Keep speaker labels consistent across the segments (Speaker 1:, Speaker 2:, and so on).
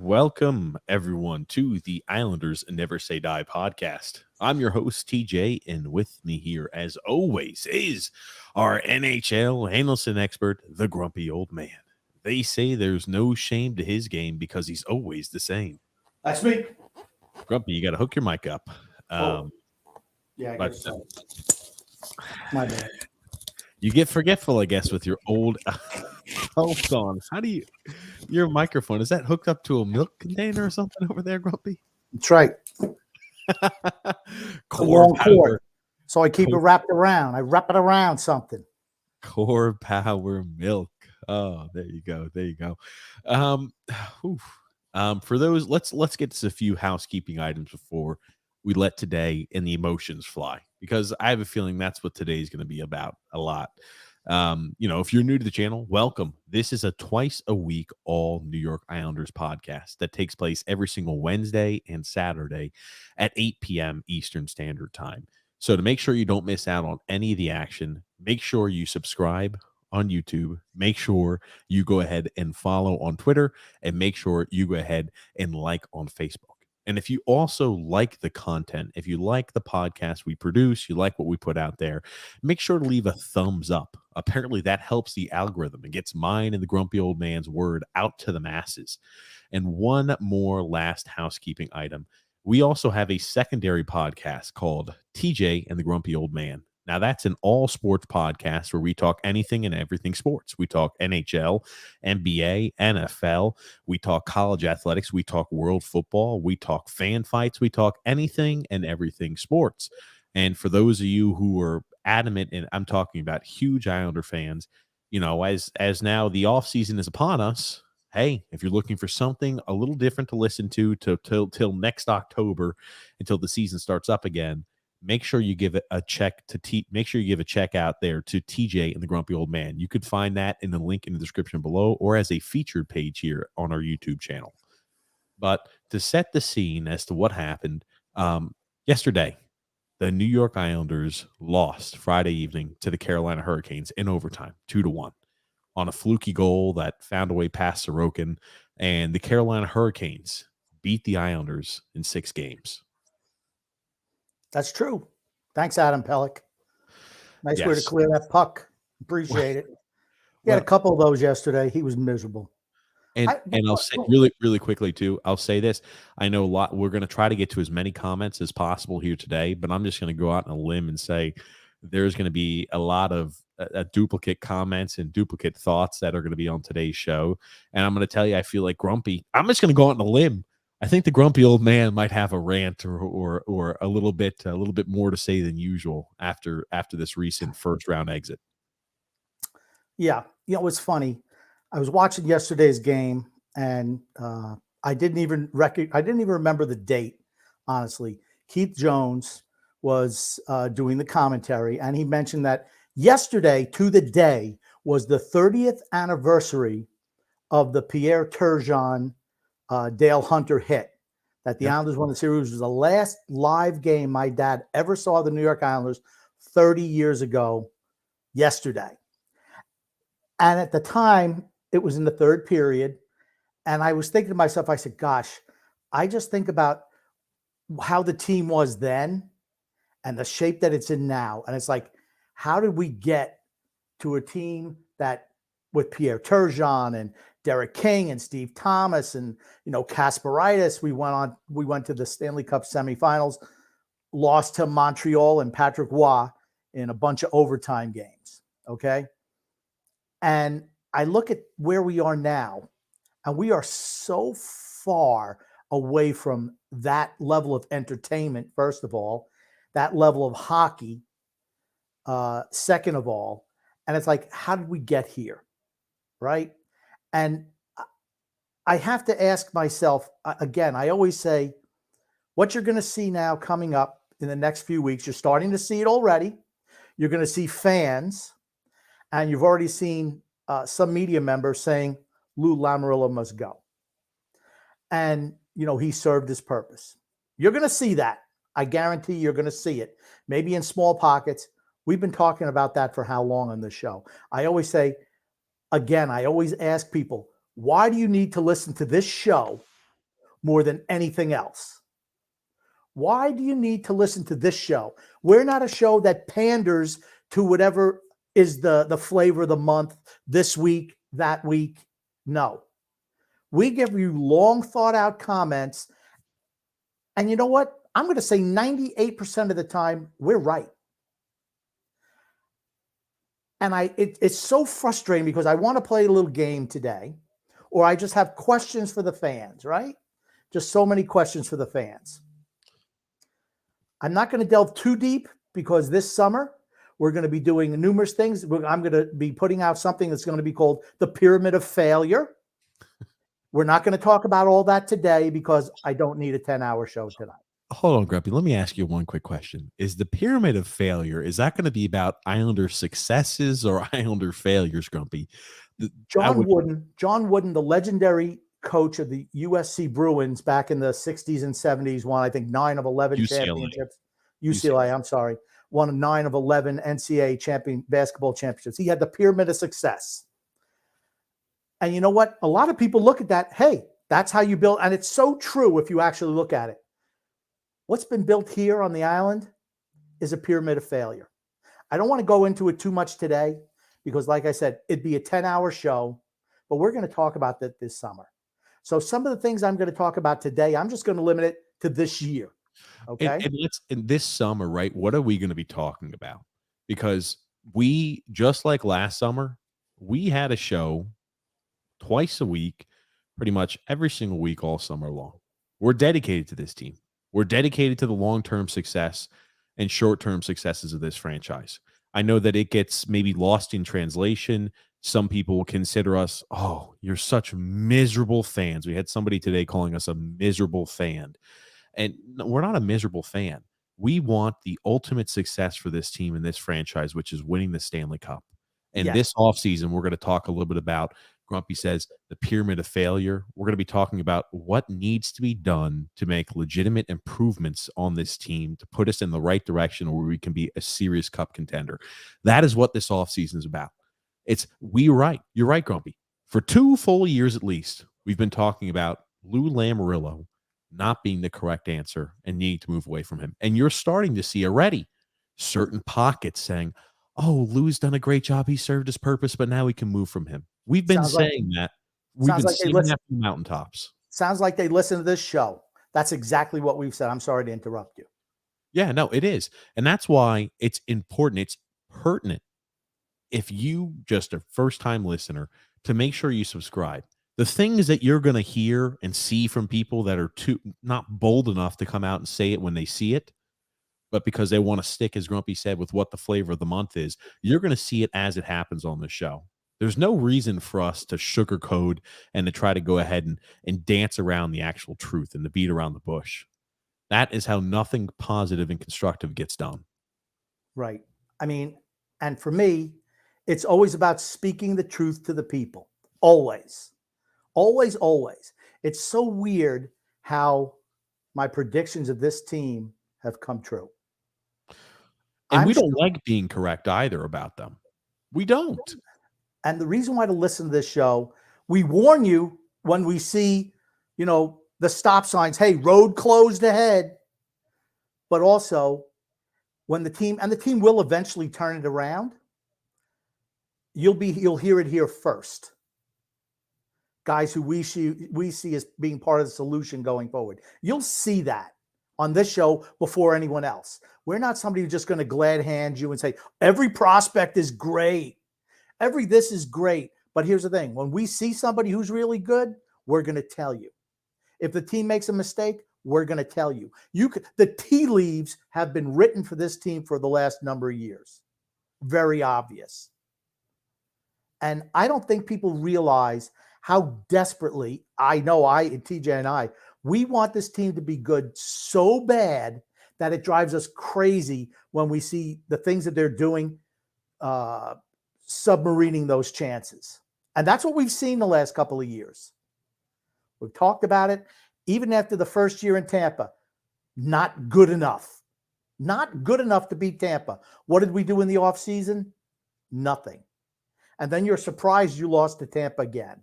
Speaker 1: Welcome, everyone, to the Islanders Never Say Die podcast. I'm your host, TJ, and with me here, as always, is our NHL Handelson expert, the grumpy old man. They say there's no shame to his game because he's always the same.
Speaker 2: That's me.
Speaker 1: Grumpy, you got to hook your mic up.
Speaker 2: Yeah, I
Speaker 1: but,
Speaker 2: guess so. My bad.
Speaker 1: You get forgetful, I guess, with your old hold on. How do you your microphone is that hooked up to a milk container or something over there, Grumpy?
Speaker 2: That's right.
Speaker 1: Core power.
Speaker 2: Cord. So I keep it wrapped around. I wrap it around something.
Speaker 1: Core power milk. Oh, there you go. There you go. For those, let's get to a few housekeeping items before we let today and the emotions fly, because I have a feeling that's what today is going to be about a lot. If you're new to the channel, welcome. This is a twice a week all New York Islanders podcast that takes place every single Wednesday and Saturday at 8 p.m. Eastern Standard Time. So to make sure you don't miss out on any of the action, make sure you subscribe on YouTube, make sure you go ahead and follow on Twitter, and make sure you go ahead and like on Facebook. And if you also like the content, if you like the podcast we produce, you like what we put out there, make sure to leave a thumbs up. Apparently that helps the algorithm and gets mine and the grumpy old man's word out to the masses. And one more last housekeeping item. We also have a secondary podcast called TJ and the Grumpy Old Man. Now, that's an all sports podcast where we talk anything and everything sports. We talk NHL, NBA, NFL. We talk college athletics. We talk world football. We talk fan fights. We talk anything and everything sports. And for those of you who are adamant, and I'm talking about huge Islander fans, as now the offseason is upon us, hey, if you're looking for something a little different to listen to till next October, until the season starts up again, make sure you give it a check to make sure you give a check out there to TJ and the Grumpy Old Man. You could find that in the link in the description below or as a featured page here on our YouTube channel. But to set the scene as to what happened yesterday, the New York Islanders lost Friday evening to the Carolina Hurricanes in overtime, 2-1, on a fluky goal that found a way past Sorokin, and the Carolina Hurricanes beat the Islanders in 6 games.
Speaker 2: That's true. Thanks, Adam Pellick. Nice way to clear that puck. Appreciate it. He had a couple of those yesterday. He was miserable.
Speaker 1: And I'll say really, really quickly too, I'll say this. I know we're going to try to get to as many comments as possible here today, but I'm just going to go out on a limb and say there's going to be a lot of duplicate comments and duplicate thoughts that are going to be on today's show. And I'm going to tell you, I feel like Grumpy. I'm just going to go out on a limb. I think the grumpy old man might have a rant or a little bit more to say than usual after this recent first round exit.
Speaker 2: Yeah, it's funny. I was watching yesterday's game, and I didn't even remember the date. Honestly, Keith Jones was doing the commentary, and he mentioned that yesterday, to the day, was the 30th anniversary of the Pierre Turgeon Dale Hunter hit that the Islanders won the series. It was the last live game my dad ever saw the New York Islanders 30 years ago yesterday. And at the time, it was in the third period. And I was thinking to myself, I said, gosh, I just think about how the team was then and the shape that it's in now. And it's like, how did we get to a team that with Pierre Turgeon and Derek King and Steve Thomas and, Kasperitis, we went to the Stanley Cup semifinals, lost to Montreal and Patrick Roy in a bunch of overtime games. Okay. And I look at where we are now, and we are so far away from that level of entertainment. First of all, that level of hockey, second of all, and it's like, how did we get here? Right. And I have to ask myself again, I always say what you're going to see now coming up in the next few weeks, you're starting to see it already. You're going to see fans, and you've already seen some media members saying Lou Lamoriello must go. And, he served his purpose. You're going to see that. I guarantee you're going to see it. Maybe in small pockets. We've been talking about that for how long on this show? I always say, again, I always ask people, why do you need to listen to this show more than anything else. Why do you need to listen to this show? We're not a show that panders to whatever is the flavor of the month, this week, that week. No. We give you long thought out comments. And you know what? I'm going to say 98% of the time, we're right. And it's so frustrating because I want to play a little game today, or I just have questions for the fans, right? Just so many questions for the fans. I'm not going to delve too deep because this summer we're going to be doing numerous things. I'm going to be putting out something that's going to be called the Pyramid of Failure. We're not going to talk about all that today because I don't need a 10-hour show tonight.
Speaker 1: Hold on, Grumpy. Let me ask you one quick question. Is the pyramid of failure, is that going to be about Islander successes or Islander failures, Grumpy?
Speaker 2: John Wooden, the legendary coach of the USC Bruins back in the 60s and 70s, won, I think, 9 of 11 championships. UCLA, I'm sorry. Won 9 of 11 NCAA basketball championships. He had the pyramid of success. And you know what? A lot of people look at that. Hey, that's how you build. And it's so true if you actually look at it. What's been built here on the island is a pyramid of failure. I don't want to go into it too much today because, like I said, it'd be a 10-hour show, but we're going to talk about that this summer. So some of the things I'm going to talk about today, I'm just going to limit it to this year. Okay.
Speaker 1: And let's, in this summer, right? What are we going to be talking about? Because we, just like last summer, we had a show twice a week, pretty much every single week, all summer long. We're dedicated to this team. We're dedicated to the long-term success and short-term successes of this franchise. I know that it gets maybe lost in translation. Some people will consider us, oh, you're such miserable fans. We had somebody today calling us a miserable fan. And we're not a miserable fan. We want the ultimate success for this team and this franchise, which is winning the Stanley Cup. And this offseason, we're going to talk a little bit about, Grumpy says, the pyramid of failure. We're going to be talking about what needs to be done to make legitimate improvements on this team to put us in the right direction where we can be a serious cup contender. That is what this offseason is about. You're right, Grumpy. For 2 full years at least, we've been talking about Lou Lamoriello not being the correct answer and needing to move away from him. And you're starting to see already certain pockets saying, oh, Lou's done a great job. He served his purpose, but now we can move from him. We've been saying that. We've been saying that from mountaintops.
Speaker 2: Sounds like they listen to this show. That's exactly what we've said. I'm sorry to interrupt you.
Speaker 1: Yeah, no, it is. And that's why it's important. It's pertinent. If you just a first-time listener, to make sure you subscribe. The things that you're going to hear and see from people that are not bold enough to come out and say it when they see it, but because they want to stick, as Grumpy said, with what the flavor of the month is, you're going to see it as it happens on the show. There's no reason for us to sugarcoat and to try to go ahead and dance around the actual truth and to beat around the bush. That is how nothing positive and constructive gets done.
Speaker 2: Right. I mean, and for me, it's always about speaking the truth to the people. Always. Always, always. It's so weird how my predictions of this team have come true.
Speaker 1: And we don't like being correct either about them. We don't.
Speaker 2: And the reason why to listen to this show, we warn you when we see, the stop signs, hey, road closed ahead. But also when the team will eventually turn it around, you'll hear it here first. Guys who we see as being part of the solution going forward. You'll see that on this show before anyone else. We're not somebody who's just going to glad hand you and say, every prospect is great. This is great. But here's the thing. When we see somebody who's really good, we're going to tell you. If the team makes a mistake, we're going to tell you. The tea leaves have been written for this team for the last number of years. Very obvious. And I don't think people realize how desperately, TJ and I, we want this team to be good so bad that it drives us crazy when we see the things that they're doing, submarining those chances. And that's what we've seen the last couple of years. We've talked about it. Even after the first year in Tampa, not good enough. Not good enough to beat Tampa. What did we do in the offseason? Nothing. And then you're surprised you lost to Tampa again.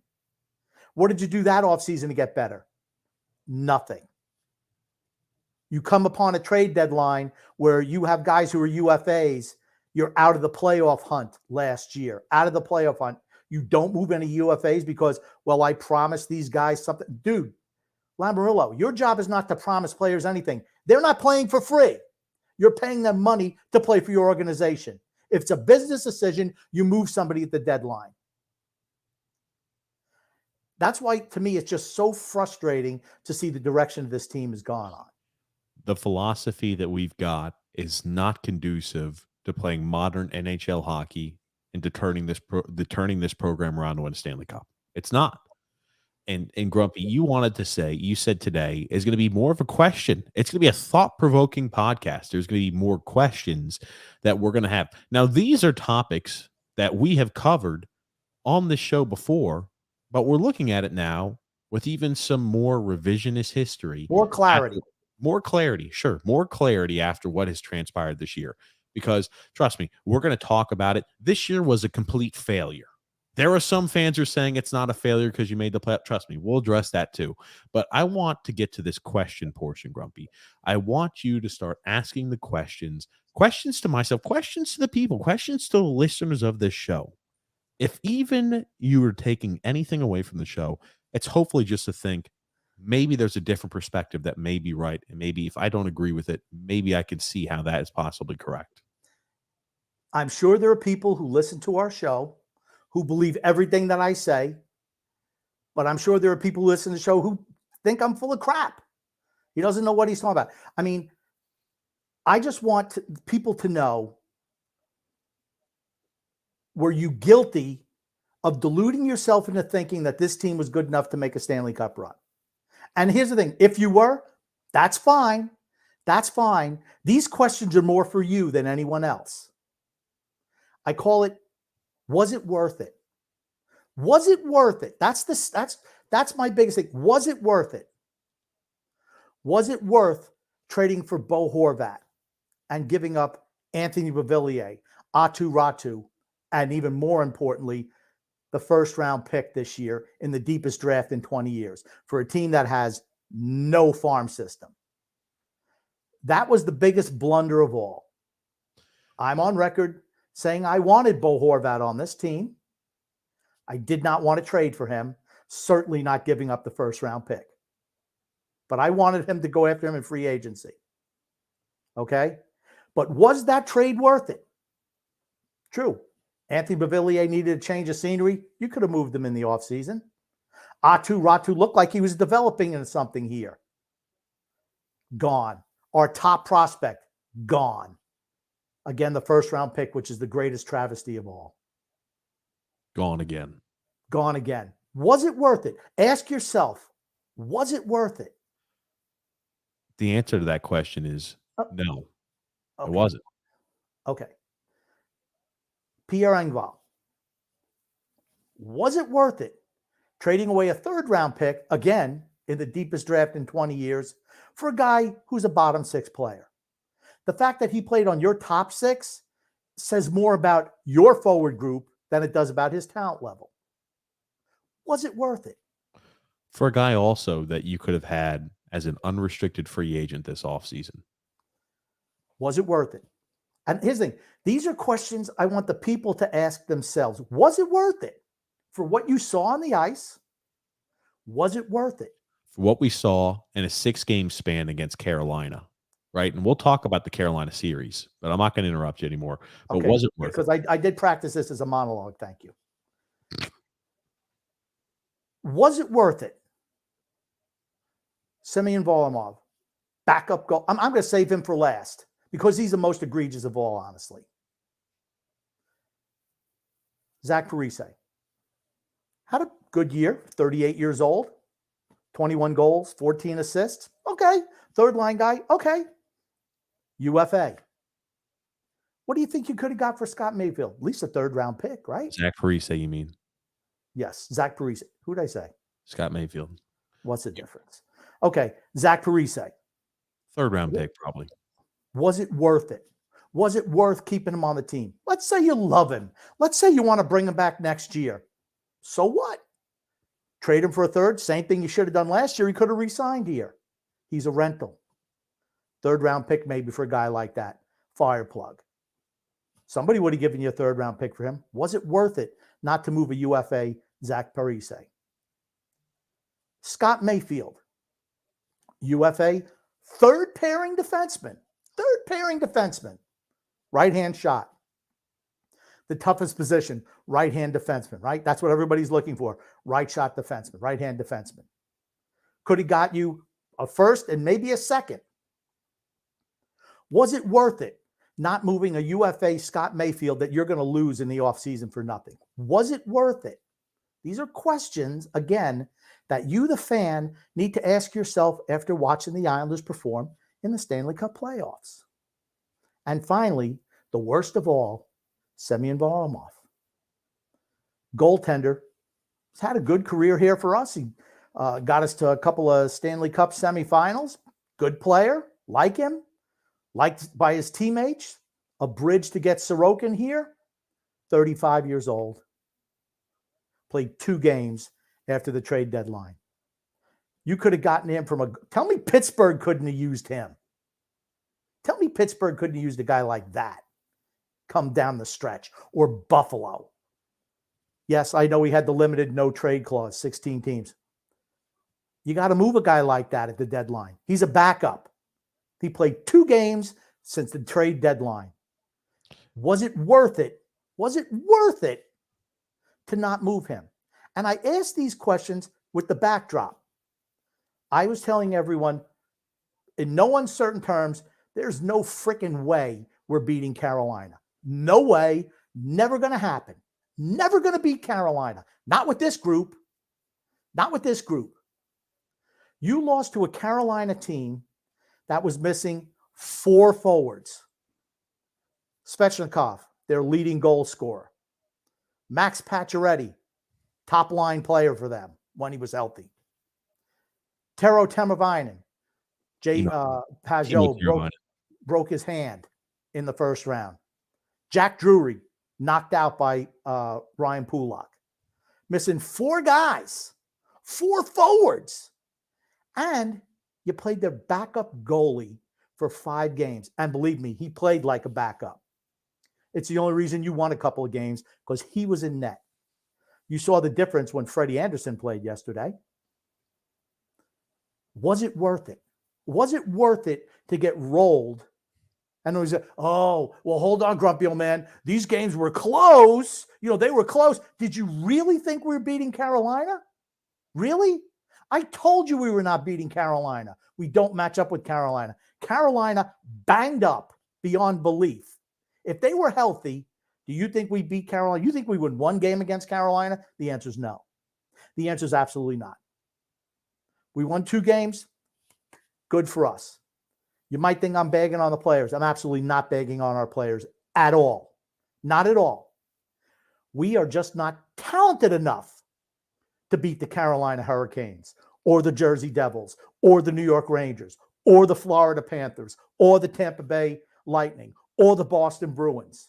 Speaker 2: What did you do that offseason to get better? Nothing. You come upon a trade deadline where you have guys who are UFAs. You're out of the playoff hunt last year, out of the playoff hunt. You don't move any UFAs because, well, I promised these guys something. Dude, Lambarillo, your job is not to promise players anything. They're not playing for free. You're paying them money to play for your organization. If it's a business decision, you move somebody at the deadline. That's why, to me, it's just so frustrating to see the direction this team has gone on.
Speaker 1: The philosophy that we've got is not conducive to playing modern NHL hockey and to turning this program around to win a Stanley Cup. It's not. And Grumpy, you said today is going to be more of a question. It's going to be a thought-provoking podcast. There's going to be more questions that we're going to have. Now, these are topics that we have covered on the show before, but we're looking at it now with even some more revisionist history.
Speaker 2: More clarity.
Speaker 1: More clarity after what has transpired this year. Because, trust me, we're going to talk about it. This year was a complete failure. There are some fans who are saying it's not a failure because you made the playoff. Trust me, we'll address that too. But I want to get to this question portion, Grumpy. I want you to start asking the questions to myself, questions to the people, questions to the listeners of this show. If even you are taking anything away from the show, it's hopefully just to think maybe there's a different perspective that may be right. And maybe if I don't agree with it, maybe I could see how that is possibly correct.
Speaker 2: I'm sure there are people who listen to our show who believe everything that I say, but I'm sure there are people who listen to the show who think I'm full of crap. He doesn't know what he's talking about. I mean, I just want people to know, were you guilty of deluding yourself into thinking that this team was good enough to make a Stanley Cup run? And here's the thing. If you were, that's fine. That's fine. These questions are more for you than anyone else. I call it, was it worth it? Was it worth it? That's my biggest thing. Was it worth it? Was it worth trading for Bo Horvat and giving up Anthony Beauvillier, Atu Ratu, and even more importantly, the first-round pick this year in the deepest draft in 20 years for a team that has no farm system? That was the biggest blunder of all. I'm on record saying I wanted Bo Horvat on this team. I did not want to trade for him, certainly not giving up the first-round pick. But I wanted him to go after him in free agency. Okay? But was that trade worth it? True. Anthony Beauvillier needed a change of scenery. You could have moved him in the offseason. Atu Ratu looked like he was developing into something here. Gone. Our top prospect, gone. Again, the first-round pick, which is the greatest travesty of all.
Speaker 1: Gone again.
Speaker 2: Gone again. Was it worth it? Ask yourself, was it worth it?
Speaker 1: The answer to that question is no.
Speaker 2: Okay.
Speaker 1: It wasn't.
Speaker 2: Okay. Pierre Engvall. Was it worth it trading away a third-round pick, again, in the deepest draft in 20 years, for a guy who's a bottom six player? The fact that he played on your top six says more about your forward group than it does about his talent level. Was it worth it?
Speaker 1: For a guy also that you could have had as an unrestricted free agent this offseason.
Speaker 2: Was it worth it? And here's the thing. These are questions I want the people to ask themselves. Was it worth it? For what you saw on the ice, was it worth it?
Speaker 1: For what we saw in a 6-game span against Carolina, right? And we'll talk about the Carolina series, but I'm not going to interrupt you anymore. But
Speaker 2: Okay.
Speaker 1: was it worth it?
Speaker 2: Because I did practice this as a monologue. Thank you. Was it worth it? Semyon Varlamov, backup goal. I'm going to save him for last because he's the most egregious of all, honestly. Zach Parise had a good year, 38 years old, 21 goals, 14 assists. Okay. Third line guy. Okay. UFA. What do you think you could have got for Scott Mayfield? At least a third-round pick, right?
Speaker 1: Zach Parise, you mean?
Speaker 2: Yes, Zach Parise. Who did I say?
Speaker 1: Scott Mayfield.
Speaker 2: What's the difference? Okay, Zach Parise.
Speaker 1: Third-round pick, probably.
Speaker 2: Was it worth it? Was it worth keeping him on the team? Let's say you love him. Let's say you want to bring him back next year. So what? Trade him for a third. Same thing you should have done last year. He could have re-signed here. He's a rental. Third-round pick maybe for a guy like that. Fire plug. Somebody would have given you a third-round pick for him. Was it worth it not to move a UFA Zach Parise? Scott Mayfield, UFA, third pairing defenseman. Third pairing defenseman. Right-hand shot. The toughest position, right-hand defenseman, right? That's what everybody's looking for. Right shot defenseman, right-hand defenseman. Could have got you a first and maybe a second. Was it worth it not moving a UFA Scott Mayfield that you're going to lose in the offseason for nothing? Was it worth it? These are questions, again, that you, the fan, need to ask yourself after watching the Islanders perform in the Stanley Cup playoffs. And finally, the worst of all, Semyon Varlamov. Goaltender. He's had a good career here for us. He got us to a couple of Stanley Cup semifinals. Good player. Like him. Liked by his teammates. A bridge to get Sorokin here. 35 years old. Played 2 games after the trade deadline. You could have gotten him from a... Tell me Pittsburgh couldn't have used him. Tell me Pittsburgh couldn't have used a guy like that come down the stretch, or Buffalo. Yes, I know he had the limited no trade clause, 16 teams. You got to move a guy like that at the deadline. He's a backup. He played 2 games since the trade deadline. Was it worth it? Was it worth it to not move him? And I asked these questions with the backdrop. I was telling everyone, in no uncertain terms, there's no freaking way we're beating Carolina. No way. Never going to happen. Never going to beat Carolina. Not with this group. Not with this group. You lost to a Carolina team that was missing 4 forwards. Svechnikov, their leading goal scorer. Max Pacioretty, top line player for them when he was healthy. Tero Teravainen, Pajot broke his hand in the first round. Jack Drury knocked out by Ryan Pulak. Missing 4 guys, 4 forwards. And you played their backup goalie for 5 games. And believe me, he played like a backup. It's the only reason you won a couple of games, because he was in net. You saw the difference when Freddie Anderson played yesterday. Was it worth it? Was it worth it to get rolled? And it was, oh, well, hold on, grumpy old man. These games were close. They were close. Did you really think we were beating Carolina? Really? I told you we were not beating Carolina. We don't match up with Carolina. Carolina banged up beyond belief. If they were healthy, do you think we beat Carolina? You think we win 1 game against Carolina? The answer is no. The answer is absolutely not. We won 2 games. Good for us. You might think I'm bagging on the players. I'm absolutely not bagging on our players at all. Not at all. We are just not talented enough to beat the Carolina Hurricanes or the Jersey Devils or the New York Rangers or the Florida Panthers or the Tampa Bay Lightning or the Boston Bruins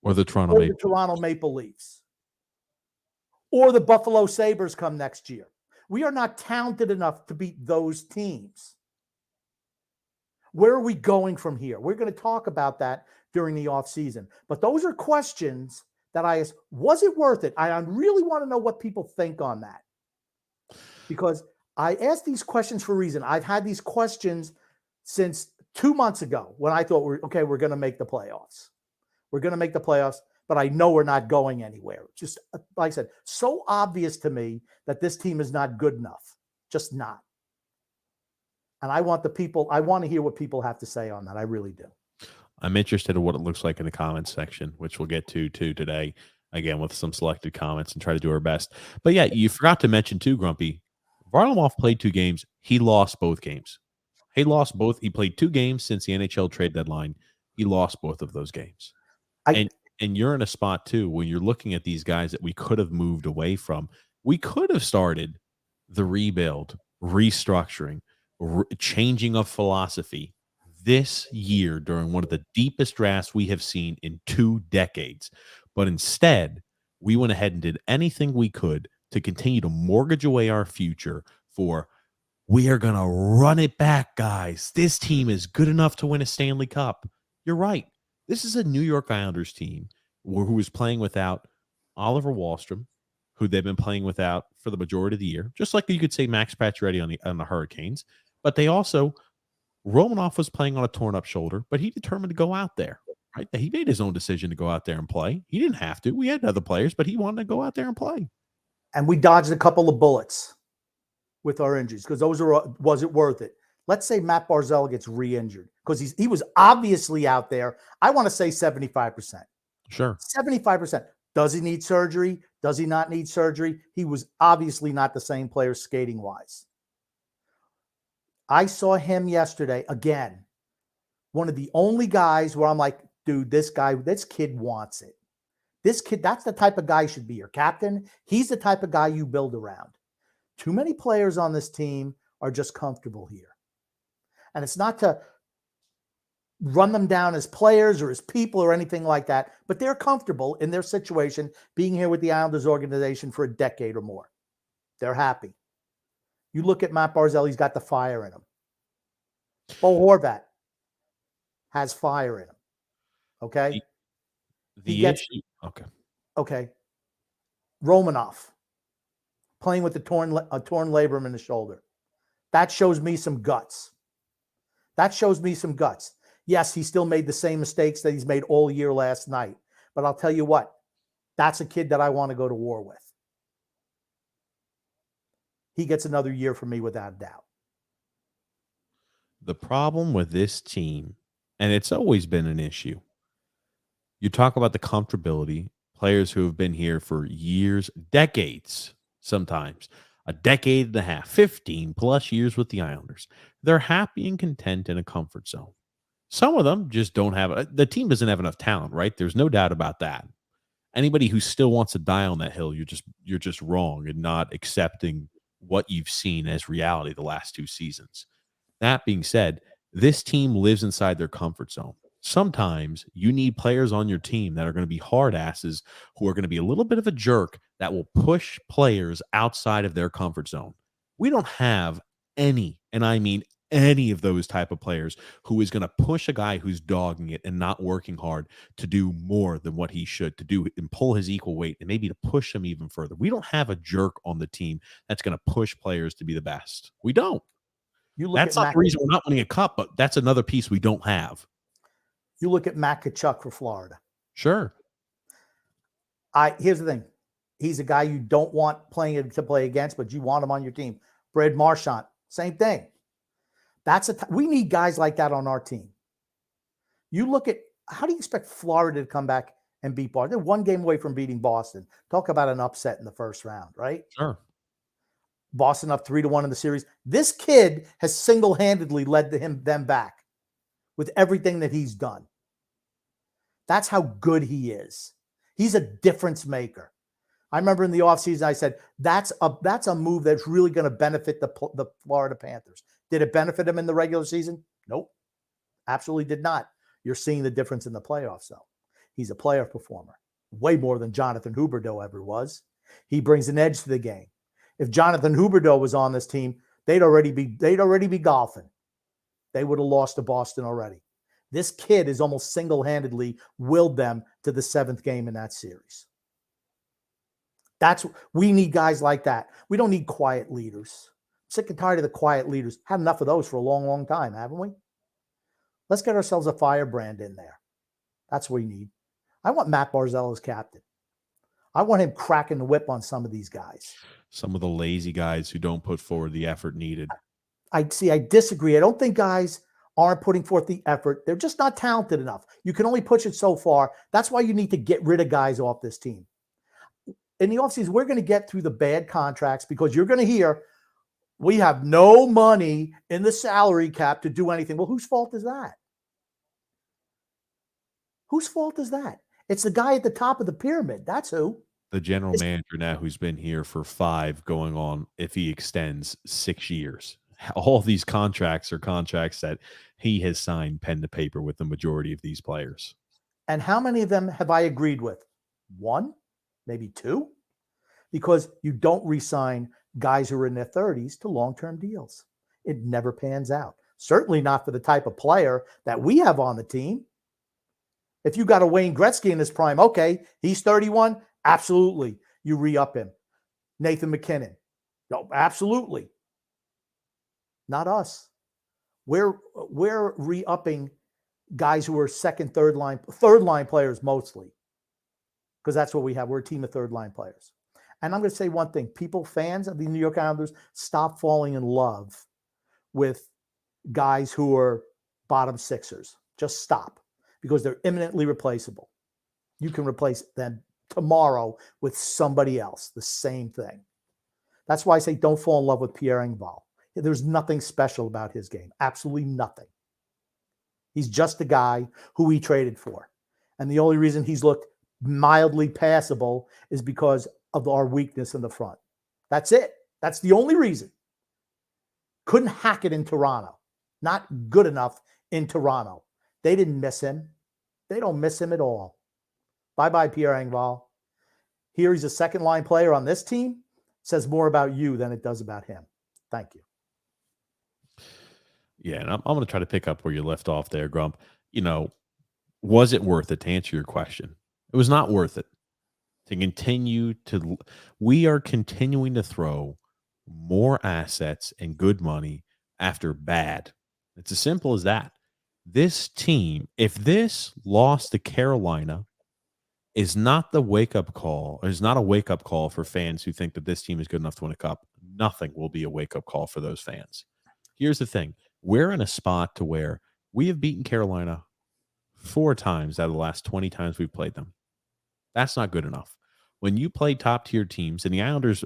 Speaker 1: or the Toronto
Speaker 2: Maple Leafs or the Buffalo Sabres come next year. We are not talented enough to beat those teams. Where are we going from here? We're going to talk about that during the offseason. But those are questions that I asked. Was it worth it? I really want to know what people think on that. Because I asked these questions for a reason. I've had these questions since 2 months ago when I thought, we're going to make the playoffs. We're going to make the playoffs, but I know we're not going anywhere. Just like I said, so obvious to me that this team is not good enough. Just not. And I want to hear what people have to say on that. I really do.
Speaker 1: I'm interested in what it looks like in the comments section, which we'll get to today, again, with some selected comments and try to do our best. But yeah, you forgot to mention too, Grumpy, Varlamov played 2 games. He lost both games. He lost both. He played 2 games since the NHL trade deadline. He lost both of those games. And you're in a spot too, when you're looking at these guys that we could have moved away from. We could have started the rebuild, restructuring, changing of philosophy this year during one of the deepest drafts we have seen in 2 decades. But instead, we went ahead and did anything we could to continue to mortgage away our future for we are going to run it back, guys. This team is good enough to win a Stanley Cup. You're right. This is a New York Islanders team who is playing without Oliver Wahlstrom, who they've been playing without for the majority of the year, just like you could say Max Pacioretty on the Hurricanes. But they also, Romanoff was playing on a torn up shoulder, but he determined to go out there. Right? He made his own decision to go out there and play. He didn't have to. We had other players, but he wanted to go out there and play.
Speaker 2: And we dodged a couple of bullets with our injuries because those was it worth it? Let's say Matt Barzal gets re-injured because he was obviously out there. I want to say 75%.
Speaker 1: Sure.
Speaker 2: 75%. Does he need surgery? Does he not need surgery? He was obviously not the same player skating wise. I saw him yesterday again. One of the only guys where I'm like, dude, this kid wants it. This kid, that's the type of guy you should be your captain. He's the type of guy you build around. Too many players on this team are just comfortable here. And it's not to run them down as players or as people or anything like that, but they're comfortable in their situation being here with the Islanders organization for a decade or more. They're happy. You look at Matt Barzal, he's got the fire in him. Bo Horvat has fire in him. Okay?
Speaker 1: Issue. Okay.
Speaker 2: Okay. Romanoff playing with a torn labrum in the shoulder. That shows me some guts. Yes, he still made the same mistakes that he's made all year last night. But I'll tell you what, that's a kid that I want to go to war with. He gets another year from me without a doubt.
Speaker 1: The problem with this team, and it's always been an issue, you talk about the comfortability, players who have been here for years, decades, sometimes a decade and a half, 15 plus years with the Islanders. They're happy and content in a comfort zone. Some of them just don't have the team doesn't have enough talent, right? There's no doubt about that. Anybody who still wants to die on that hill, you're just wrong and not accepting what you've seen as reality the last 2 seasons. That being said, this team lives inside their comfort zone. Sometimes you need players on your team that are going to be hard asses, who are going to be a little bit of a jerk that will push players outside of their comfort zone. We don't have any, and I mean any of those type of players who is going to push a guy who's dogging it and not working hard to do more than what he should to do and pull his equal weight and maybe to push him even further. We don't have a jerk on the team that's going to push players to be the best. We don't. That's not the reason we're not winning a cup, but that's another piece we don't have.
Speaker 2: You look at Matt Tkachuk for Florida.
Speaker 1: Sure.
Speaker 2: Here's the thing. He's a guy you don't want to play against, but you want him on your team. Brad Marchand, same thing. We need guys like that on our team. You look at, how do you expect Florida to come back and beat Boston? They're 1 game away from beating Boston. Talk about an upset in the first round, right?
Speaker 1: Sure.
Speaker 2: Boston up 3-1 in the series. This kid has single-handedly led them back with everything that he's done. That's how good he is. He's a difference maker. I remember in the offseason, I said, that's a move that's really going to benefit the Florida Panthers. Did it benefit them in the regular season? Nope. Absolutely did not. You're seeing the difference in the playoffs, though. He's a playoff performer, way more than Jonathan Huberdeau ever was. He brings an edge to the game. If Jonathan Huberdeau was on this team, they'd already be golfing. They would have lost to Boston already. This kid is almost single-handedly willed them to the 7th game in that series. We need guys like that. We don't need quiet leaders. I'm sick and tired of the quiet leaders. Had enough of those for a long, long time, haven't we? Let's get ourselves a firebrand in there. That's what we need. I want Matt Barzal as captain. I want him cracking the whip on some of these guys.
Speaker 1: Some of the lazy guys who don't put forward the effort needed.
Speaker 2: I disagree. I don't think guys aren't putting forth the effort. They're just not talented enough. You can only push it so far. That's why you need to get rid of guys off this team. In the offseason, we're going to get through the bad contracts because you're going to hear, we have no money in the salary cap to do anything. Well, whose fault is that? Whose fault is that? It's the guy at the top of the pyramid. That's who.
Speaker 1: The general manager now, who's been here for 5 going on, if he extends, 6 years. All these contracts are contracts that he has signed pen to paper with the majority of these players.
Speaker 2: And how many of them have I agreed with? 1? Maybe 2? because you don't re-sign guys who are in their 30s to long-term deals. It never pans out. Certainly not for the type of player that we have on the team. If you got a Wayne Gretzky in his prime, okay, he's 31, absolutely. You re-up him. Nathan McKinnon, no, absolutely. Not us. We're re-upping guys who are second, third line players mostly, because that's what we have. We're a team of third line players. And I'm going to say one thing. People, fans of the New York Islanders, stop falling in love with guys who are bottom sixers. Just stop, because they're imminently replaceable. You can replace them tomorrow with somebody else, the same thing. That's why I say don't fall in love with Pierre Engvall. There's nothing special about his game. Absolutely nothing. He's just a guy who we traded for. And the only reason he's looked mildly passable is because of our weakness in the front. That's it. That's the only reason. Couldn't hack it in Toronto. Not good enough in Toronto. They didn't miss him. They don't miss him at all. Bye-bye, Pierre Engvall. Here he's a second-line player on this team. Says more about you than it does about him. Thank you.
Speaker 1: Yeah, and I'm going to try to pick up where you left off there, Grump. Was it worth it, to answer your question? It was not worth it to continue to – we are continuing to throw more assets and good money after bad. It's as simple as that. This team, if this loss to Carolina is not the wake-up call, is not a wake-up call for fans who think that this team is good enough to win a cup, nothing will be a wake-up call for those fans. Here's the thing. We're in a spot to where we have beaten Carolina 4 times out of the last 20 times we've played them. That's not good enough. When you play top-tier teams, and the Islanders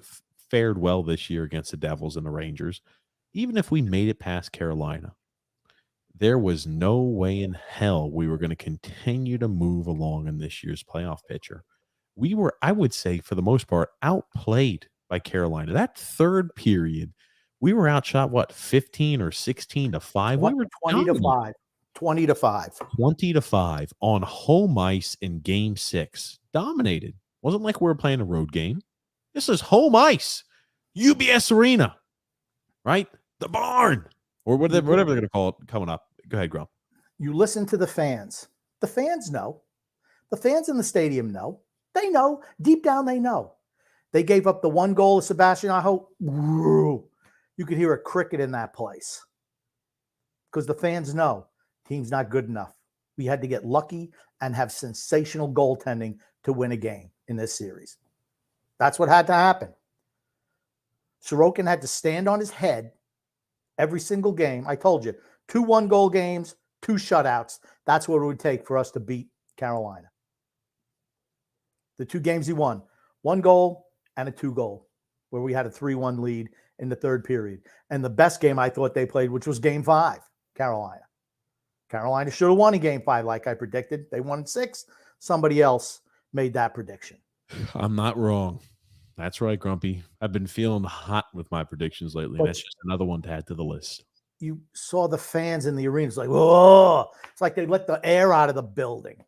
Speaker 1: fared well this year against the Devils and the Rangers, even if we made it past Carolina, there was no way in hell we were going to continue to move along in this year's playoff picture. We were, I would say, for the most part, outplayed by Carolina. That third period, we were outshot, 15 or 16 to 5? We were
Speaker 2: 20 to 5. 20 to 5.
Speaker 1: 20 to 5 on home ice in game 6. Dominated. Wasn't like we were playing a road game. This is home ice. UBS Arena. Right? The barn. Or whatever they're going to call it coming up. Go ahead, Grump.
Speaker 2: You listen to the fans. The fans know. The fans in the stadium know. They know. Deep down, they know. They gave up the 1 goal of Sebastian Aho. You could hear a cricket in that place. Because the fans know team's not good enough. We had to get lucky and have sensational goaltending to win a game in this series. That's what had to happen. Sorokin had to stand on his head every single game. I told you, 2 1-goal games, 2 shutouts. That's what it would take for us to beat Carolina. The 2 games he won, 1 goal and a 2-goal, where we had a 3-1 lead in the third period. And the best game I thought they played, which was game 5, Carolina. Carolina should have won in game 5, like I predicted. They won in 6. Somebody else made that prediction.
Speaker 1: I'm not wrong. That's right, Grumpy. I've been feeling hot with my predictions lately. But that's just another one to add to the list.
Speaker 2: You saw the fans in the arena. It's like, oh, it's like they let the air out of the building.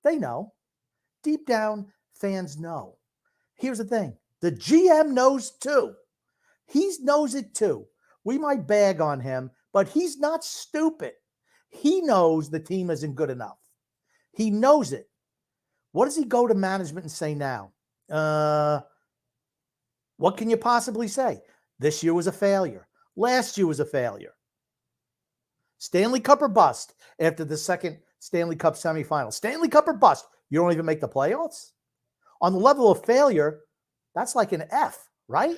Speaker 2: They know. Deep down, fans know. Here's the thing. The GM knows too. He knows it too. We might bag on him, but he's not stupid. He knows the team isn't good enough. He knows it. What does he go to management and say now? What can you possibly say? This year was a failure. Last year was a failure. Stanley Cup or bust after the second Stanley Cup semifinal. Stanley Cup or bust. You don't even make the playoffs? On the level of failure, that's like an F, right?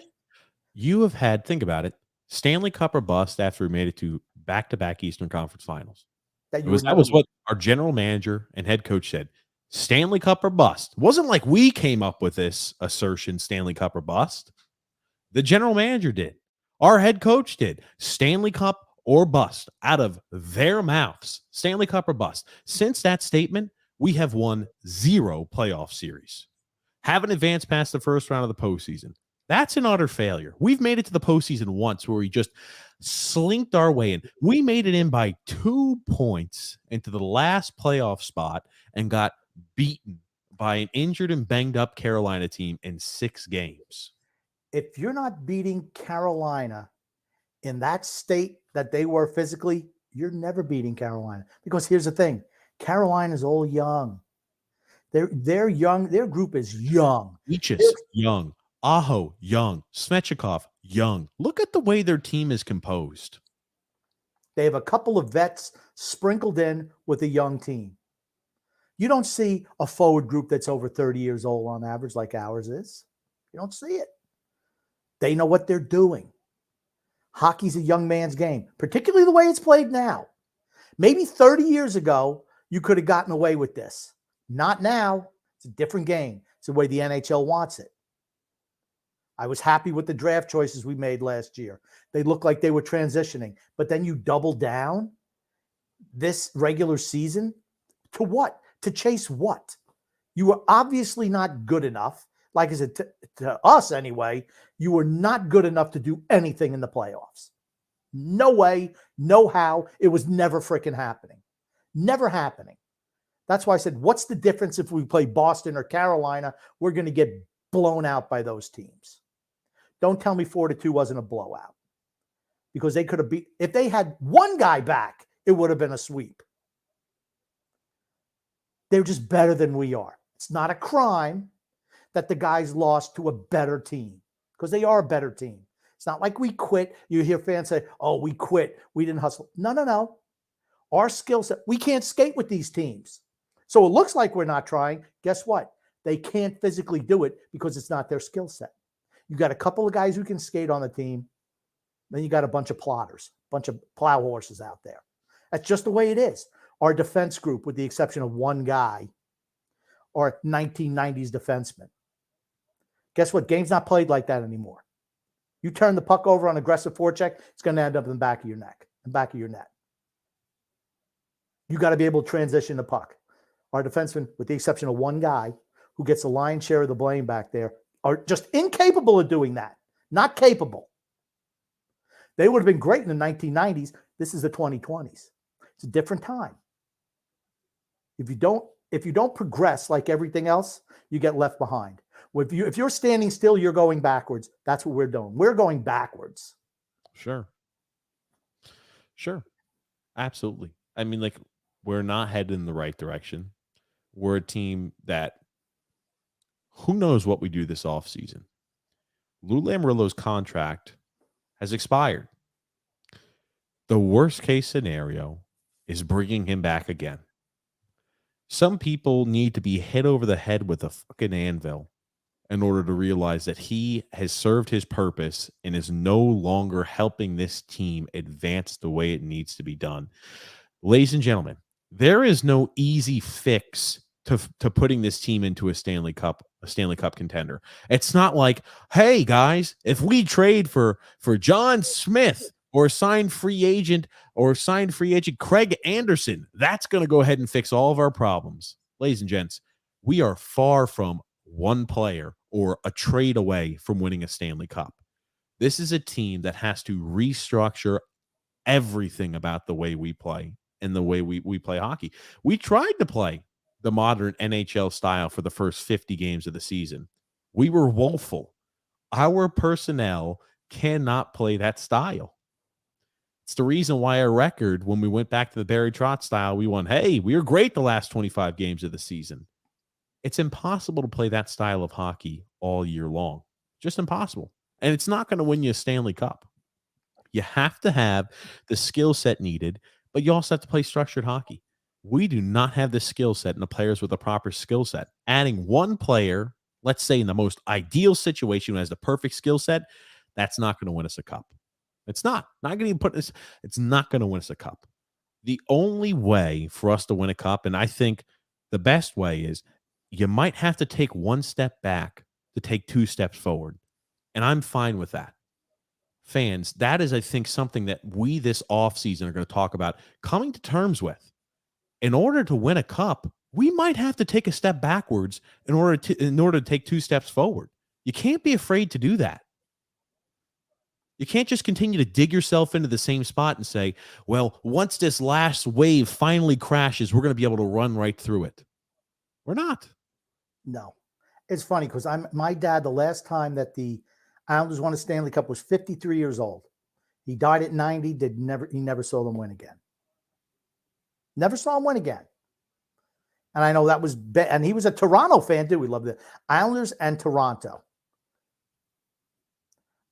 Speaker 1: You have had, think about it, Stanley Cup or bust after we made it to back-to-back Eastern Conference Finals. That was what our general manager and head coach said. Stanley Cup or bust. It wasn't like we came up with this assertion, Stanley Cup or bust. The general manager did. Our head coach did. Stanley Cup or bust, out of their mouths. Stanley Cup or bust. Since that statement, we have won 0 playoff series. Haven't advanced past the first round of the postseason. That's an utter failure. We've made it to the postseason once where we just slinked our way in. We made it in by 2 points into the last playoff spot and got beaten by an injured and banged up Carolina team in 6 games.
Speaker 2: If you're not beating Carolina in that state that they were physically, you're never beating Carolina. Because here's the thing, Carolina's all young. They're young. Their group is young.
Speaker 1: Beaches, young. Aho, young. Svechnikov, young. Look at the way their team is composed.
Speaker 2: They have a couple of vets sprinkled in with a young team. You don't see a forward group that's over 30 years old on average like ours is. You don't see it. They know what they're doing. Hockey's a young man's game, particularly the way it's played now. Maybe 30 years ago, you could have gotten away with this. Not now. It's a different game. It's the way the NHL wants it. I was happy with the draft choices we made last year. They looked like they were transitioning. But then you double down this regular season to what? To chase what? You were obviously not good enough. Like I said, to us anyway, you were not good enough to do anything in the playoffs. No way, no how. It was never freaking happening. Never happening. That's why I said, what's the difference if we play Boston or Carolina? We're going to get blown out by those teams. Don't tell me 4-2 wasn't a blowout. Because they could have beat, if they had one guy back, it would have been a sweep. They're just better than we are. It's not a crime that the guys lost to a better team because they are a better team. It's not like we quit. You hear fans say, oh, we quit. We didn't hustle. No. Our skill set, we can't skate with these teams. So it looks like we're not trying. Guess what? They can't physically do it because it's not their skill set. You got a couple of guys who can skate on the team. Then you got a bunch of plotters, a bunch of plow horses out there. That's just the way it is. Our defense group, with the exception of one guy, are 1990s defensemen. Guess what? Game's not played like that anymore. You turn the puck over on aggressive forecheck, it's going to end up in the back of your neck, the back of your net. You got to be able to transition the puck. Our defensemen, with the exception of one guy who gets the lion's share of the blame back there, are just incapable of doing that. Not capable. They would have been great in the 1990s. This is the 2020s. It's a different time. If you don't progress like everything else, you get left behind. If you're standing still, you're going backwards. That's what we're doing. We're going backwards.
Speaker 1: Sure. Absolutely. I mean, like, we're not headed in the right direction. We're a team that who knows what we do this offseason. Lou Lamoriello's contract has expired. The worst case scenario is bringing him back again. Some people need to be hit over the head with a fucking anvil in order to realize that he has served his purpose and is no longer helping this team advance the way it needs to be done. Ladies and gentlemen, there is no easy fix to putting this team into a Stanley Cup contender. It's not like, hey guys, if we trade for John Smith or signed free agent Craig Anderson, that's going to go ahead and fix all of our problems. Ladies and gents, we are far from one player or a trade away from winning a Stanley Cup. This is a team that has to restructure everything about the way we play and the way we play hockey. We tried to play the modern NHL style for the first 50 games of the season. We were woeful. Our personnel cannot play that style. It's the reason why our record, when we went back to the Barry Trotz style, we won. Hey, we were great the last 25 games of the season. It's impossible to play that style of hockey all year long. Just impossible. And it's not going to win you a Stanley Cup. You have to have the skill set needed, but you also have to play structured hockey. We do not have the skill set and the players with the proper skill set. Adding one player, let's say in the most ideal situation who has the perfect skill set, that's not going to win us a cup. It's not. Not going to put this. It's not going to win us a cup. The only way for us to win a cup, and I think the best way, is you might have to take one step back to take 2 steps forward. And I'm fine with that. Fans, that is, I think, something that we this offseason are going to talk about coming to terms with. In order to win a cup, we might have to take a step backwards in order to take 2 steps forward. You can't be afraid to do that. You can't just continue to dig yourself into the same spot and say, well, once this last wave finally crashes, we're going to be able to run right through it. We're not.
Speaker 2: No. It's funny because my dad, the last time that the Islanders won a Stanley Cup was 53 years old. He died at 90, he never saw them win again. Never saw them win again. And I know that was, and he was a Toronto fan too. We loved the Islanders and Toronto.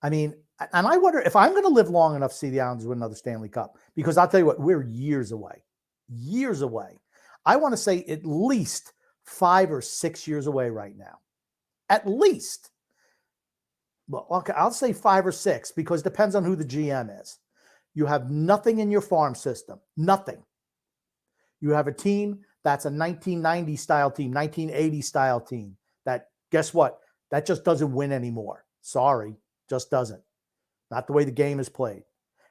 Speaker 2: I mean, and I wonder if I'm going to live long enough to see the Islanders win another Stanley Cup, because I'll tell you what, we're years away. Years away. I want to say at least 5 or 6 years away right now. At least. Well, okay, I'll say 5 or 6, because it depends on who the GM is. You have nothing in your farm system. Nothing. You have a team that's a 1990 style team, 1980 style team that, guess what? That just doesn't win anymore. Sorry, just doesn't. Not the way the game is played.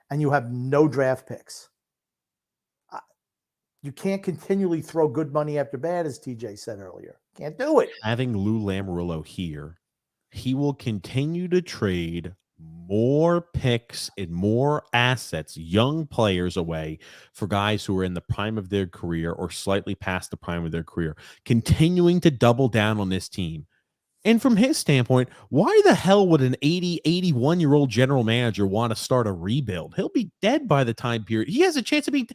Speaker 2: And you have no draft picks. You can't continually throw good money after bad, as TJ said earlier. Can't do it.
Speaker 1: Having Lou Lamoriello here, he will continue to trade more picks and more assets, young players away for guys who are in the prime of their career or slightly past the prime of their career, continuing to double down on this team. And from his standpoint, why the hell would an 80, 81-year-old general manager want to start a rebuild? He'll be dead by the time period. He has a chance of being,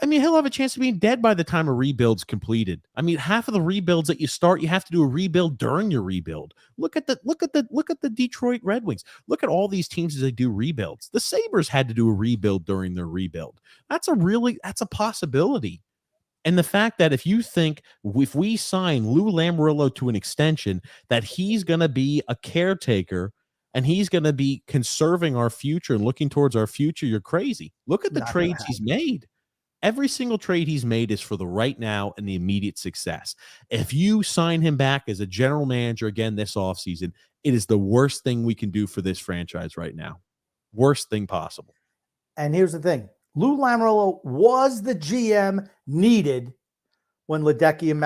Speaker 1: I mean, he'll have a chance of being dead by the time a rebuild's completed. I mean, half of the rebuilds that you start, you have to do a rebuild during your rebuild. Look at the Detroit Red Wings. Look at all these teams as they do rebuilds. The Sabres had to do a rebuild during their rebuild. That's a possibility. And the fact that if you think if we sign Lou Lamoriello to an extension, that he's going to be a caretaker and he's going to be conserving our future and looking towards our future, you're crazy. Look at the trades he's made. Every single trade he's made is for the right now and the immediate success. If you sign him back as a general manager again this offseason, it is the worst thing we can do for this franchise right now. Worst thing possible.
Speaker 2: And here's the thing. Lou Lamoriello was the GM needed when Ledecky and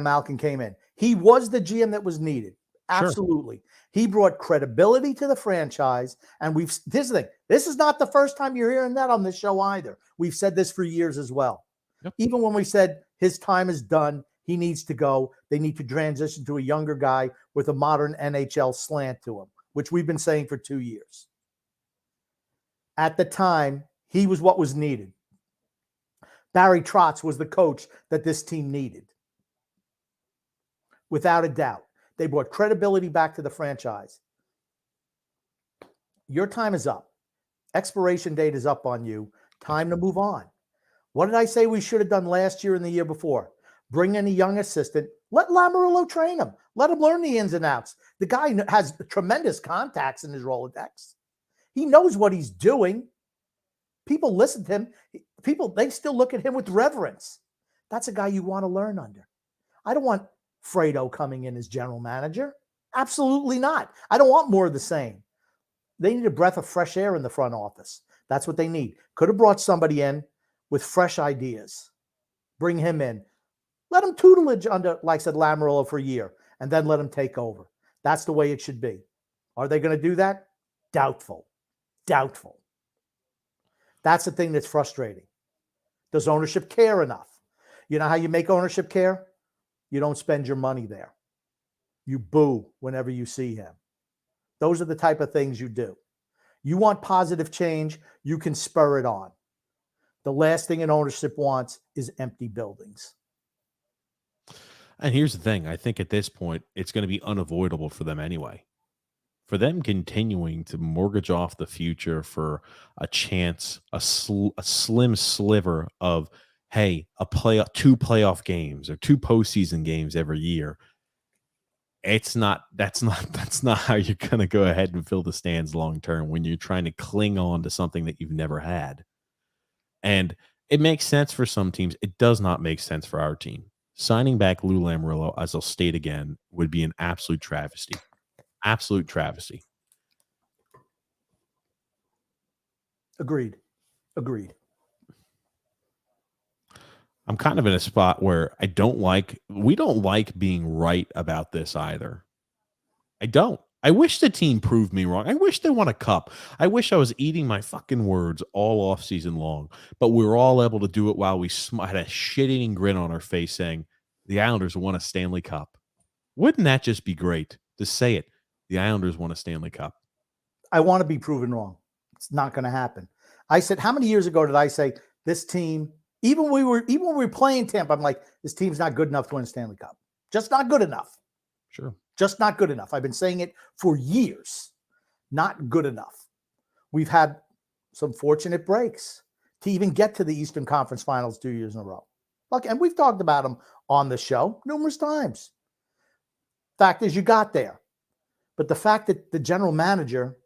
Speaker 2: Malkin came in. He was the GM that was needed. Absolutely. Sure. He brought credibility to the franchise. And this is the thing. This is not the first time you're hearing that on this show either. We've said this for years as well. Yep. Even when we said his time is done, he needs to go. They need to transition to a younger guy with a modern NHL slant to him, which we've been saying for 2 years. At the time, he was what was needed. Barry Trotz was the coach that this team needed. Without a doubt. They brought credibility back to the franchise. Your time is up. Expiration date is up on you. Time to move on. What did I say we should have done last year and the year before? Bring in a young assistant. Let Lamoriello train him. Let him learn the ins and outs. The guy has tremendous contacts in his Rolodex. He knows what he's doing. People listen to him. They still look at him with reverence. That's a guy you want to learn under. I don't want Fredo coming in as general manager. Absolutely not. I don't want more of the same. They need a breath of fresh air in the front office. That's what they need. Could have brought somebody in with fresh ideas. Bring him in. Let him tutelage under, like I said, Lamoriello for a year, and then let him take over. That's the way it should be. Are they going to do that? Doubtful. Doubtful. That's the thing that's frustrating. Does ownership care enough? You know how you make ownership care? You don't spend your money there. You boo whenever you see him. Those are the type of things you do. You want positive change, you can spur it on. The last thing an ownership wants is empty buildings.
Speaker 1: And here's the thing. I think at this point, it's going to be unavoidable for them anyway. For them continuing to mortgage off the future for a chance, a slim sliver of, hey, two playoff games or 2 postseason games every year. That's not how you're going to go ahead and fill the stands long term when you're trying to cling on to something that you've never had. And it makes sense for some teams. It does not make sense for our team. Signing back Lou Lamoriello, as I'll state again, would be an absolute travesty. Absolute travesty.
Speaker 2: Agreed.
Speaker 1: I'm kind of in a spot where we don't like being right about this either. I don't. I wish the team proved me wrong. I wish they won a cup. I wish I was eating my fucking words all off season long, but we were all able to do it while we had a shit-eating grin on our face saying the Islanders won a Stanley Cup. Wouldn't that just be great to say it? The Islanders won a Stanley Cup.
Speaker 2: I want to be proven wrong. It's not going to happen. I said, how many years ago did I say this team, even when we were playing Tampa, I'm like, this team's not good enough to win a Stanley Cup. Just not good enough.
Speaker 1: Sure.
Speaker 2: Just not good enough. I've been saying it for years. Not good enough. We've had some fortunate breaks to even get to the Eastern Conference Finals 2 years in a row. Look, and we've talked about them on the show numerous times. Fact is, you got there. But the fact that the general manager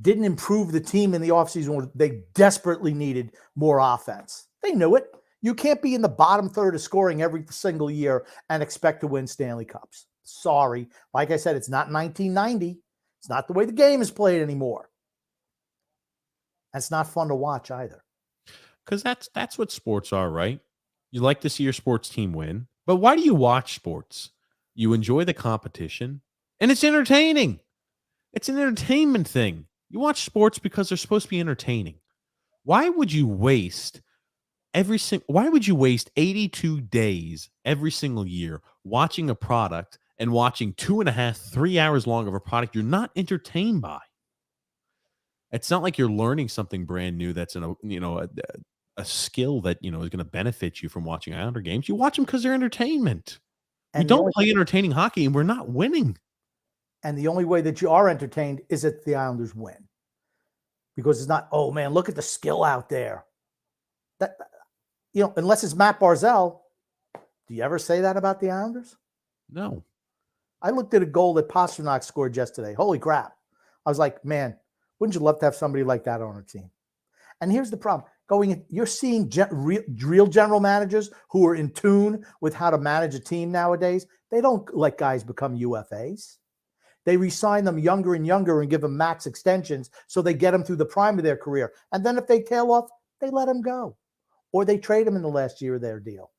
Speaker 2: didn't improve the team in the offseason where they desperately needed more offense. They knew it. You can't be in the bottom third of scoring every single year and expect to win Stanley Cups. Sorry. Like I said, it's not 1990. It's not the way the game is played anymore. It's not fun to watch either.
Speaker 1: Because that's what sports are, right? You like to see your sports team win. But why do you watch sports? You enjoy the competition, and it's entertaining. It's an entertainment thing. You watch sports because they're supposed to be entertaining. Why would you waste why would you waste 82 days every single year watching a product and watching 2.5, 3 hours long of a product you're not entertained by? It's not like you're learning something brand new that's a skill that is going to benefit you from watching Islander games. You watch them because they're entertainment. We
Speaker 2: And the
Speaker 1: don't
Speaker 2: only
Speaker 1: play entertaining hockey, and we're not winning.
Speaker 2: And the only way that you are entertained is if the Islanders win. Because it's not, oh man, look at the skill out there. That, unless it's Matt Barzal, do you ever say that about the Islanders?
Speaker 1: No.
Speaker 2: I looked at a goal that Pasternak scored yesterday. Holy crap. I was like, man, wouldn't you love to have somebody like that on our team? And here's the problem. You're seeing real general managers who are in tune with how to manage a team nowadays. They don't let guys become UFAs. They re-sign them younger and younger and give them max extensions so they get them through the prime of their career. And then if they tail off, they let them go. Or they trade them in the last year of their deal.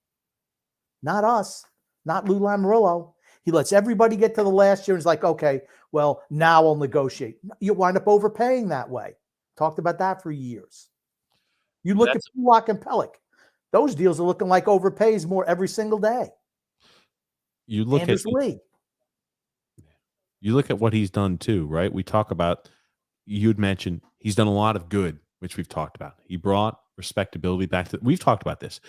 Speaker 2: Not us. Not Lou Lamoriello. He lets everybody get to the last year and is like, okay, well, now I'll negotiate. You wind up overpaying that way. Talked about that for years. You look at Pulock and Pellick. Those deals are looking like overpays more every single day.
Speaker 1: You look
Speaker 2: Anders Lee.
Speaker 1: You look at what he's done too, right? We talk about, you'd mentioned he's done a lot of good, which we've talked about. He brought respectability back to, we've talked about this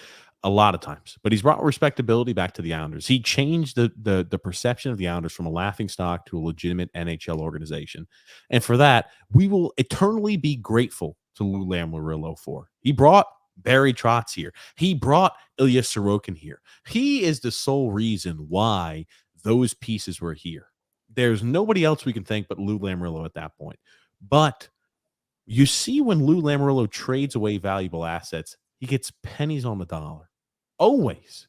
Speaker 1: a lot of times, but he's brought respectability back to the Islanders. He changed the perception of the Islanders from a laughing stock to a legitimate NHL organization. And for that, we will eternally be grateful to Lou Lamoriello for. He brought Barry Trotz here. He brought Ilya Sorokin here. He is the sole reason why those pieces were here. There's nobody else we can thank but Lou Lamoriello at that point. But you see, when Lou Lamoriello trades away valuable assets, he gets pennies on the dollar. Always.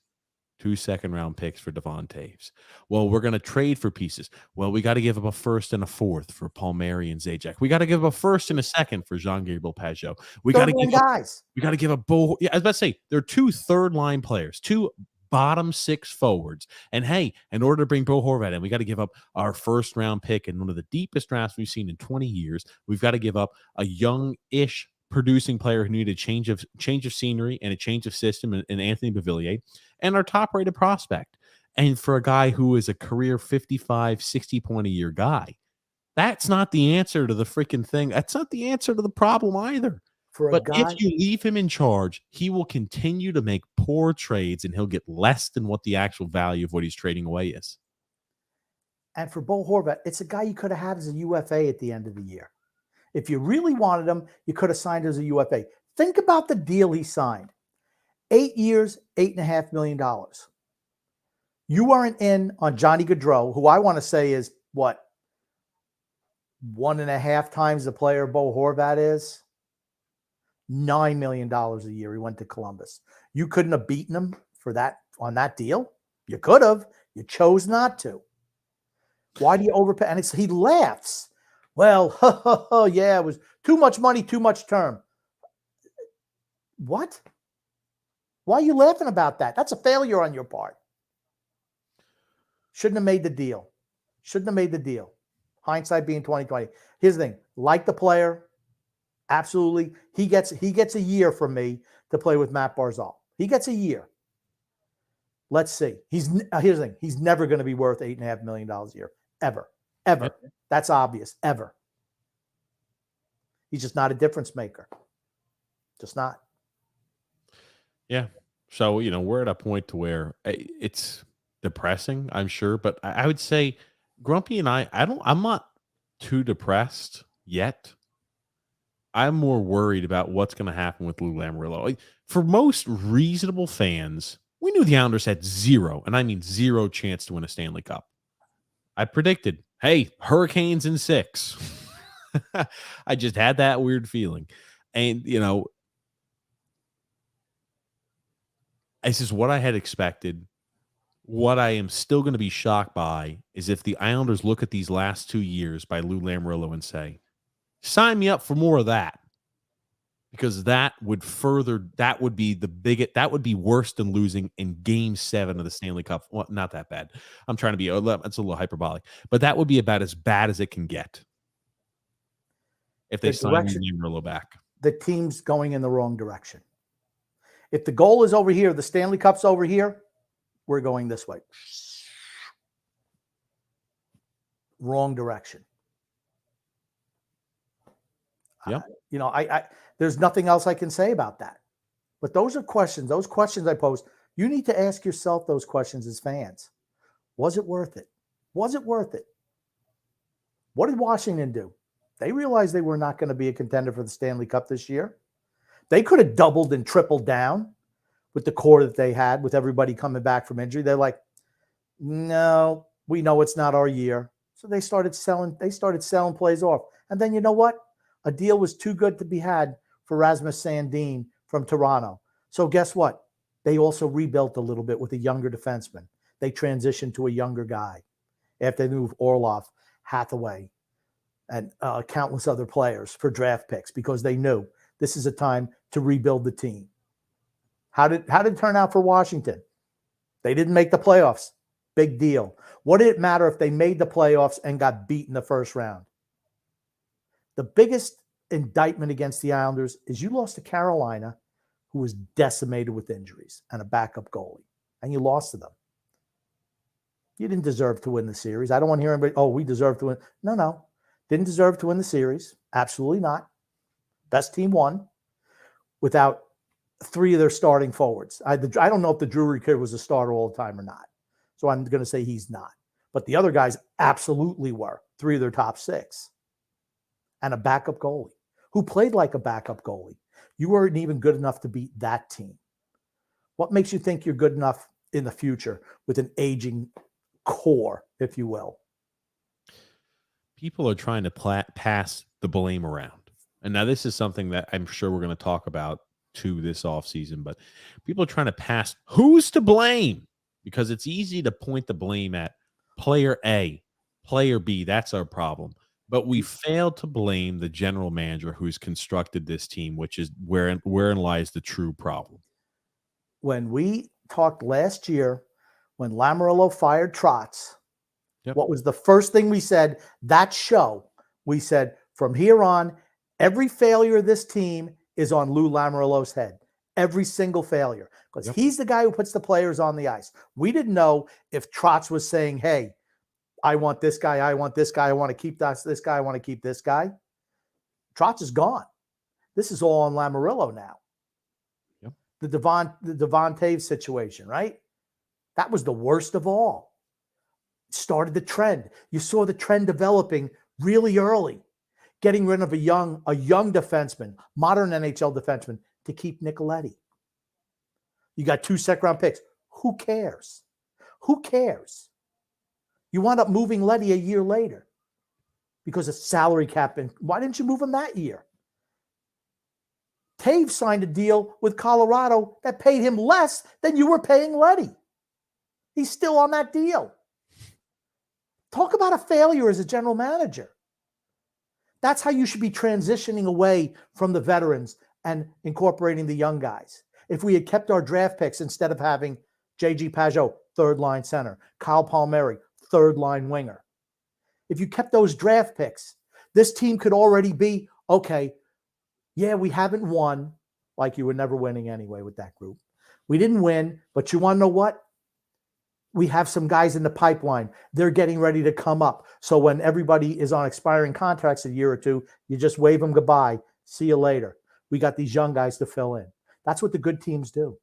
Speaker 1: 2 second-round picks for Devon Taves. Well, we're going to trade for pieces. Well, we got to give up a first and a fourth for Palmieri and Zajac. We got to give up a first and a second for Jean-Gabriel Pageau. We got to give
Speaker 2: guys.
Speaker 1: We got to give up Bo. Yeah, I was about to say there are 2 third-line players, 2 bottom 6 forwards. And hey, in order to bring Bo Horvat in, we got to give up our first round pick in one of the deepest drafts we've seen in 20 years. We've got to give up a young-ish producing player who needed a change of scenery and a change of system in Anthony Beauvillier, and our top-rated prospect. And for a guy who is a career 55, 60 point a year guy, that's not the answer to the freaking thing. That's not the answer to the problem either. But if you leave him in charge, he will continue to make poor trades, and he'll get less than what the actual value of what he's trading away is.
Speaker 2: And for Bo Horvat, it's a guy you could have had as a UFA at the end of the year. If you really wanted him, you could have signed as a UFA. Think about the deal he signed. 8 years, $8.5 million. You weren't in on Johnny Gaudreau, who I want to say is what? 1.5 times the player Bo Horvat is. $9 million a year. He went to Columbus. You couldn't have beaten him for that on that deal. You could have. You chose not to. Why do you overpay? And he laughs. Well, yeah, it was too much money, too much term. What? Why are you laughing about that? That's a failure on your part. Shouldn't have made the deal. Shouldn't have made the deal. Hindsight being 2020. Here's the thing. Like the player, absolutely. He gets a year from me to play with Matt Barzal. He gets a year. Let's see. Here's the thing. He's never going to be worth $8.5 million a year. Ever. Ever.
Speaker 1: Yep.
Speaker 2: That's obvious. Ever. He's just not a difference maker. Just not.
Speaker 1: Yeah. So, we're at a point to where it's depressing, I'm sure, but I would say Grumpy and I'm not too depressed yet. I'm more worried about what's going to happen with Lou Lamoriello. Like, for most reasonable fans, we knew the Islanders had zero, and I mean zero chance to win a Stanley Cup. I predicted, hey, Hurricanes in 6. I just had that weird feeling. And, this is what I had expected. What I am still going to be shocked by is if the Islanders look at these last 2 years by Lou Lamoriello and say, sign me up for more of that. Because that would be worse than losing in Game 7 of the Stanley Cup. Well, not that bad. I'm trying to be, it's a little hyperbolic, but that would be about as bad as it can get if they sign Lamoriello back.
Speaker 2: The team's going in the wrong direction. If the goal is over here, the Stanley Cup's over here, we're going this way. Wrong direction.
Speaker 1: Yeah.
Speaker 2: There's nothing else I can say about that. But those are questions. Those questions I posed. You need to ask yourself those questions as fans. Was it worth it? Was it worth it? What did Washington do? They realized they were not going to be a contender for the Stanley Cup this year. They could have doubled and tripled down with the core that they had, with everybody coming back from injury. They're like, no, we know it's not our year. So they started selling plays off. And then you know what? A deal was too good to be had for Rasmus Sandin from Toronto. So guess what? They also rebuilt a little bit with a younger defenseman. They transitioned to a younger guy after they moved Orlov, Hathaway, and countless other players for draft picks because they knew this is a time to rebuild the team. How did it turn out for Washington? They didn't make the playoffs. Big deal. What did it matter if they made the playoffs and got beat in the first round? The biggest indictment against the Islanders is you lost to Carolina, who was decimated with injuries and a backup goalie, and you lost to them. You didn't deserve to win the series. I don't want to hear anybody, we deserve to win. No. Didn't deserve to win the series. Absolutely not. Best team won without 3 of their starting forwards. I don't know if the Drury kid was a starter all the time or not. So I'm going to say he's not. But the other guys absolutely were. 3 of their top 6. And a backup goalie who played like a backup goalie. You weren't even good enough to beat that team. What makes you think you're good enough in the future with an aging core, if you will?
Speaker 1: People are trying to pass the blame around. And now this is something that I'm sure we're going to talk about too this offseason, but people are trying to pass who's to blame, because it's easy to point the blame at player A, player B. That's our problem. But we failed to blame the general manager who's constructed this team, which is wherein lies the true problem.
Speaker 2: When we talked last year, when Lamoriello fired Trotz, what was the first thing we said? That show, we said, from here on, every failure of this team is on Lou Lamoriello's head. Every single failure. Because he's the guy who puts the players on the ice. We didn't know if Trotz was saying, hey, I want this guy, I want this guy, I want to keep this guy, I want to keep this guy. Trotz is gone. This is all on Lamoriello now.
Speaker 1: Yep.
Speaker 2: The Devon Toews situation, right? That was the worst of all. Started the trend. You saw the trend developing really early, getting rid of a young defenseman, modern NHL defenseman, to keep Nicoletti. You got 2 second-round picks. Who cares? Who cares? You wound up moving Letty a year later because of salary cap. And why didn't you move him that year? Toews signed a deal with Colorado that paid him less than you were paying Letty. He's still on that deal. Talk about a failure as a general manager. That's how you should be transitioning away from the veterans and incorporating the young guys. If we had kept our draft picks instead of having J.G. Pajot, third-line center, Kyle Palmieri, third-line winger. If you kept those draft picks, this team could already be, okay, yeah, we haven't won, like you were never winning anyway with that group. We didn't win, but you want to know what? We have some guys in the pipeline. They're getting ready to come up. So when everybody is on expiring contracts a year or two, you just wave them goodbye. See you later. We got these young guys to fill in. That's what the good teams do.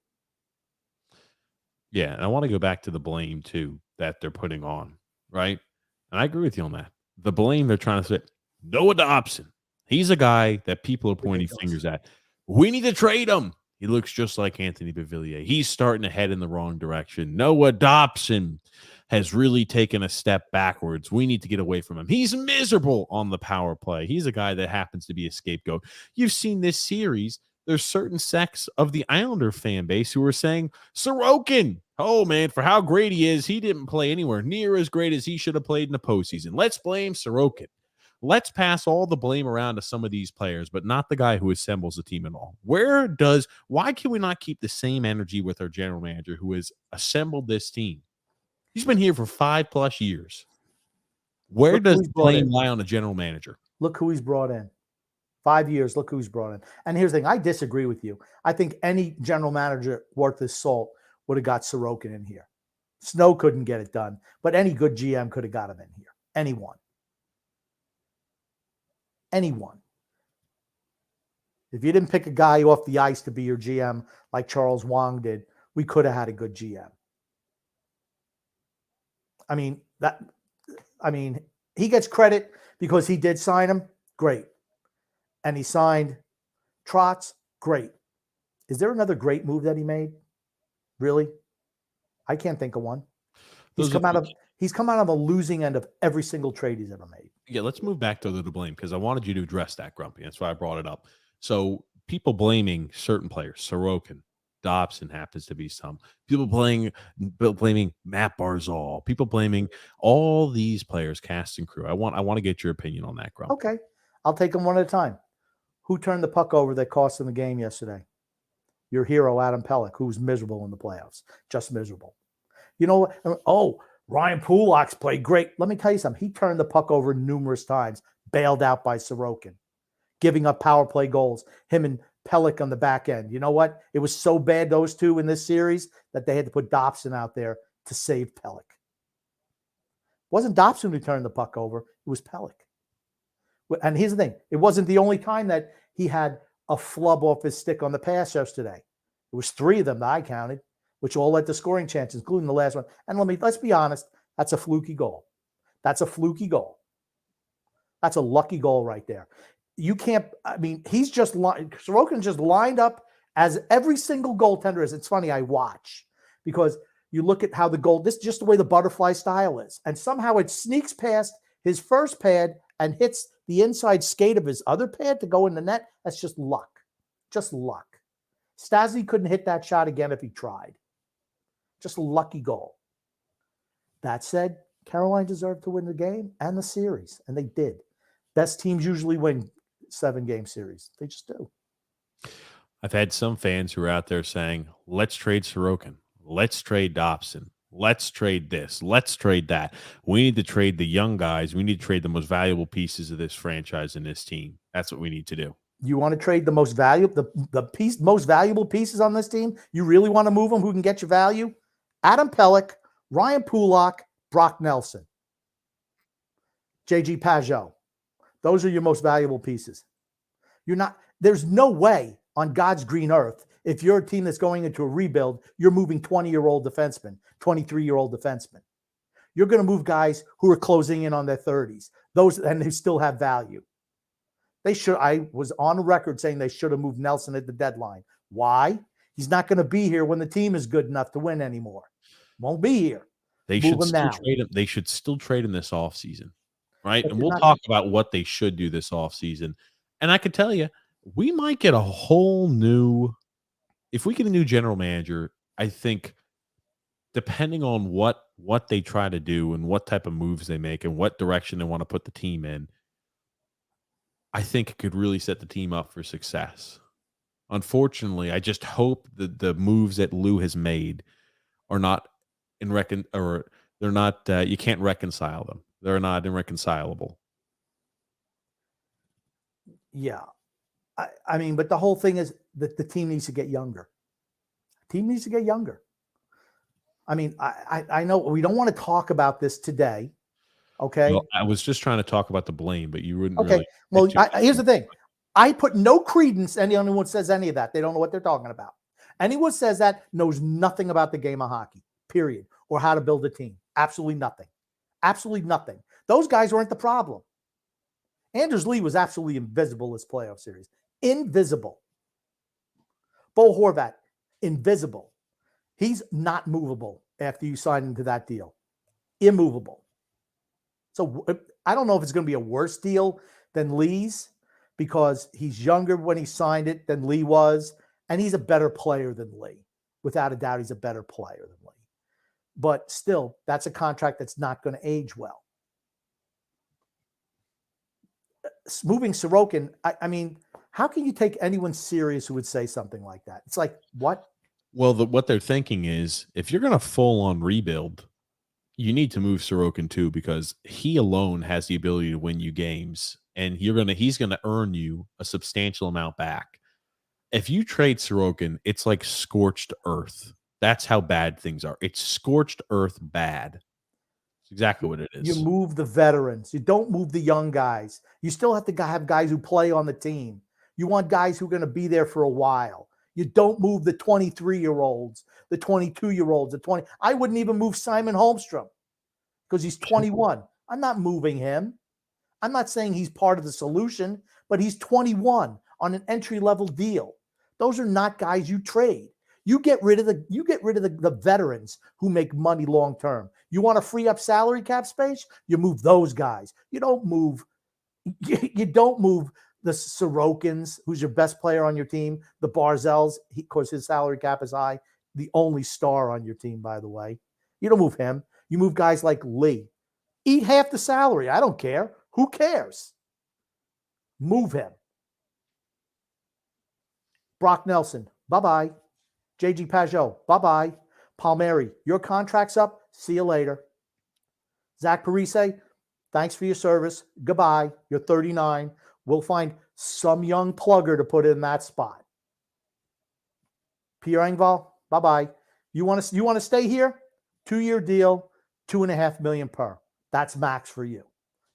Speaker 1: Yeah, and I want to go back to the blame too that they're putting on, right? And I agree with you on that. The blame they're trying to say, Noah Dobson. He's a guy that people are pointing
Speaker 2: Ridiculous.
Speaker 1: fingers at. We need to trade him. He looks just like Anthony Beauvillier. He's starting to head in the wrong direction. Noah Dobson has really taken a step backwards. We need to get away from him. He's miserable on the power play. He's a guy that happens to be a scapegoat. You've seen this series. There's certain sects of the Islander fan base who are saying, Sorokin, oh man, for how great he is, he didn't play anywhere near as great as he should have played in the postseason. Let's blame Sorokin. Let's pass all the blame around to some of these players, but not the guy who assembles the team at all. Why can we not keep the same energy with our general manager who has assembled this team? He's been here for 5+ years. Where does the blame lie on the general manager?
Speaker 2: Look who he's brought in. 5 years, look who's brought in. And here's the thing, I disagree with you. I think any general manager worth his salt would have got Sorokin in here. Snow couldn't get it done, but any good GM could have got him in here. Anyone. If you didn't pick a guy off the ice to be your GM like Charles Wang did, we could have had a good GM. I mean, he gets credit because he did sign him. Great. And he signed Trotz. Great. Is there another great move that he made? Really? I can't think of one. He's come out of a losing end of every single trade he's ever made.
Speaker 1: Yeah, let's move back to the blame because I wanted you to address that, Grumpy. That's why I brought it up. So people blaming certain players, Sorokin, Dobson happens to be some. People blaming Matt Barzal. People blaming all these players, cast and crew. I want to get your opinion on that, Grumpy.
Speaker 2: Okay, I'll take them one at a time. Who turned the puck over that cost him the game yesterday? Your hero, Adam Pelech, who was miserable in the playoffs. Just miserable. You know, Ryan Pulak's played great. Let me tell you something. He turned the puck over numerous times, bailed out by Sorokin, giving up power play goals. Him and Pelech on the back end. You know what? It was so bad, those two in this series, that they had to put Dobson out there to save Pelech. It wasn't Dobson who turned the puck over. It was Pelech. And here's the thing. It wasn't the only time that he had a flub off his stick on the pass yesterday. It was 3 of them that I counted, which all led to scoring chances, including the last one. And let's be honest, that's a fluky goal. That's a lucky goal right there. You can't, Sorokin just lined up as every single goaltender is. It's funny, I watch because you look at how this is just the way the butterfly style is. And somehow it sneaks past his first pad and hits the inside skate of his other pad to go in the net. That's just luck. Just luck. Stastny couldn't hit that shot again if he tried. Just a lucky goal. That said, Carolina deserved to win the game and the series, and they did. Best teams usually win 7-game series. They just do.
Speaker 1: I've had some fans who are out there saying, let's trade Sorokin. Let's trade Dobson. Let's trade this. Let's trade that. We need to trade the young guys. We need to trade the most valuable pieces of this franchise and this team. That's what we need to do.
Speaker 2: You want to trade the most valuable, most valuable pieces on this team? You really want to move them? Who can get you value? Adam Pelech, Ryan Pulak, Brock Nelson, JG Pajot. Those are your most valuable pieces. There's no way on God's green earth, if you're a team that's going into a rebuild, you're moving 20-year-old defensemen, 23-year-old defensemen. You're going to move guys who are closing in on their 30s, and who still have value. I was on record saying they should have moved Nelson at the deadline. Why? He's not going to be here when the team is good enough to win anymore. Won't be here.
Speaker 1: They should still trade him. They should still trade him this offseason, right?
Speaker 2: But
Speaker 1: and we'll talk about what they should do this offseason. And I can tell you, we might get a whole new – if we get a new general manager, I think depending on what they try to do and what type of moves they make and what direction they want to put the team in, I think it could really set the team up for success. Unfortunately, I just hope that the moves that Lou has made are not they're not. You can't reconcile them. They're not irreconcilable.
Speaker 2: Yeah, but the whole thing is that the team needs to get younger. The team needs to get younger. I mean, I know we don't want to talk about this today. Okay.
Speaker 1: Well, I was just trying to talk about the blame, but you wouldn't
Speaker 2: Okay.
Speaker 1: really
Speaker 2: Well,
Speaker 1: get too much
Speaker 2: here's
Speaker 1: into
Speaker 2: the thing. I put no credence anyone who says any of that. They don't know what they're talking about. Anyone says that knows nothing about the game of hockey, period, or how to build a team. Absolutely nothing. Absolutely nothing. Those guys weren't the problem. Anders Lee was absolutely invisible this playoff series. Invisible. Bo Horvat, invisible. He's not movable after you sign into that deal. Immovable. So I don't know if it's going to be a worse deal than Lee's because he's younger when he signed it than Lee was, and he's a better player than Lee. Without a doubt, he's a better player than Lee. But still, that's a contract that's not going to age well. Moving Sorokin, I mean, how can you take anyone serious who would say something like that? It's like, what?
Speaker 1: Well, what they're thinking is if you're going to full on rebuild, you need to move Sorokin too because he alone has the ability to win you games, and he's gonna earn you a substantial amount back. If you trade Sorokin, it's like scorched earth. That's how bad things are. It's scorched earth bad. It's exactly what it
Speaker 2: You
Speaker 1: is.
Speaker 2: move the veterans. You don't move the young guys. You still have to have guys who play on the team. You want guys who are going to be there for a while. You don't move the 23-year-olds, the 22-year-olds, the 20. I wouldn't even move Simon Holmstrom because he's 21. I'm not moving him. I'm not saying he's part of the solution, but he's 21 on an entry-level deal. Those are not guys you trade. You get rid of the veterans who make money long term. You want to free up salary cap space? You move those guys. You don't move the Sorokins, who's your best player on your team, the Barzels. Of course, his salary cap is high. The only star on your team, by the way. You don't move him. You move guys like Lee. Eat half the salary. I don't care. Who cares? Move him. Brock Nelson, bye-bye. JG Pajot, bye-bye. Palmieri, your contract's up. See you later. Zach Parise, thanks for your service. Goodbye. You're 39. We'll find some young plugger to put in that spot. Pierre Engvall, bye-bye. You want to stay here? 2-year deal, $2.5 million per. That's max for you.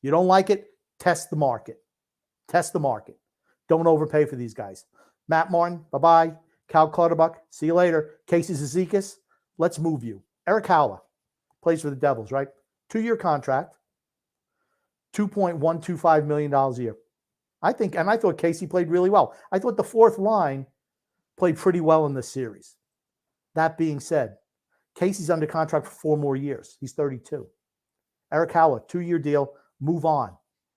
Speaker 2: You don't like it? Test the market. Test the market. Don't overpay for these guys. Matt Martin, bye-bye. Cal Clutterbuck, see you later. Casey Zizekas, let's move you. Eric Howler plays for the Devils, right? 2-year contract, $2.125 million a year. I thought Casey played really well. I thought the fourth line played pretty well in this series. That being said, Casey's under contract for 4 more years. He's 32. Eric Howler, 2-year deal, move on.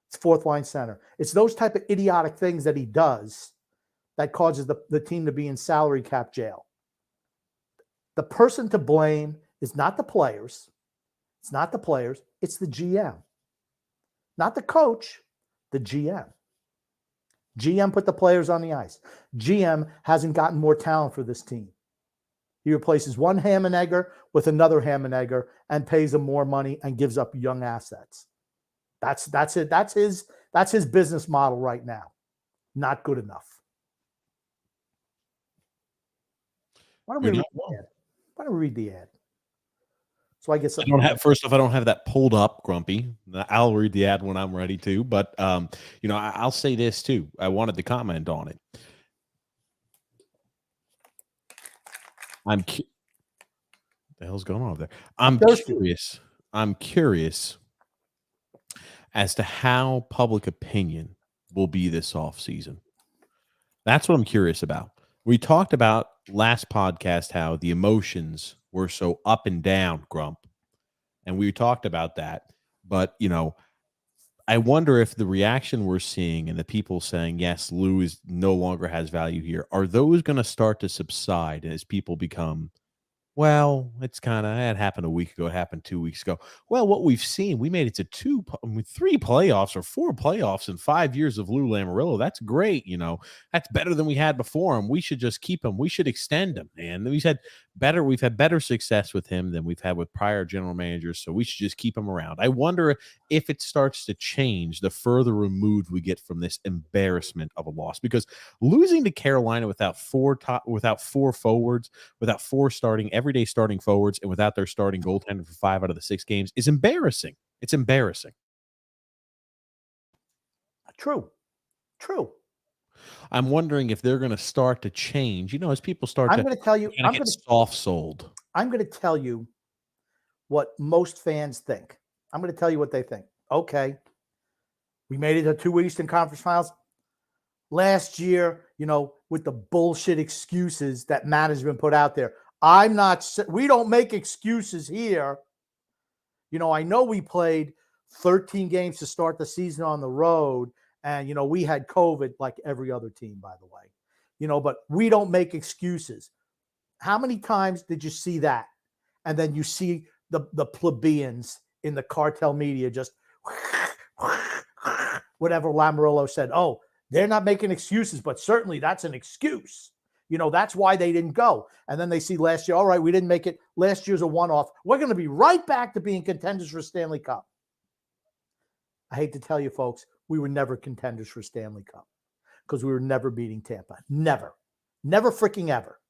Speaker 2: It's fourth line center. It's those type of idiotic things that he does that causes the team to be in salary cap jail. The person to blame is not the players. It's not the players. It's the GM. Not the coach, the GM. GM put the players on the ice. GM hasn't gotten more talent for this team. He replaces one ham and egger with another ham and egger and pays them more money and gives up young assets. That's it. That's his business model right now. Not good enough. Why don't we read the ad? So I guess
Speaker 1: I don't have that pulled up, Grumpy. I'll read the ad when I'm ready to. But I'll say this too. I wanted to comment on it. What the hell's going on over there? I'm curious as to how public opinion will be this offseason. That's what I'm curious about. We talked about last podcast how the emotions were so up and down, Grump. And we talked about that. But, I wonder if the reaction we're seeing and the people saying, yes, Lou no longer has value here, are those going to start to subside as people become, well, it happened a week ago. It happened 2 weeks ago. Well, what we've seen, we made it to 3 playoffs or 4 playoffs in 5 years of Lou Lamoriello. That's great. That's better than we had before him. We should just keep him. We should extend him. And we've had We've had better success with him than we've had with prior general managers, so we should just keep him around. I wonder if it starts to change the further removed we get from this embarrassment of a loss, because losing to Carolina without four forwards, without four everyday starting forwards, and without their starting goaltender for 5 out of the 6 games is embarrassing. It's embarrassing.
Speaker 2: True.
Speaker 1: I'm wondering if they're going to start to change, as people start
Speaker 2: I'm going to tell you,
Speaker 1: get soft-sold.
Speaker 2: I'm going to tell you what most fans think. I'm going to tell you what they think. Okay, we made it to 2 Eastern Conference Finals. Last year, with the bullshit excuses that management put out there. We don't make excuses here. I know we played 13 games to start the season on the road, and, we had COVID like every other team, by the way, but we don't make excuses. How many times did you see that? And then you see the plebeians in the cartel media just whatever Lamoriello said. Oh, they're not making excuses, but certainly that's an excuse. That's why they didn't go. And then they see last year, all right, we didn't make it. Last year's a one-off. We're going to be right back to being contenders for Stanley Cup. I hate to tell you, folks, we were never contenders for Stanley Cup because we were never beating Tampa. Never freaking ever.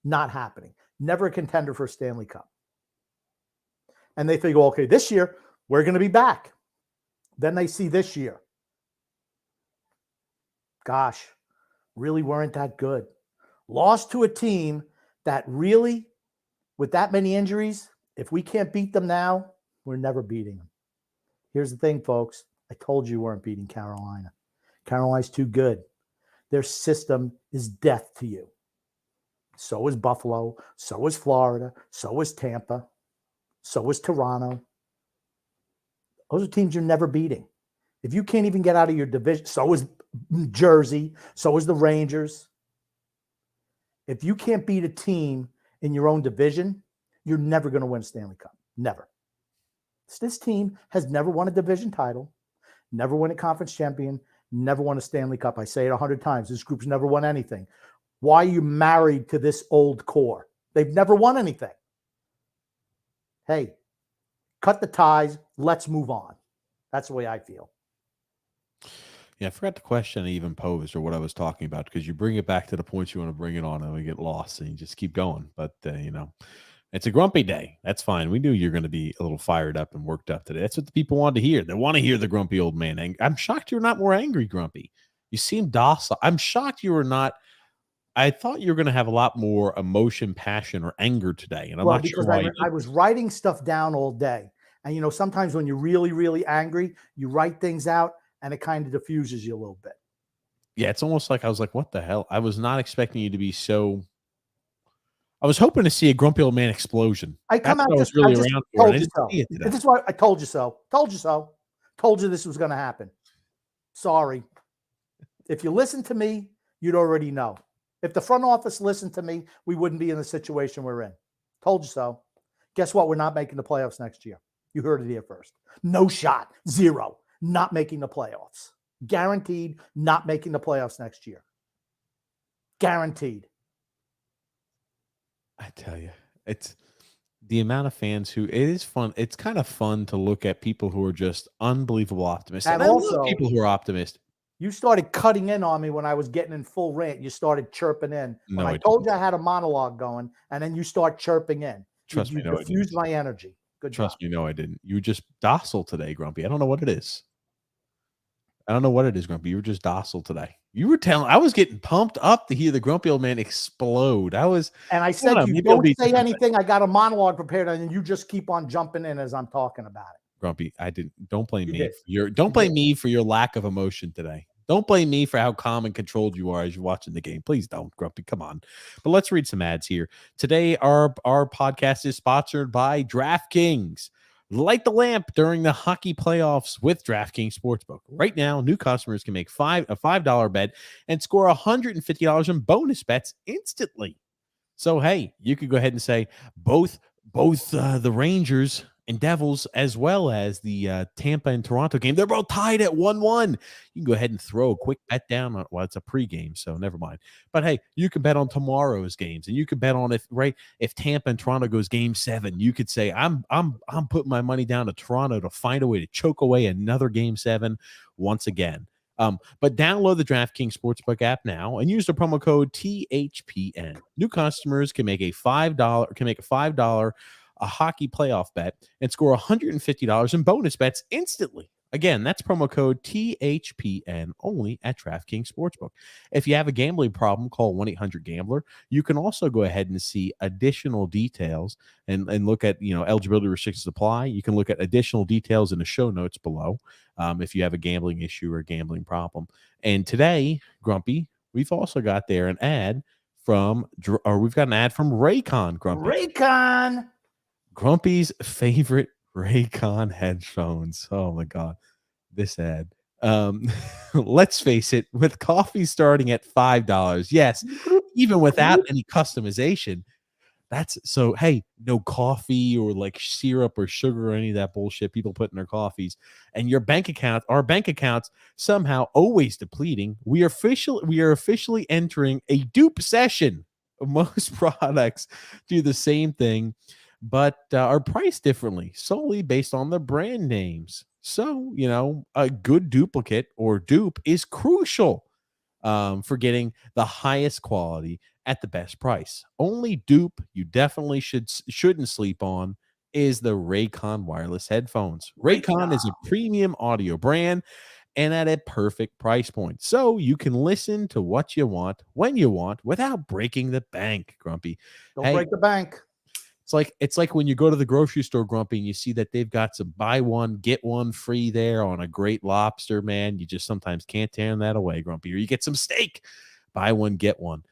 Speaker 2: Not happening. Never a contender for Stanley Cup. And they think, okay, this year we're going to be back. Then they see this year. Gosh, really weren't that good. Lost to a team that really, with that many injuries, if we can't beat them now, we're never beating them. Here's the thing, folks. I told you we weren't beating Carolina. Carolina's too good. Their system is death to you. So is Buffalo. So is Florida. So is Tampa. So is Toronto. Those are teams you're never beating. If you can't even get out of your division, so is Jersey. So is the Rangers. If you can't beat a team in your own division, you're never going to win a Stanley Cup. Never. This team has never won a division title, never won a conference champion, never won a Stanley Cup. I say it 100 times. This group's never won anything. Why are you married to this old core? They've never won anything. Hey, cut the ties. Let's move on. That's the way I feel.
Speaker 1: Yeah, I forgot the question I even posed or what I was talking about, because you bring it back to the points you want to bring it on and we get lost and you just keep going. But, it's a grumpy day. That's fine. We knew you're going to be a little fired up and worked up today. That's what the people want to hear. They want to hear the grumpy old man. I'm shocked you're not more angry, Grumpy. You seem docile. I'm shocked you were not. I thought you were going to have a lot more emotion, passion, or anger today. And I'm not sure why.
Speaker 2: I was writing stuff down all day. And, sometimes when you're really, really angry, you write things out and it kind of diffuses you a little bit.
Speaker 1: Yeah, it's almost like I was like, what the hell? I was not expecting you to be so. I was hoping to see a grumpy old man explosion.
Speaker 2: I come out just
Speaker 1: really
Speaker 2: around for. Told you so. This is why I told you so. Told you so. Told you this was going to happen. Sorry. If you listen to me, you'd already know. If the front office listened to me, we wouldn't be in the situation we're in. Told you so. Guess what? We're not making the playoffs next year. You heard it here first. No shot. Zero. Not making the playoffs. Guaranteed not making the playoffs next year. Guaranteed.
Speaker 1: I tell you, it's the amount of fans who it is fun. It's kind of fun to look at people who are just unbelievable optimists.
Speaker 2: And also,
Speaker 1: people who are optimistic.
Speaker 2: You started cutting in on me when I was getting in full rant. You started chirping in. When I told you I had a monologue going, and then you start chirping in.
Speaker 1: Trust me,
Speaker 2: you diffused my energy. Good
Speaker 1: Trust
Speaker 2: job.
Speaker 1: me, no, I didn't. You were just docile today, Grumpy. I don't know what it is. Grumpy. You were just docile today. You were I was getting pumped up to hear the grumpy old man explode. And
Speaker 2: I said, you don't say anything. I got a monologue prepared, and you just keep on jumping in as I'm talking about it.
Speaker 1: Grumpy, don't blame me. Don't blame me for your lack of emotion today. Don't blame me for how calm and controlled you are as you're watching the game. Please don't, Grumpy. Come on. But let's read some ads here. Today, our podcast is sponsored by DraftKings. Light the lamp during the hockey playoffs with DraftKings Sportsbook. Right now, new customers can make a $5 bet and score $150 in bonus bets instantly. So, hey, you could go ahead and say both the Rangers and Devils, as well as the Tampa and Toronto game. They're both tied at 1-1. You can go ahead and throw a quick bet down on, well, it's a pregame, so never mind. But hey, you can bet on tomorrow's games, and you can bet on if Tampa and Toronto goes game 7, you could say I'm putting my money down to Toronto to find a way to choke away another game 7 once again. But download the DraftKings Sportsbook app now and use the promo code THPN. New customers can make a $5 a hockey playoff bet and score $150 in bonus bets instantly. Again, that's promo code THPN only at DraftKings Sportsbook. If you have a gambling problem, call 1-800-GAMBLER. You can also go ahead and see additional details and look at, eligibility restrictions apply. You can look at additional details in the show notes below if you have a gambling issue or a gambling problem. And today, Grumpy, we've also got there an ad we've got an ad from Raycon, Grumpy.
Speaker 2: Raycon.
Speaker 1: Grumpy's favorite Raycon headphones. Oh my God, this ad. Let's face it, with coffee starting at $5, yes, even without any customization, that's so. Hey, no coffee or like syrup or sugar or any of that bullshit people put in their coffees, and our bank accounts somehow always depleting. We are officially entering a dupe session. Most products do the same thing, but are priced differently solely based on the brand names. So, a good duplicate or dupe is crucial for getting the highest quality at the best price. Only dupe you definitely shouldn't sleep on is the Raycon wireless headphones. Raycon is a premium audio brand and at a perfect price point. So you can listen to what you want when you want without breaking the bank, Grumpy.
Speaker 2: Don't break the bank.
Speaker 1: It's like when you go to the grocery store, Grumpy, and you see that they've got some buy one, get one free there on a great lobster, man. You just sometimes can't turn that away, Grumpy. Or you get some steak, buy one, get one.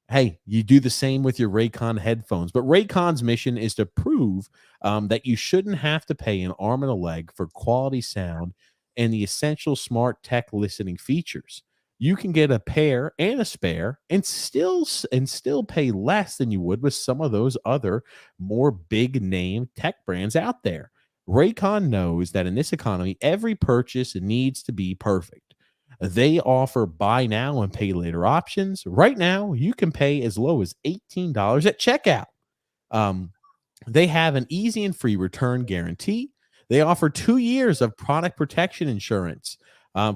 Speaker 1: Hey, you do the same with your Raycon headphones. But Raycon's mission is to prove that you shouldn't have to pay an arm and a leg for quality sound and the essential smart tech listening features. You can get a pair and a spare and still pay less than you would with some of those other more big name tech brands out there. Raycon knows that in this economy, every purchase needs to be perfect. They offer buy now and pay later options. Right now, you can pay as low as $18 at checkout. They have an easy and free return guarantee. They offer 2 years of product protection insurance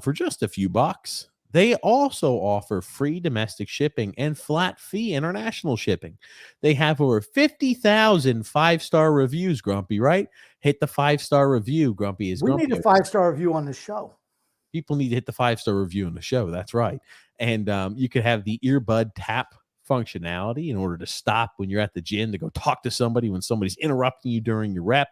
Speaker 1: for just a few bucks. They also offer free domestic shipping and flat fee international shipping. They have over 50,000 5-star reviews, Grumpy, right? Hit the 5-star review, Grumpy.
Speaker 2: We need a 5-star review on the show.
Speaker 1: People need to hit the 5-star review on the show. That's right. And you could have the earbud tap functionality in order to stop when you're at the gym to go talk to somebody when somebody's interrupting you during your rep.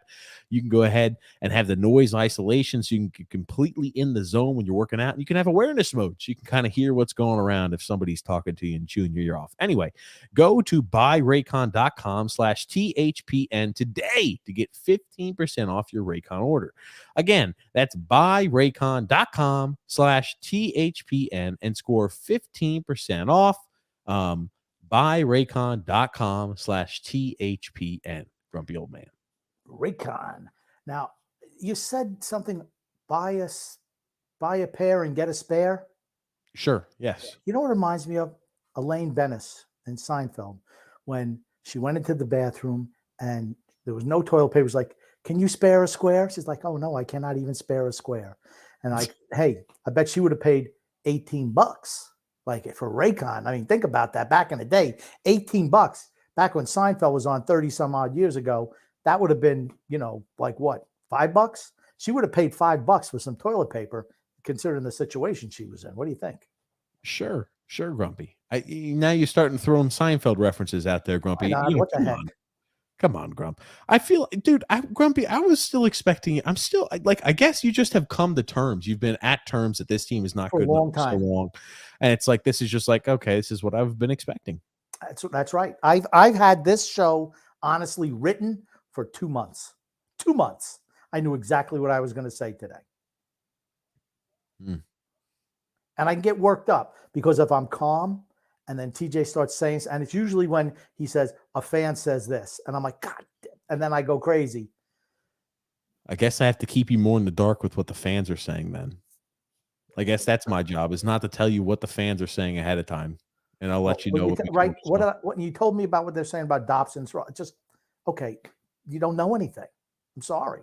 Speaker 1: You can go ahead and have the noise isolation so you can get completely in the zone when you're working out. And you can have awareness mode so you can kind of hear what's going around if somebody's talking to you and chewing your ear off. Anyway, go to buyraycon.com/THPN today to get 15% off your Raycon order. Again, that's buyraycon.com/THPN and score 15% off. Buyraycon.com/THPN. Grumpy old man.
Speaker 2: Raycon. Now, you said something, buy a pair and get a spare.
Speaker 1: Sure. Yes.
Speaker 2: You know what it reminds me of? Elaine Bennis in Seinfeld, when she went into the bathroom and there was no toilet paper. It was like, can you spare a square? She's like, oh no, I cannot even spare a square. And hey, I bet she would have paid $18 like for Raycon. I mean, think about that. Back in the day, $18 back when Seinfeld was on 30 some odd years ago, that would have been, like what, $5? She would have paid $5 for some toilet paper, considering the situation she was in. What do you think?
Speaker 1: Sure, Grumpy. Now you're starting throwing Seinfeld references out there, Grumpy.
Speaker 2: What the heck?
Speaker 1: Come on, Grump. I feel, dude, Grumpy, I was still expecting it. I'm still like, I guess you just have come to terms. You've been at terms that this team is not
Speaker 2: for
Speaker 1: good
Speaker 2: a long
Speaker 1: enough
Speaker 2: time.
Speaker 1: So long. And it's like, this is just like, okay, this is what I've been expecting.
Speaker 2: That's right. I've had this show honestly written for 2 months. 2 months. I knew exactly what I was going to say today. And I can get worked up because if I'm calm and then TJ starts saying, and it's usually when he says, a fan says this, and I'm like, God, and then I go crazy.
Speaker 1: I guess I have to keep you more in the dark with what the fans are saying then. I guess that's my job, is not to tell you what the fans are saying ahead of time, and I'll let
Speaker 2: Well,
Speaker 1: you
Speaker 2: when
Speaker 1: know
Speaker 2: you
Speaker 1: what we can
Speaker 2: right,
Speaker 1: work
Speaker 2: what
Speaker 1: on.
Speaker 2: what you told me about what they're saying about Dobson's just okay. You don't know anything. I'm sorry.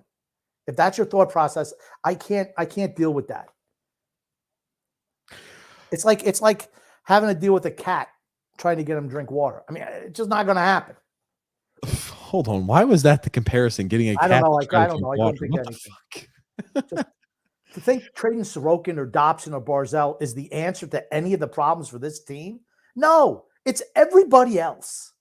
Speaker 2: If that's your thought process, I can't deal with that. It's like having to deal with a cat trying to get him to drink water. I mean, it's just not going to happen.
Speaker 1: Hold on, why was that the comparison? Getting a
Speaker 2: I don't
Speaker 1: cat
Speaker 2: know.
Speaker 1: to
Speaker 2: Like
Speaker 1: try to
Speaker 2: I don't
Speaker 1: drink
Speaker 2: know. I
Speaker 1: water?
Speaker 2: couldn't think of
Speaker 1: What the
Speaker 2: anything.
Speaker 1: fuck?
Speaker 2: Just to think trading Sorokin or Dobson or Barzell is the answer to any of the problems for this team. No, it's everybody else.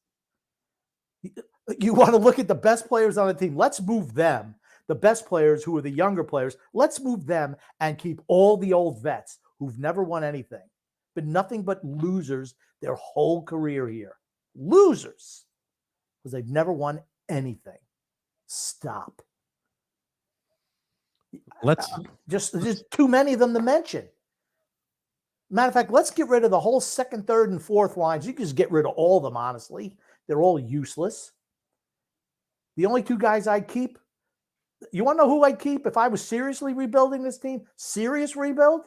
Speaker 2: You want to look at the best players on the team. Let's move them. The best players who are the younger players, let's move them and keep all the old vets who've never won anything, but nothing but losers their whole career here. Losers because they've never won anything. Stop.
Speaker 1: Let's
Speaker 2: Just too many of them to mention. Matter of fact, let's get rid of the whole second, third, and fourth lines. You can just get rid of all of them, honestly. They're all useless. The only two guys I'd keep, you want to know who I'd keep if I was seriously rebuilding this team? Serious rebuild?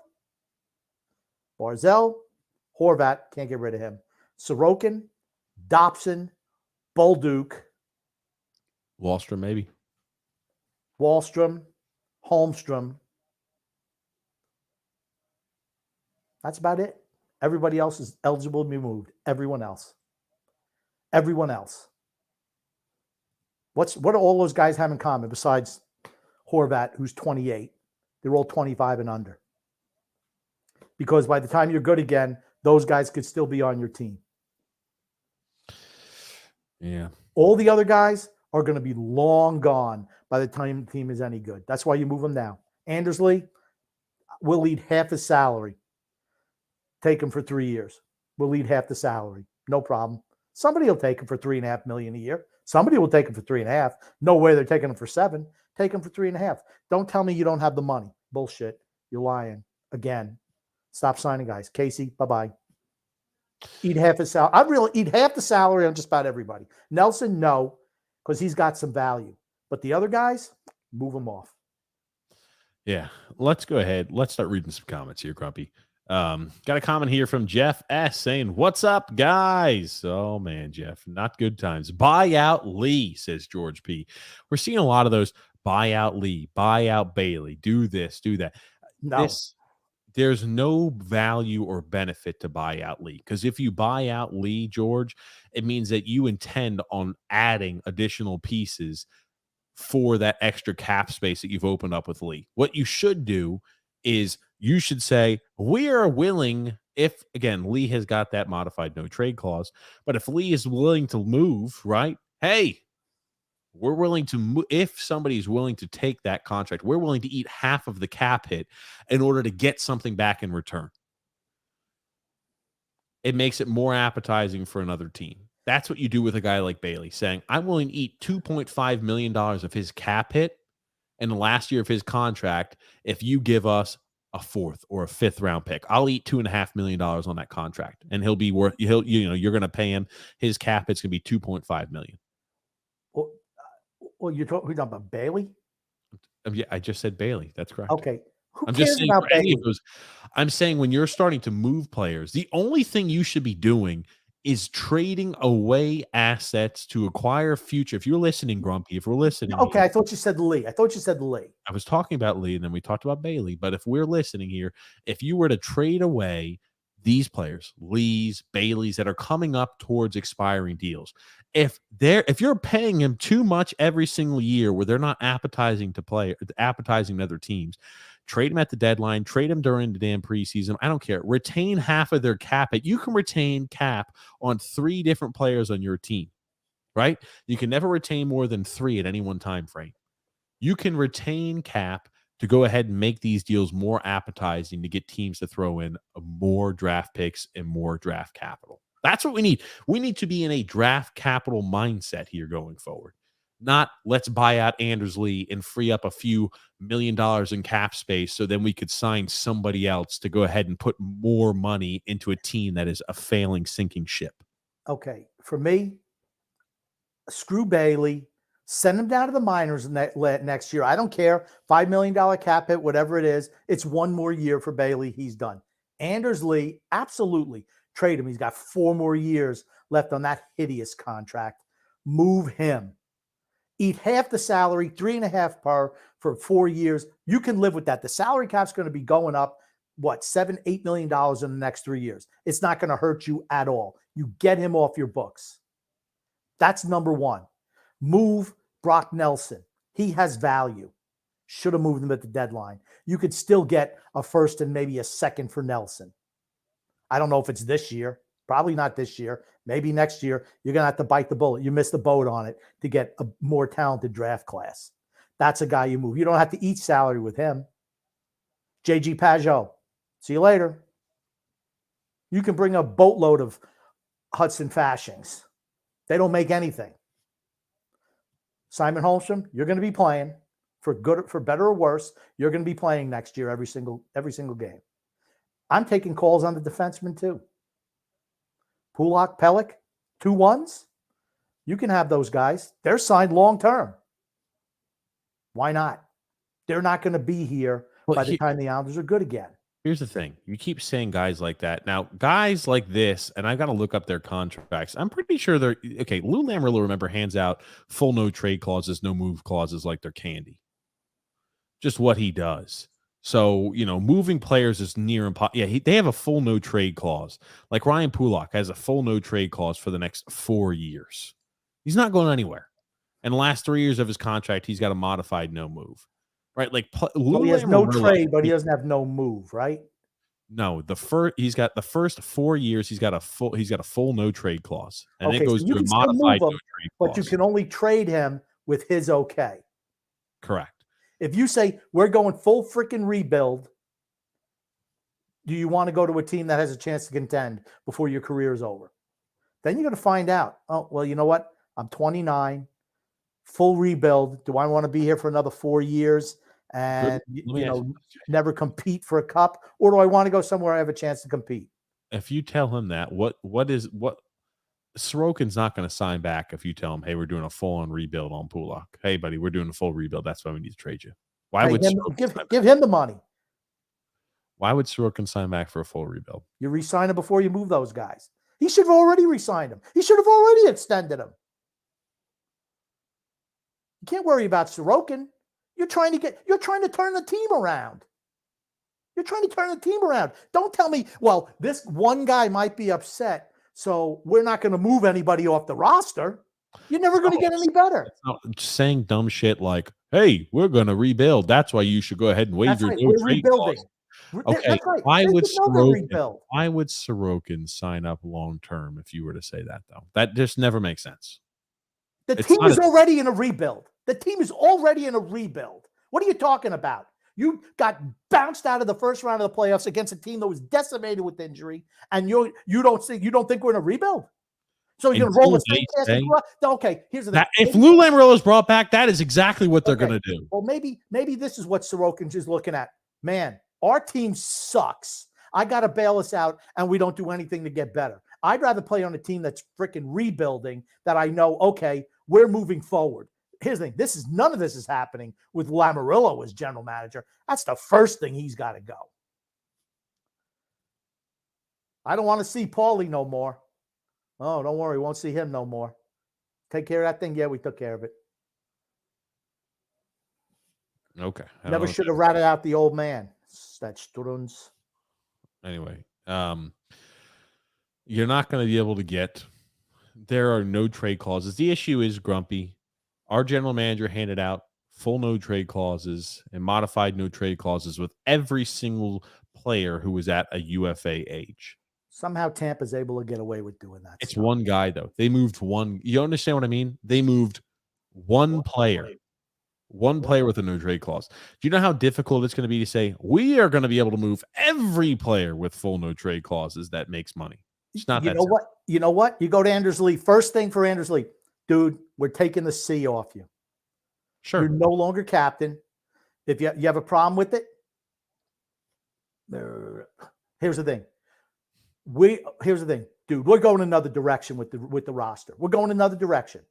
Speaker 2: Barzell, Horvat, can't get rid of him. Sorokin, Dobson, Bolduc,
Speaker 1: Wallstrom, maybe.
Speaker 2: Wallstrom, Holmstrom. That's about it. Everybody else is eligible to be moved. Everyone else. Everyone else. What do all those guys have in common besides Horvat, who's 28? They're all 25 and under. Because by the time you're good again, those guys could still be on your team.
Speaker 1: Yeah.
Speaker 2: All the other guys are going to be long gone by the time the team is any good. That's why you move them now. Andersley, we'll eat half his salary. Take him for 3 years. We'll eat half the salary. No problem. Somebody will take him for $3.5 million a year. Somebody will take him for 3.5. No way they're taking him for 7. Take him for 3.5. Don't tell me you don't have the money. Bullshit. You're lying again. Stop signing guys. Casey, bye-bye. Eat half his salary. I'd really eat half the salary on just about everybody. Nelson, no, because he's got some value. But the other guys, move them off.
Speaker 1: Yeah. Let's go ahead. Let's start reading some comments here, Grumpy. Got a comment here from Jeff S saying, "What's up, guys?" Oh man, Jeff, not good times. Buy out Lee, says George P. We're seeing a lot of those. Buy out Lee, buy out Bailey, do this, do that.
Speaker 2: No.
Speaker 1: There's no value or benefit to buy out Lee, because if you buy out Lee, George, it means that you intend on adding additional pieces for that extra cap space that you've opened up with Lee. What you should do is you should say, we are willing, if again, Lee has got that modified no trade clause, but if Lee is willing to move, right? Hey, we're willing to move. If somebody's willing to take that contract, we're willing to eat half of the cap hit in order to get something back in return. It makes it more appetizing for another team. That's what you do with a guy like Bailey, saying, I'm willing to eat $2.5 million of his cap hit in the last year of his contract if you give us a fourth or a fifth round pick. I'll eat $2.5 million on that contract, and he'll be worth, you're going to pay him. His cap hit's going to be $2.5 million.
Speaker 2: Well, you're talking about Bailey?
Speaker 1: Yeah, I just said Bailey. That's correct.
Speaker 2: Okay. Who
Speaker 1: I'm
Speaker 2: cares
Speaker 1: just saying
Speaker 2: about
Speaker 1: for
Speaker 2: Bailey?
Speaker 1: any of those, I'm saying when you're starting to move players, the only thing you should be doing is trading away assets to acquire future. If you're listening, Grumpy, if we're listening,
Speaker 2: Okay,
Speaker 1: here,
Speaker 2: I thought you said Lee.
Speaker 1: I was talking about Lee, and then we talked about Bailey. But if we're listening here, if you were to trade away these players, Lees, Baileys, that are coming up towards expiring deals, if you're paying them too much every single year where they're not appetizing other teams, trade them at the deadline, trade them during the damn preseason. I don't care. Retain half of their cap. You can retain cap on 3 different players on your team, right? You can never retain more than 3 at any one time frame. You can retain cap to go ahead and make these deals more appetizing to get teams to throw in more draft picks and more draft capital. That's what we need. We need to be in a draft capital mindset here going forward. Not let's buy out Anders Lee and free up a few $1 million in cap space so then we could sign somebody else to go ahead and put more money into a team that is a failing, sinking ship.
Speaker 2: Okay. For me, screw Bailey, Send him down to the minors next year. I don't care. $5 million cap hit, whatever it is. It's one more year for Bailey. He's done. Anders Lee, absolutely. Trade him. He's got 4 more years left on that hideous contract. Move him. Eat half the salary, 3.5 per for 4 years. You can live with that. The salary cap's going to be going up, what, $7-8 million in the next 3 years. It's not going to hurt you at all. You get him off your books. That's number one. Move Brock Nelson. He has value. Should have moved him at the deadline. You could still get a first and maybe a second for Nelson. I don't know if it's this year. Probably not this year. Maybe next year. You're going to have to bite the bullet. You missed the boat on it to get a more talented draft class. That's a guy you move. You don't have to eat salary with him. JG Pajot. See you later. You can bring a boatload of Hudson Fashings. They don't make anything. Simon Holmstrom, you're going to be playing for better or worse. You're going to be playing next year every single game. I'm taking calls on the defensemen too. Pulak, Pellick, 2 1s. You can have those guys. They're signed long term. Why not? They're not going to be here by the time the Islanders are good again.
Speaker 1: Here's the thing. You keep saying guys like that. Now, guys like this, and I've got to look up their contracts. I'm pretty sure they're okay. Lou Lamoriello, remember, hands out full no trade clauses, no move clauses like they're candy. Just what he does. So, moving players is near impossible. Yeah, they have a full no trade clause. Like Ryan Pulak has a full no trade clause for the next 4 years. He's not going anywhere. And the last 3 years of his contract, he's got a modified no move. Right, like
Speaker 2: he has no trade, but he doesn't have no move, right?
Speaker 1: No, he's got the first 4 years. He's got a full no trade clause, and it goes
Speaker 2: so
Speaker 1: to a modified no trade clause.
Speaker 2: But you can only trade him with his okay.
Speaker 1: Correct.
Speaker 2: If you say we're going full freaking rebuild, do you want to go to a team that has a chance to contend before your career is over? Then you're going to find out. Oh, well, you know what? I'm 29, full rebuild. Do I want to be here for another 4 years? And never compete for a cup, or do I want to go somewhere I have a chance to compete?
Speaker 1: If you tell him that, what Sorokin's not going to sign back if you tell him, hey, we're doing a full-on rebuild on Pulak. Hey, buddy, we're doing a full rebuild. That's why we need to trade you. Why would
Speaker 2: give him the money?
Speaker 1: Why would Sorokin sign back for a full rebuild?
Speaker 2: You re-sign him before you move those guys. He should have already re-signed him. He should have already extended him. You can't worry about Sorokin. You're trying to turn the team around. You're trying to turn the team around. Don't tell me, well, this one guy might be upset, so we're not going to move anybody off the roster. You're never going to get any better.
Speaker 1: Saying dumb shit like, hey, we're going to rebuild. That's why you should go ahead and waive your no trade clause. Okay,
Speaker 2: that's right.
Speaker 1: Why would Sorokin sign up long term if you were to say that, though? That just never makes sense.
Speaker 2: The team is already in a rebuild. The team is already in a rebuild. What are you talking about? You got bounced out of the first round of the playoffs against a team that was decimated with injury, and you don't think we're in a rebuild? So you're going to roll a fantastic. Okay, here's the thing.
Speaker 1: If Lou Lamoriello is brought back, that is exactly what they're going to do.
Speaker 2: Well, maybe this is what Sorokin's is looking at. Man, our team sucks. I got to bail us out, and we don't do anything to get better. I'd rather play on a team that's freaking rebuilding that I know, okay, we're moving forward. Here's the thing. None of this is happening with Lamoriello as general manager. That's the first thing he's got to go. I don't want to see Paulie no more. Oh, don't worry. Won't see him no more. Take care of that thing. Yeah, we took care of it.
Speaker 1: Okay.
Speaker 2: Never should have ratted out the old man. That Struns.
Speaker 1: Anyway, you're not going to be able to get. There are no trade clauses. The issue is, Grumpy, our general manager handed out full no trade clauses and modified no trade clauses with every single player who was at a UFA age.
Speaker 2: Somehow Tampa's able to get away with doing that.
Speaker 1: It's one guy, though. They moved one. You understand what I mean? They moved one player. One player with a no trade clause. Do you know how difficult it's going to be to say, we are going to be able to move every player with full no trade clauses that makes money? It's not that simple.
Speaker 2: You know what? You go to Anders Lee. First thing for Anders Lee, dude, we're taking the C off you.
Speaker 1: Sure.
Speaker 2: You're no longer captain. If you have a problem with it, here's the thing. Dude, we're going another direction with the roster. We're going another direction.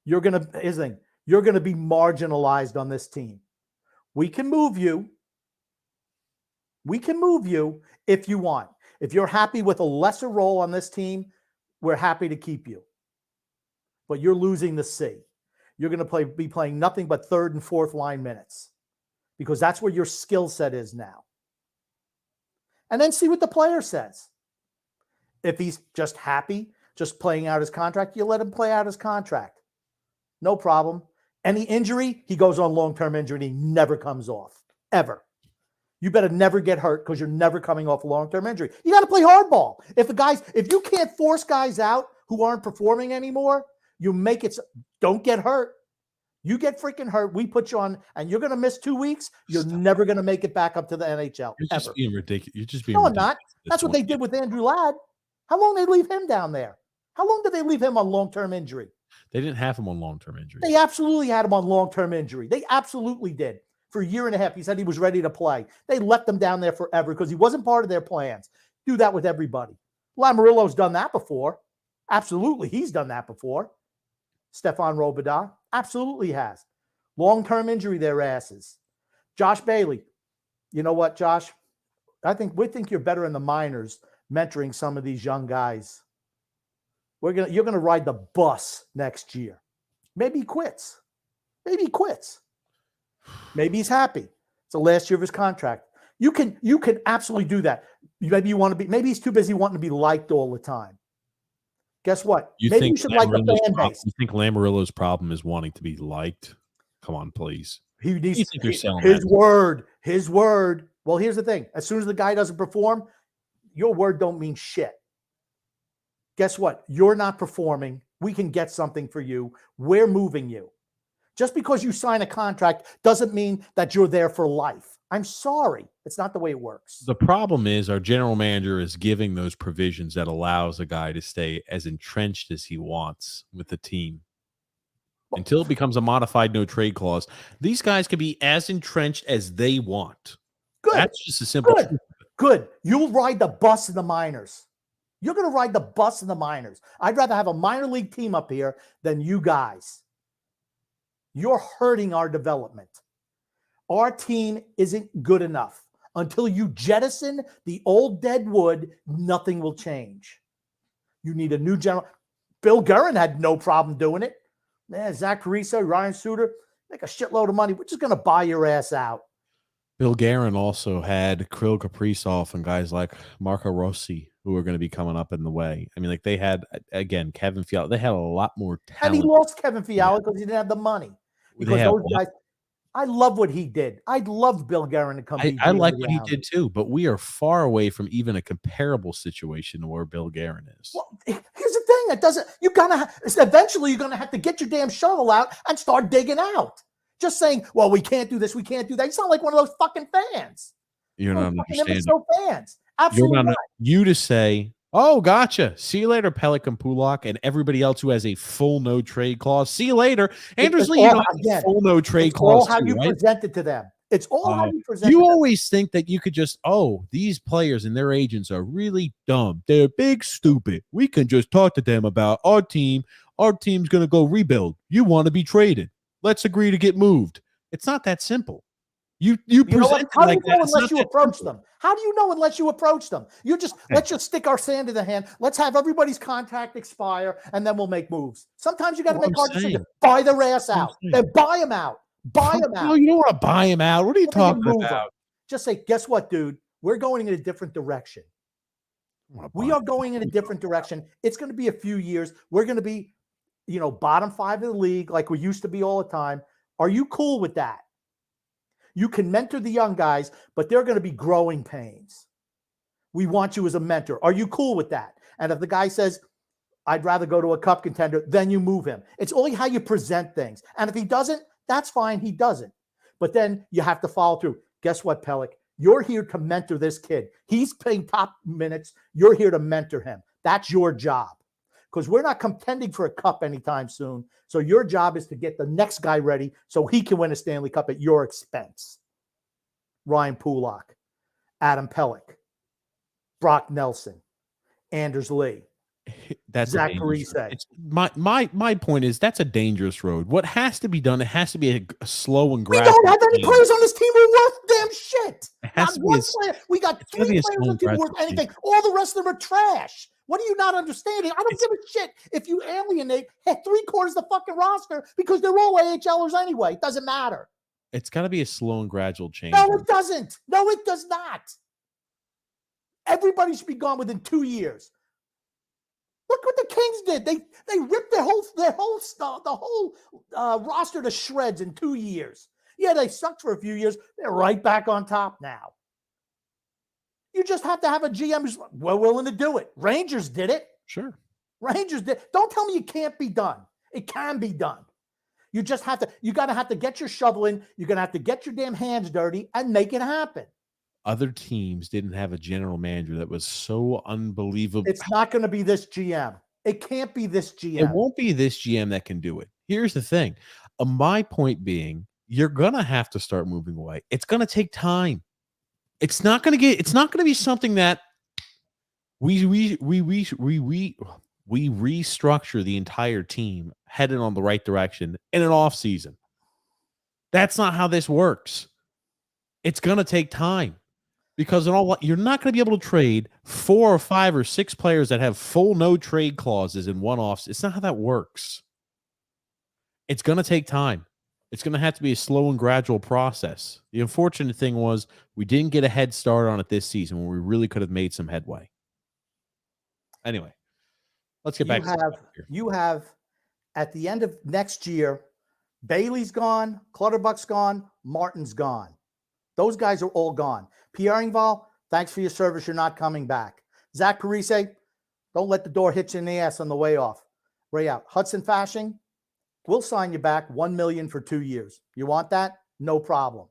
Speaker 2: You're going to, here's the thing, you're going to be marginalized on this team. We can move you. We can move you if you want. If you're happy with a lesser role on this team, we're happy to keep you. But you're losing the C. You're going to be playing nothing but third and fourth line minutes because that's where your skill set is now. And then see what the player says. If he's just happy, just playing out his contract, you let him play out his contract. No problem. Any injury, he goes on long-term injury and he never comes off, ever. You better never get hurt because you're never coming off a long-term injury. You got to play hardball. If you can't force guys out who aren't performing anymore, you make it, don't get hurt. You get freaking hurt, we put you on, and you're going to miss 2 weeks. You're never going to make it back up to the NHL.
Speaker 1: You're just being ridiculous. You're just being
Speaker 2: no, I'm
Speaker 1: ridiculous.
Speaker 2: not. That's what they did with Andrew Ladd. How long did they leave him down there? How long did they leave him on long-term injury?
Speaker 1: They didn't have him on long-term injury.
Speaker 2: They absolutely had him on long-term injury. They absolutely did. For a year and a half, he said he was ready to play. They left him down there forever because he wasn't part of their plans. Do that with everybody. Lamarillo's done that before. Absolutely, he's done that before. Stefan Robidas absolutely has. Long-term injury, their asses. Josh Bailey. You know what, Josh? We think you're better in the minors mentoring some of these young guys. You're gonna ride the bus next year. Maybe he quits. Maybe he quits. Maybe he's happy. It's the last year of his contract. You can absolutely do that. Maybe he's too busy wanting to be liked all the time. Guess what? Maybe you should like the fan base.
Speaker 1: You think Lamarillo's problem is wanting to be liked? Come on, please.
Speaker 2: He needs his word. His word. Well, here's the thing. As soon as the guy doesn't perform, your word don't mean shit. Guess what? You're not performing. We can get something for you. We're moving you. Just because you sign a contract doesn't mean that you're there for life. I'm sorry. It's not the way it works.
Speaker 1: The problem is our general manager is giving those provisions that allows a guy to stay as entrenched as he wants with the team. Until it becomes a modified no trade clause, these guys can be as entrenched as they want.
Speaker 2: Good.
Speaker 1: That's just a simple
Speaker 2: truth. Good. You'll ride the bus in the minors. You're going to ride the bus in the minors. I'd rather have a minor league team up here than you guys. You're hurting our development. Our team isn't good enough. Until you jettison the old dead wood, nothing will change. You need a new general. Bill Guerin had no problem doing it. Man, Zach Parise, Ryan Suter, make a shitload of money. We're just going to buy your ass out.
Speaker 1: Bill Guerin also had Kirill Kaprizov and guys like Marco Rossi who are going to be coming up in the way. I mean, like they had, again, Kevin Fiala. They had a lot more talent.
Speaker 2: And he lost Kevin Fiala because he didn't have the money. Because those guys, I love what he did. I'd love Bill Guerin to come.
Speaker 1: I like what he did too, but we are far away from even a comparable situation to where Bill Guerin is.
Speaker 2: Well, here's the thing. It doesn't, eventually you're going to have to get your damn shovel out and start digging out. Just saying, well, we can't do this, we can't do that. You sound like one of those fucking fans.
Speaker 1: You're not understanding.
Speaker 2: Fans. Absolutely not.
Speaker 1: You to say, oh, gotcha. See you later, Pelican Pulak, and everybody else who has a full no trade clause. See you later. Anders Lee, full no trade clause.
Speaker 2: It's all how you present it to them. It's all how you present it.
Speaker 1: You always think that you could just, these players and their agents are really dumb. They're big stupid. We can just talk to them about our team. Our team's going to go rebuild. You want to be traded. Let's agree to get moved. It's not that simple. You present
Speaker 2: how do you know unless you approach them? How do you know unless you approach them? Let's just stick our sand in the hand. Let's have everybody's contract expire, and then we'll make moves. Sometimes you got to make hard decisions. Buy their ass out. Then buy them out. Buy them out.
Speaker 1: No, you don't want to buy him out. What are you talking about?
Speaker 2: Just say, guess what, dude? We're going in a different direction. We are going in a different direction. It's going to be a few years. We're going to be, bottom 5 of the league like we used to be all the time. Are you cool with that? You can mentor the young guys, but they're going to be growing pains. We want you as a mentor. Are you cool with that? And if the guy says, I'd rather go to a cup contender, then you move him. It's only how you present things. And if he doesn't, that's fine. He doesn't. But then you have to follow through. Guess what, Pellick? You're here to mentor this kid. He's playing top minutes. You're here to mentor him. That's your job. Because we're not contending for a cup anytime soon. So your job is to get the next guy ready so he can win a Stanley Cup at your expense. Ryan Pulak, Adam Pellick, Brock Nelson, Anders Lee,
Speaker 1: That's a
Speaker 2: Zach
Speaker 1: dangerous road.
Speaker 2: Parise.
Speaker 1: It's my point is that's a dangerous road. What has to be done, it has to be a slow and
Speaker 2: We don't
Speaker 1: gradual
Speaker 2: have any
Speaker 1: change.
Speaker 2: players on this team who are worth damn shit.
Speaker 1: It has
Speaker 2: Not
Speaker 1: to be
Speaker 2: one player. We got
Speaker 1: it's gonna
Speaker 2: 3
Speaker 1: be a
Speaker 2: players
Speaker 1: slow
Speaker 2: on
Speaker 1: and
Speaker 2: the team who are
Speaker 1: gradual
Speaker 2: worth anything.
Speaker 1: change.
Speaker 2: All the rest of them are trash. What are you not understanding? I don't give a shit if you alienate 3/4 of the fucking roster because they're all AHLers anyway. It doesn't matter.
Speaker 1: It's gotta be a slow and gradual change.
Speaker 2: No, it doesn't. No, it does not. Everybody should be gone within 2 years. Look what the Kings did. They ripped their whole stuff, the whole roster to shreds in 2 years. Yeah, they sucked for a few years. They're right back on top now. You just have to have a GM who's willing to do it. Rangers did it.
Speaker 1: Sure.
Speaker 2: Rangers did. Don't tell me it can't be done. It can be done. You just have to. You gotta have to get your shovel in. You're gonna have to get your damn hands dirty and make it happen.
Speaker 1: Other teams didn't have a general manager that was so unbelievable.
Speaker 2: It's not going to be this GM. It can't be this GM.
Speaker 1: It won't be this GM that can do it. Here's the thing. My point being, you're gonna have to start moving away. It's gonna take time. It's not gonna be something that we restructure the entire team headed on the right direction in an off season. That's not how this works. It's gonna take time. Because in all, you're not going to be able to trade 4 or 5 or 6 players that have full no trade clauses in one off. It's not how that works. It's going to take time. It's going to have to be a slow and gradual process. The unfortunate thing was we didn't get a head start on it this season when we really could have made some headway. Anyway, let's get back to
Speaker 2: you have at the end of next year, Bailey's gone, Clutterbuck's gone, Martin's gone. Those guys are all gone. Pierre Engvall, thanks for your service. You're not coming back. Zach Parise, don't let the door hit you in the ass on the way off. Way out. Hudson Fasching, we'll sign you back $1 million for 2 years. You want that? No problem.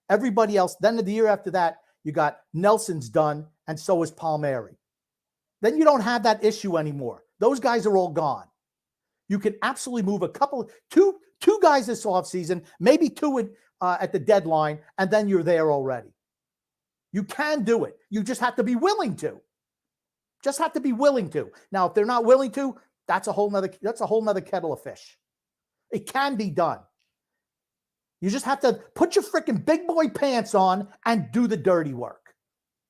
Speaker 2: Everybody else, then the year after that, you got Nelson's done, and so is Palmieri. Then you don't have that issue anymore. Those guys are all gone. You can absolutely move two guys this offseason, maybe 2 at the deadline, and then you're there already. You can do it. You just have to be willing to. Just have to be willing to. Now, if they're not willing to, that's a whole nother kettle of fish. It can be done. You just have to put your freaking big boy pants on and do the dirty work.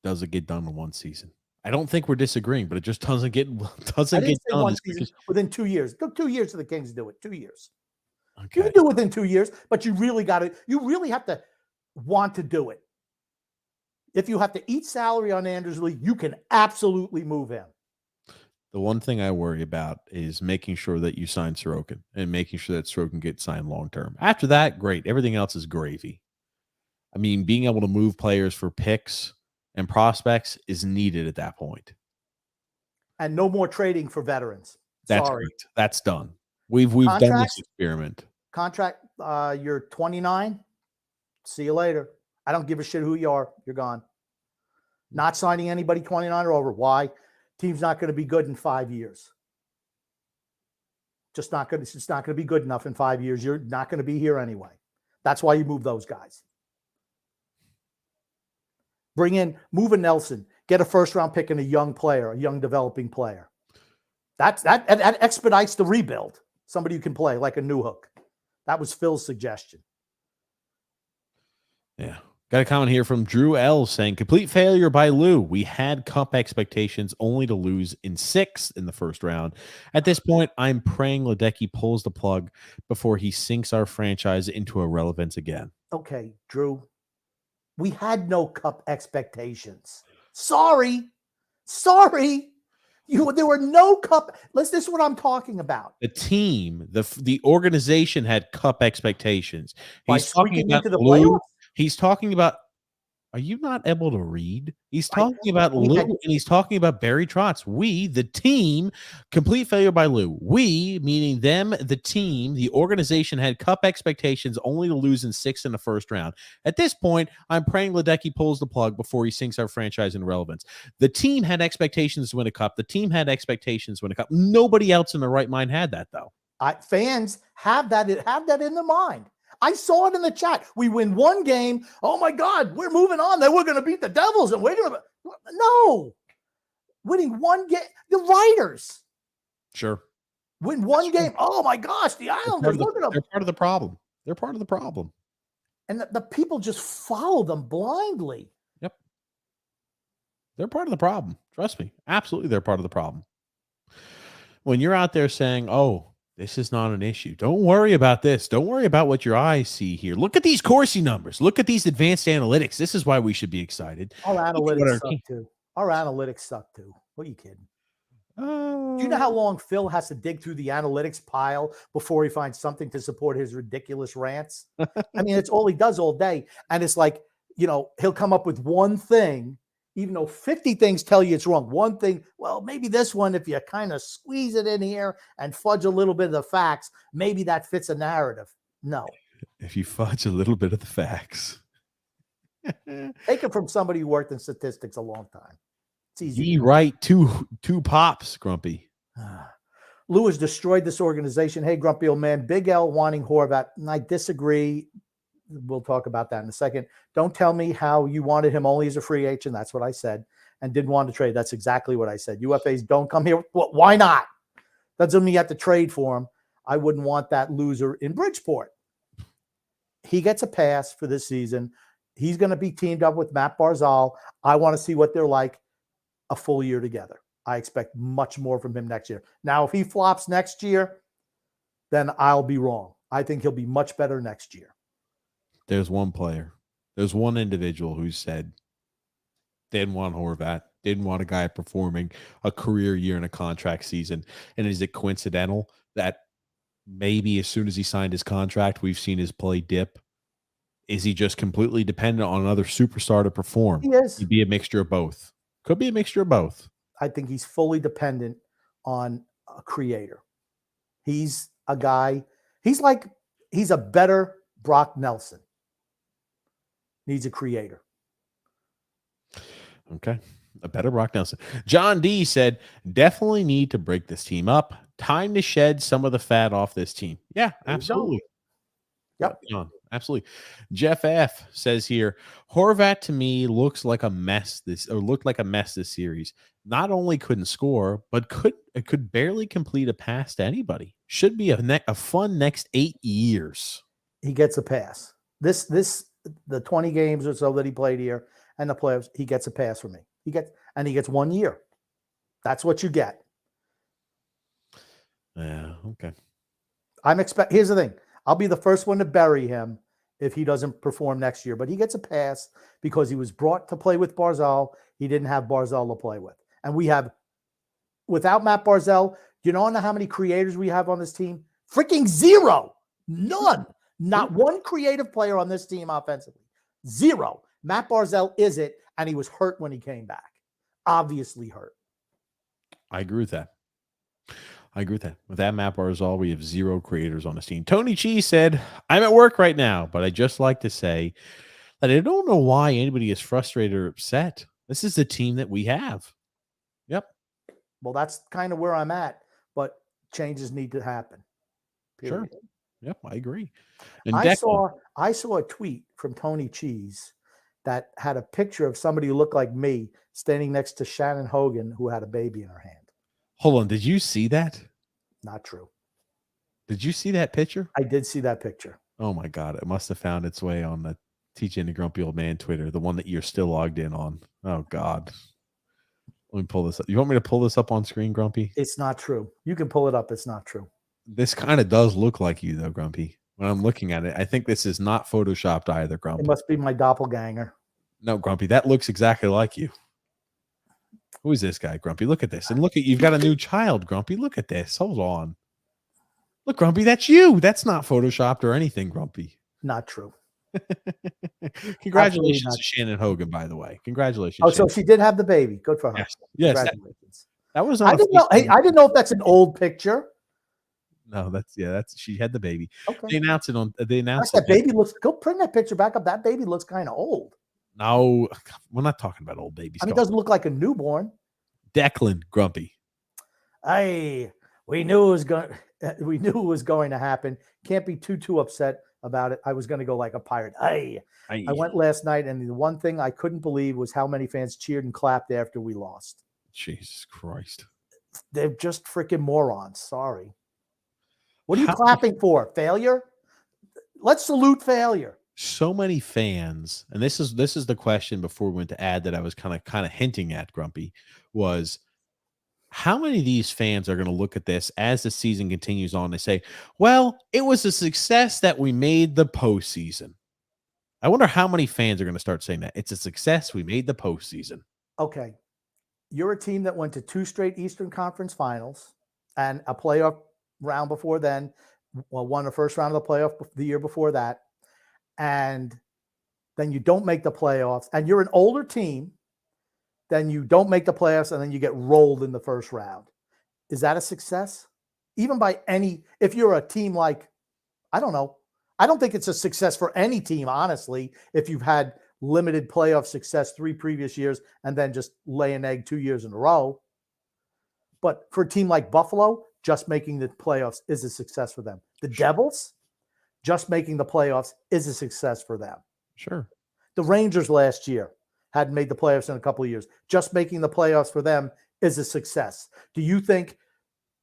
Speaker 1: Does it get done in one season? I don't think we're disagreeing, but it just doesn't get done.
Speaker 2: One season, within 2 years. It took 2 years for the Kings to do it. 2 years.
Speaker 1: Okay.
Speaker 2: You can do it within 2 years, but you really have to want to do it. If you have to eat salary on Anders Lee, you can absolutely move him.
Speaker 1: The one thing I worry about is making sure that you sign Sorokin and making sure that Sorokin gets signed long term. After that, great. Everything else is gravy. I mean, being able to move players for picks and prospects is needed at that point.
Speaker 2: And no more trading for veterans.
Speaker 1: That's
Speaker 2: Sorry.
Speaker 1: great. That's done. We've done this experiment.
Speaker 2: Contract, you're 29. See you later. I don't give a shit who you are. You're gone. Not signing anybody 29 or over. Why? Team's not going to be good in 5 years. It's not going to be good enough in 5 years. You're not going to be here anyway. That's why you move those guys. Move a Nelson. Get a first-round pick and a young player, a young developing player. That expedites the rebuild. Somebody who can play like a new hook. That was Phil's suggestion.
Speaker 1: Yeah. Got a comment here from Drew L saying, complete failure by Lou. We had cup expectations only to lose in 6 in the first round. At this point, I'm praying Ledecky pulls the plug before he sinks our franchise into irrelevance again.
Speaker 2: Okay, Drew. We had no cup expectations. Sorry. There were no cup. This is what I'm talking about.
Speaker 1: The team, the organization had cup expectations.
Speaker 2: He's talking about into the playoffs?
Speaker 1: He's talking about, are you not able to read? He's talking about Lou and he's talking about Barry Trotz. We, the team, complete failure by Lou. We, meaning them, the team, the organization had cup expectations only to lose in 6 in the first round. At this point, I'm praying Ledecky pulls the plug before he sinks our franchise in relevance. The team had expectations to win a cup. The team had expectations to win a cup. Nobody else in their right mind had that, though.
Speaker 2: Fans have that in their mind. I saw it in the chat. We win one game. Oh my God, we're moving on. Then we're going to beat the Devils. And we're going to. No. winning one game. The writers
Speaker 1: Sure.
Speaker 2: win one game. Oh my gosh, the Islanders, look at them.
Speaker 1: They're part of the problem. They're part of the problem.
Speaker 2: And the people just follow them blindly.
Speaker 1: Yep. They're part of the problem. Trust me. Absolutely, they're part of the problem. When you're out there saying, oh, this is not an issue. Don't worry about this. Don't worry about what your eyes see here. Look at these Corsi numbers. Look at these advanced analytics. This is why we should be excited.
Speaker 2: Our analytics suck too. Our analytics suck too. What are you kidding? Do you know how long Phil has to dig through the analytics pile before he finds something to support his ridiculous rants? I mean, it's all he does all day. And it's like, he'll come up with one thing, even though 50 things tell you it's wrong. One thing, well, maybe this one, if you kind of squeeze it in here and fudge a little bit of the facts, maybe that fits a narrative. No.
Speaker 1: If you fudge a little bit of the facts.
Speaker 2: Take it from somebody who worked in statistics a long time. It's easy.
Speaker 1: Be right, two pops, Grumpy.
Speaker 2: Lewis destroyed this organization. Hey, Grumpy old man. Big L wanting Horvat. And I disagree. We'll talk about that in a second. Don't tell me how you wanted him only as a free agent. That's what I said. And didn't want to trade. That's exactly what I said. UFAs don't come here. Well, why not? Doesn't mean you have to trade for him. I wouldn't want that loser in Bridgeport. He gets a pass for this season. He's going to be teamed up with Matt Barzal. I want to see what they're like a full year together. I expect much more from him next year. Now, if he flops next year, then I'll be wrong. I think he'll be much better next year.
Speaker 1: There's one player. There's one individual who said didn't want Horvat, didn't want a guy performing a career year in a contract season. And is it coincidental that maybe as soon as he signed his contract, we've seen his play dip? Is he just completely dependent on another superstar to perform?
Speaker 2: He is.
Speaker 1: He'd be a mixture of both. Could be a mixture of both.
Speaker 2: I think he's fully dependent on a creator. He's a guy, he's a better Brock Nelson. Needs a creator.
Speaker 1: Okay. A better Brock Nelson. John D said, definitely need to break this team up. Time to shed some of the fat off this team. Yeah, absolutely.
Speaker 2: Yep.
Speaker 1: Absolutely. Jeff F says here, Horvat to me looks like a mess looked like a mess this series. Not only couldn't score, but could barely complete a pass to anybody. Should be a fun next 8 years.
Speaker 2: He gets a pass. The 20 games or so that he played here and the playoffs, he gets a pass from me. He gets 1 year. That's what you get.
Speaker 1: Yeah, okay.
Speaker 2: Here's the thing. I'll be the first one to bury him if he doesn't perform next year. But he gets a pass because he was brought to play with Barzal. He didn't have Barzal to play with. And without Matt Barzal, you don't know how many creators we have on this team? Freaking zero. None. Not one creative player on this team offensively. Zero. Matt Barzal is it, and he was hurt when he came back. Obviously hurt.
Speaker 1: I agree with that. With that Matt Barzal, we have zero creators on this team. Tony Chi said, I'm at work right now, but I just like to say that I don't know why anybody is frustrated or upset. This is the team that we have. Yep.
Speaker 2: Well, that's kind of where I'm at, but changes need to happen. Period.
Speaker 1: Sure. Yep, I agree. And
Speaker 2: I saw a tweet from Tony Cheese that had a picture of somebody who looked like me standing next to Shannon Hogan, who had a baby in her hand.
Speaker 1: Hold on. Did you see that?
Speaker 2: Not true.
Speaker 1: Did you see that picture?
Speaker 2: I did see that picture.
Speaker 1: Oh my God. It must have found its way on the TJ and the Grumpy Old Man Twitter, the one that you're still logged in on. Oh God. Let me pull this up. You want me to pull this up on screen, Grumpy?
Speaker 2: It's not true. You can pull it up. It's not true.
Speaker 1: This kind of does look like you though, Grumpy. When I'm looking at it, I think this is not photoshopped either, Grumpy.
Speaker 2: It must be my doppelganger.
Speaker 1: No, Grumpy, that looks exactly like you. Who is this guy, Grumpy? Look at this. And you've got a new child, Grumpy. Look at this. Hold on. Look, Grumpy, that's you. That's not photoshopped or anything, Grumpy.
Speaker 2: Not true.
Speaker 1: Congratulations to Shannon Hogan, by the way. Congratulations.
Speaker 2: Oh, so she did have the baby. Good for her.
Speaker 1: Yes.
Speaker 2: Congratulations.
Speaker 1: That was
Speaker 2: I didn't know. Hey, I didn't know if that's an old picture.
Speaker 1: No, that's she had the baby.
Speaker 2: Okay.
Speaker 1: They announced
Speaker 2: that baby looks. Go bring that picture back up. That baby looks kind of old.
Speaker 1: No, we're not talking about old babies.
Speaker 2: I mean, it doesn't look like a newborn.
Speaker 1: Declan, Grumpy.
Speaker 2: Hey, we knew it was going to happen. Can't be too upset about it. I was going to go like a pirate. I went last night, and the one thing I couldn't believe was how many fans cheered and clapped after we lost.
Speaker 1: Jesus Christ.
Speaker 2: They're just freaking morons. Sorry. What are you
Speaker 1: How
Speaker 2: clapping for? Failure? Let's salute failure.
Speaker 1: so many fans, and this is the question before we went to ad that I was kind of hinting at, Grumpy, was how many of these fans are going to look at this as the season continues on? They say, well, it was a success that we made the postseason. I wonder how many fans are going to start saying that. It's a success. We made the postseason.
Speaker 2: Okay. You're a team that went to 2 straight Eastern Conference finals and a playoff round before then. Well, won the first round of the playoff the year before that. And then you don't make the playoffs. And you're an older team. Then you don't make the playoffs, and then you get rolled in the first round. Is that a success? Even by any, if you're a team like, I don't know. I don't think it's a success for any team, honestly, if you've had limited playoff success 3 previous years and then just lay an egg 2 years in a row. But for a team like Buffalo, just making the playoffs is a success for them. The Devils, just making the playoffs is a success for them.
Speaker 1: Sure.
Speaker 2: The Rangers last year hadn't made the playoffs in a couple of years. Just making the playoffs for them is a success. Do you think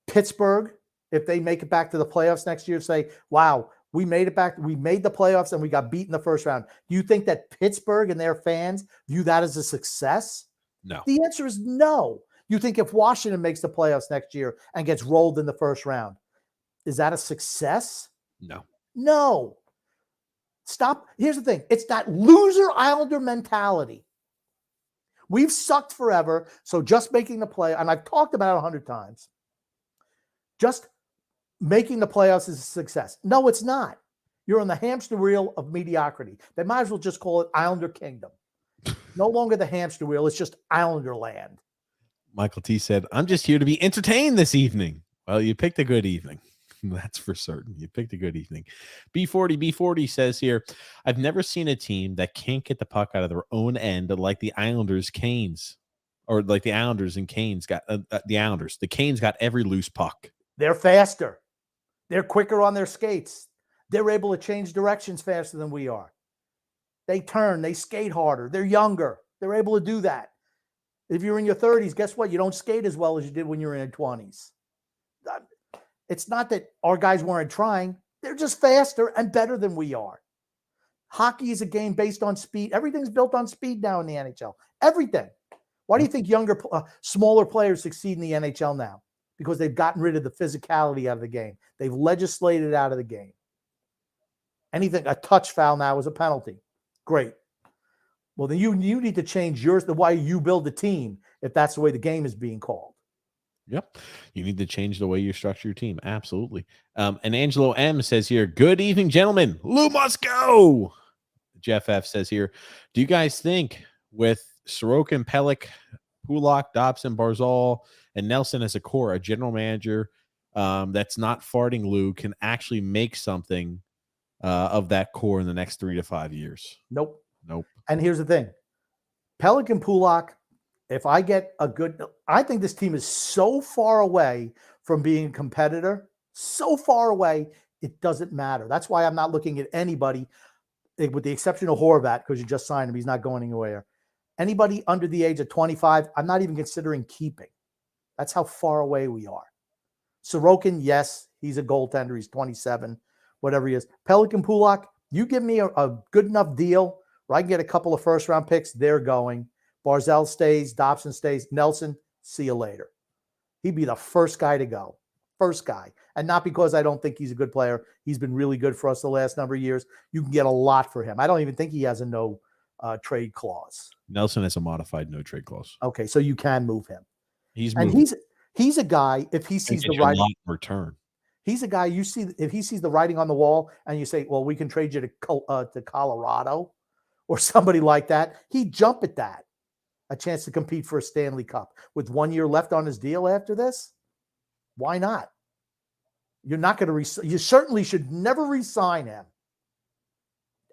Speaker 2: Pittsburgh, if they make it back to the playoffs next year, say, wow, we made it back, we made the playoffs and we got beat in the first round? Do you think that Pittsburgh and their fans view that as a success?
Speaker 1: No.
Speaker 2: The answer is no. You think if Washington makes the playoffs next year and gets rolled in the first round, is that a success?
Speaker 1: No.
Speaker 2: No. Stop. Here's the thing. It's that loser Islander mentality. We've sucked forever, so just making the play, and I've talked about it 100 times, just making the playoffs is a success. No, it's not. You're on the hamster wheel of mediocrity. They might as well just call it Islander Kingdom. No longer the hamster wheel. It's just Islander land.
Speaker 1: Michael T said, I'm just here to be entertained this evening. Well, you picked a good evening. That's for certain. You picked a good evening. B40 says here, I've never seen a team that can't get the puck out of their own end like the Islanders Canes, or like the Islanders and Canes got the Islanders. The Canes got every loose puck.
Speaker 2: They're faster. They're quicker on their skates. They're able to change directions faster than we are. They turn, they skate harder. They're younger. They're able to do that. If you're in your 30s, guess what? You don't skate as well as you did when you were in your 20s. It's not that our guys weren't trying. They're just faster and better than we are. Hockey is a game based on speed. Everything's built on speed now in the NHL. Everything. Why do you think younger, smaller players succeed in the NHL now? Because they've gotten rid of the physicality out of the game. They've legislated it out of the game. Anything, a touch foul now is a penalty. Great. Well, then you need to change yours, the way you build the team, if that's the way the game is being called.
Speaker 1: Yep. You need to change the way you structure your team. Absolutely. And Angelo M says here, good evening, gentlemen. Lou must go. Jeff F says here, do you guys think with Sorokin, Pelech, Pulak, Dobson, Barzal, and Nelson as a core, a general manager that's not farting Lou can actually make something of that core in the next 3 to 5 years?
Speaker 2: Nope.
Speaker 1: Nope.
Speaker 2: And here's the thing. Pelech and Pulak, if I get a good, I think this team is so far away from being a competitor, so far away, it doesn't matter. That's why I'm not looking at anybody, with the exception of Horvat, because you just signed him. He's not going anywhere. Anybody under the age of 25, I'm not even considering keeping. That's how far away we are. Sorokin, yes, he's a goaltender. He's 27, whatever he is. Pelech and Pulak, you give me a good enough deal where I can get a couple of first-round picks, they're going. Barzal stays, Dobson stays, Nelson, see you later. He'd be the first guy to go. First guy. And not because I don't think he's a good player. He's been really good for us the last number of years. You can get a lot for him. I don't even think he has a no trade clause.
Speaker 1: Nelson has a modified no trade clause.
Speaker 2: Okay, so you can move him.
Speaker 1: He's moving.
Speaker 2: And he's a guy, if he sees the writing,
Speaker 1: return.
Speaker 2: He's a guy you see, if he sees the writing on the wall and you say, well, we can trade you to Colorado or somebody like that, he'd jump at that. A chance to compete for a Stanley Cup with 1 year left on his deal after this. Why not? You're not going to you certainly should never re-sign him.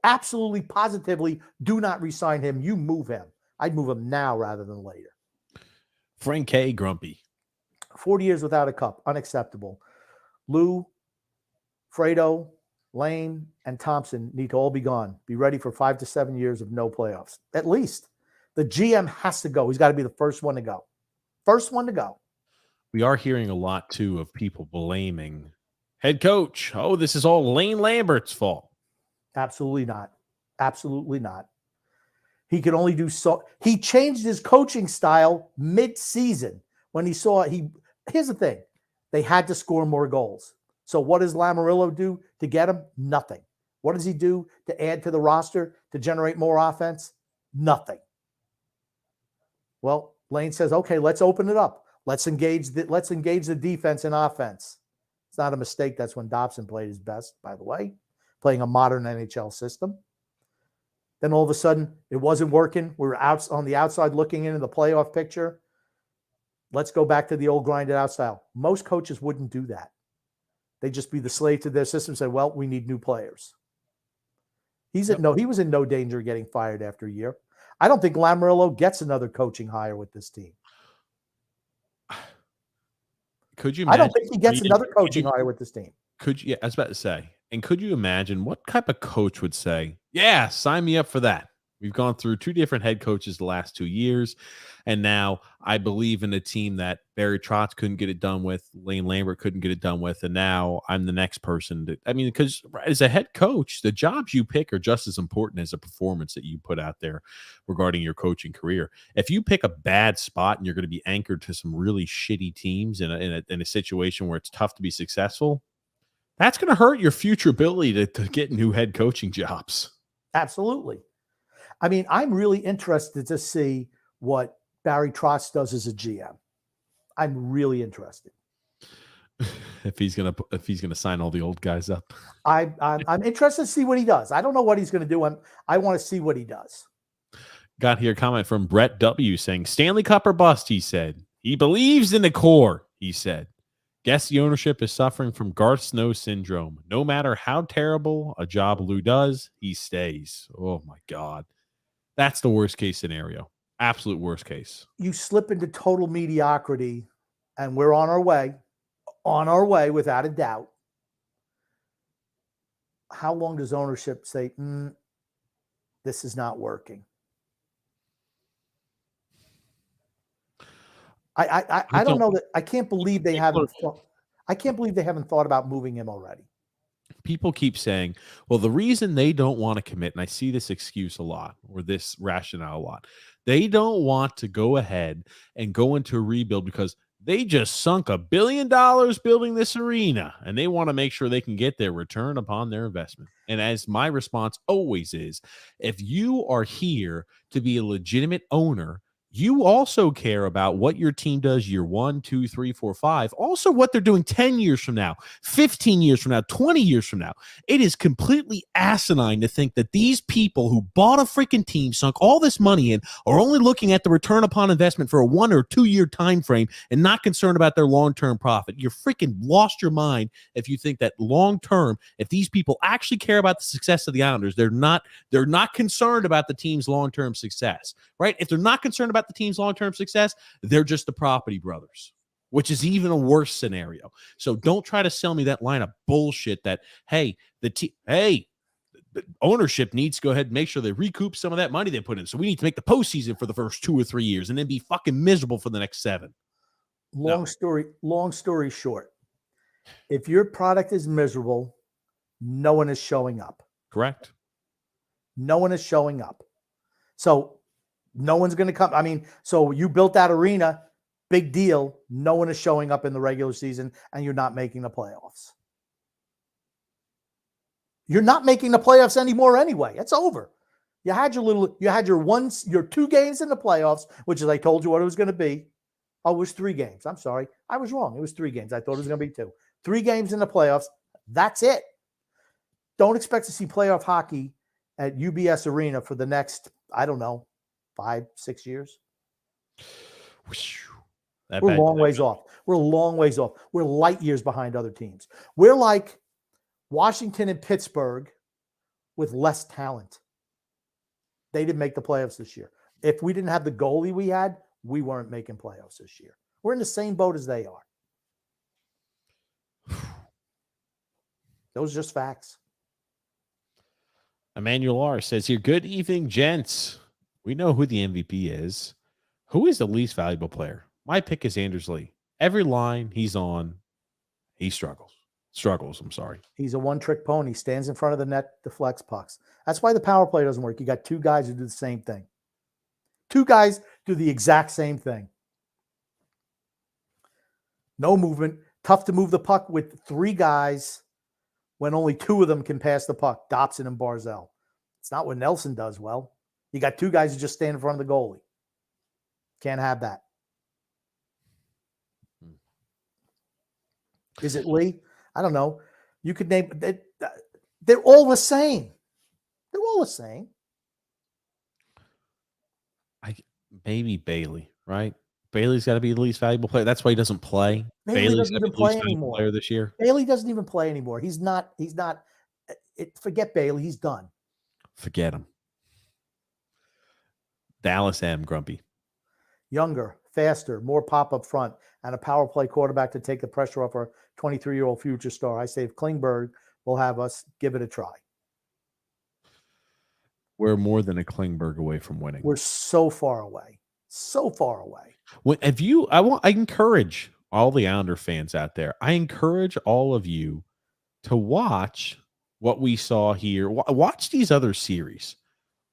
Speaker 2: Absolutely, positively, do not re-sign him. You move him. I'd move him now rather than later.
Speaker 1: Frank K. Grumpy.
Speaker 2: 40 years without a cup. Unacceptable. Lou, Fredo, Lane, and Thompson need to all be gone. Be ready for 5 to 7 years of no playoffs. At least. The GM has to go. He's got to be the first one to go. First one to go.
Speaker 1: We are hearing a lot too of people blaming head coach. Oh, this is all Lane Lambert's fault.
Speaker 2: Absolutely not. Absolutely not. He could only do so. He changed his coaching style mid-season when he saw he. Here's the thing: they had to score more goals. So what does Lamoriello do to get him? Nothing. What does he do to add to the roster to generate more offense? Nothing. Well, Lane says, "Okay, let's open it up. Let's engage the defense and offense." It's not a mistake. That's when Dobson played his best, by the way, playing a modern NHL system. Then all of a sudden, it wasn't working. We were out on the outside looking into the playoff picture. Let's go back to the old grinded out style. Most coaches wouldn't do that. They'd just be the slave to their system and say, well, we need new players. He was in no danger of getting fired after a year. I don't think Lamoriello gets another coaching hire with this team.
Speaker 1: Could you
Speaker 2: imagine? I don't think he gets another coaching hire with this team.
Speaker 1: Could you? Yeah, I was about to say. And could you imagine what type of coach would say, yeah, sign me up for that? We've gone through 2 different head coaches the last 2 years. And now I believe in a team that Barry Trotz couldn't get it done with, Lane Lambert couldn't get it done with. And now I'm the next person to, I mean, because as a head coach, the jobs you pick are just as important as a performance that you put out there regarding your coaching career. If you pick a bad spot and you're going to be anchored to some really shitty teams in a situation where it's tough to be successful, that's going to hurt your future ability to get new head coaching jobs.
Speaker 2: Absolutely. I mean, I'm really interested to see what Barry Trotz does as a GM. I'm really interested.
Speaker 1: If he's gonna sign all the old guys up,
Speaker 2: I'm interested to see what he does. I don't know what he's going to do. I want to see what he does.
Speaker 1: Got here a comment from Brett W saying Stanley Cup or bust. He said he believes in the core. He said, guess the ownership is suffering from Garth Snow syndrome. No matter how terrible a job Lou does, he stays. Oh my God. That's the worst case scenario. Absolute worst case.
Speaker 2: You slip into total mediocrity, and we're on our way without a doubt. How long does ownership say, this is not working? I don't know that. I can't believe they haven't. I can't believe they haven't thought about moving him already.
Speaker 1: People keep saying, well, the reason they don't want to commit, and I see this excuse a lot or this rationale a lot, they don't want to go ahead and go into a rebuild because they just sunk $1 billion building this arena and they want to make sure they can get their return upon their investment. And as my response always is, if you are here to be a legitimate owner, you also care about what your team does year 1, 2, 3, 4, 5. Also, what they're doing 10 years from now, 15 years from now, 20 years from now. It is completely asinine to think that these people who bought a freaking team, sunk all this money in, are only looking at the return upon investment for a 1 or 2 year time frame and not concerned about their long-term profit. You're freaking lost your mind if you think that long-term, if these people actually care about the success of the Islanders, they're not concerned about the team's long-term success, right? If they're not concerned about the team's long-term success, they're just the property brothers, which is even a worse scenario. So don't try to sell me that line of bullshit that, hey, the ownership needs to go ahead and make sure they recoup some of that money they put in. So we need to make the postseason for the first 2 or 3 years and then be fucking miserable for the next 7.
Speaker 2: Long story short, if your product is miserable, no one is showing up.
Speaker 1: Correct.
Speaker 2: No one is showing up. So no one's going to come. I mean, so you built that arena, big deal. No one is showing up in the regular season and you're not making the playoffs. You're not making the playoffs anymore anyway. It's over. You had your 2 games in the playoffs, which is, I told you what it was going to be. Oh, it was 3 games. I'm sorry. I was wrong. It was 3 games. I thought it was going to be 2. 3 games in the playoffs. That's it. Don't expect to see playoff hockey at UBS Arena for the next, I don't know, 5, 6 years. We're a long ways off. We're a long ways off. We're light years behind other teams. We're like Washington and Pittsburgh with less talent. They didn't make the playoffs this year. If we didn't have the goalie we had, we weren't making playoffs this year. We're in the same boat as they are. Those are just facts.
Speaker 1: Emmanuel R. says here, good evening, gents. We know who the MVP is. Who is the least valuable player? My pick is Anders Lee. Every line he's on, he struggles. I'm sorry.
Speaker 2: He's a one-trick pony. Stands in front of the net, deflects pucks. That's why the power play doesn't work. You got two guys who do the same thing. Two guys do the exact same thing. No movement. Tough to move the puck with three guys when only two of them can pass the puck, Dobson and Barzell. It's not what Nelson does well. You got two guys who just stand in front of the goalie. Can't have that. Is it Lee? I don't know. You could name it. They're all the same. They're all the same.
Speaker 1: Maybe Bailey, right? Bailey's got to be the least valuable player. That's why he doesn't play.
Speaker 2: Bailey
Speaker 1: Bailey's
Speaker 2: doesn't
Speaker 1: got to
Speaker 2: even
Speaker 1: be the least
Speaker 2: play
Speaker 1: valuable
Speaker 2: anymore.
Speaker 1: player this year.
Speaker 2: Bailey doesn't even play anymore. He's not. Forget Bailey. He's done.
Speaker 1: Forget him. Dallas M. Grumpy.
Speaker 2: Younger, faster, more pop up front, and a power play quarterback to take the pressure off our 23-year-old future star. I say if Klingberg will have us, give it a try.
Speaker 1: We're more than a Klingberg away from winning.
Speaker 2: We're so far away. So far away.
Speaker 1: I encourage all the Islander fans out there. I encourage all of you to watch what we saw here. Watch these other series.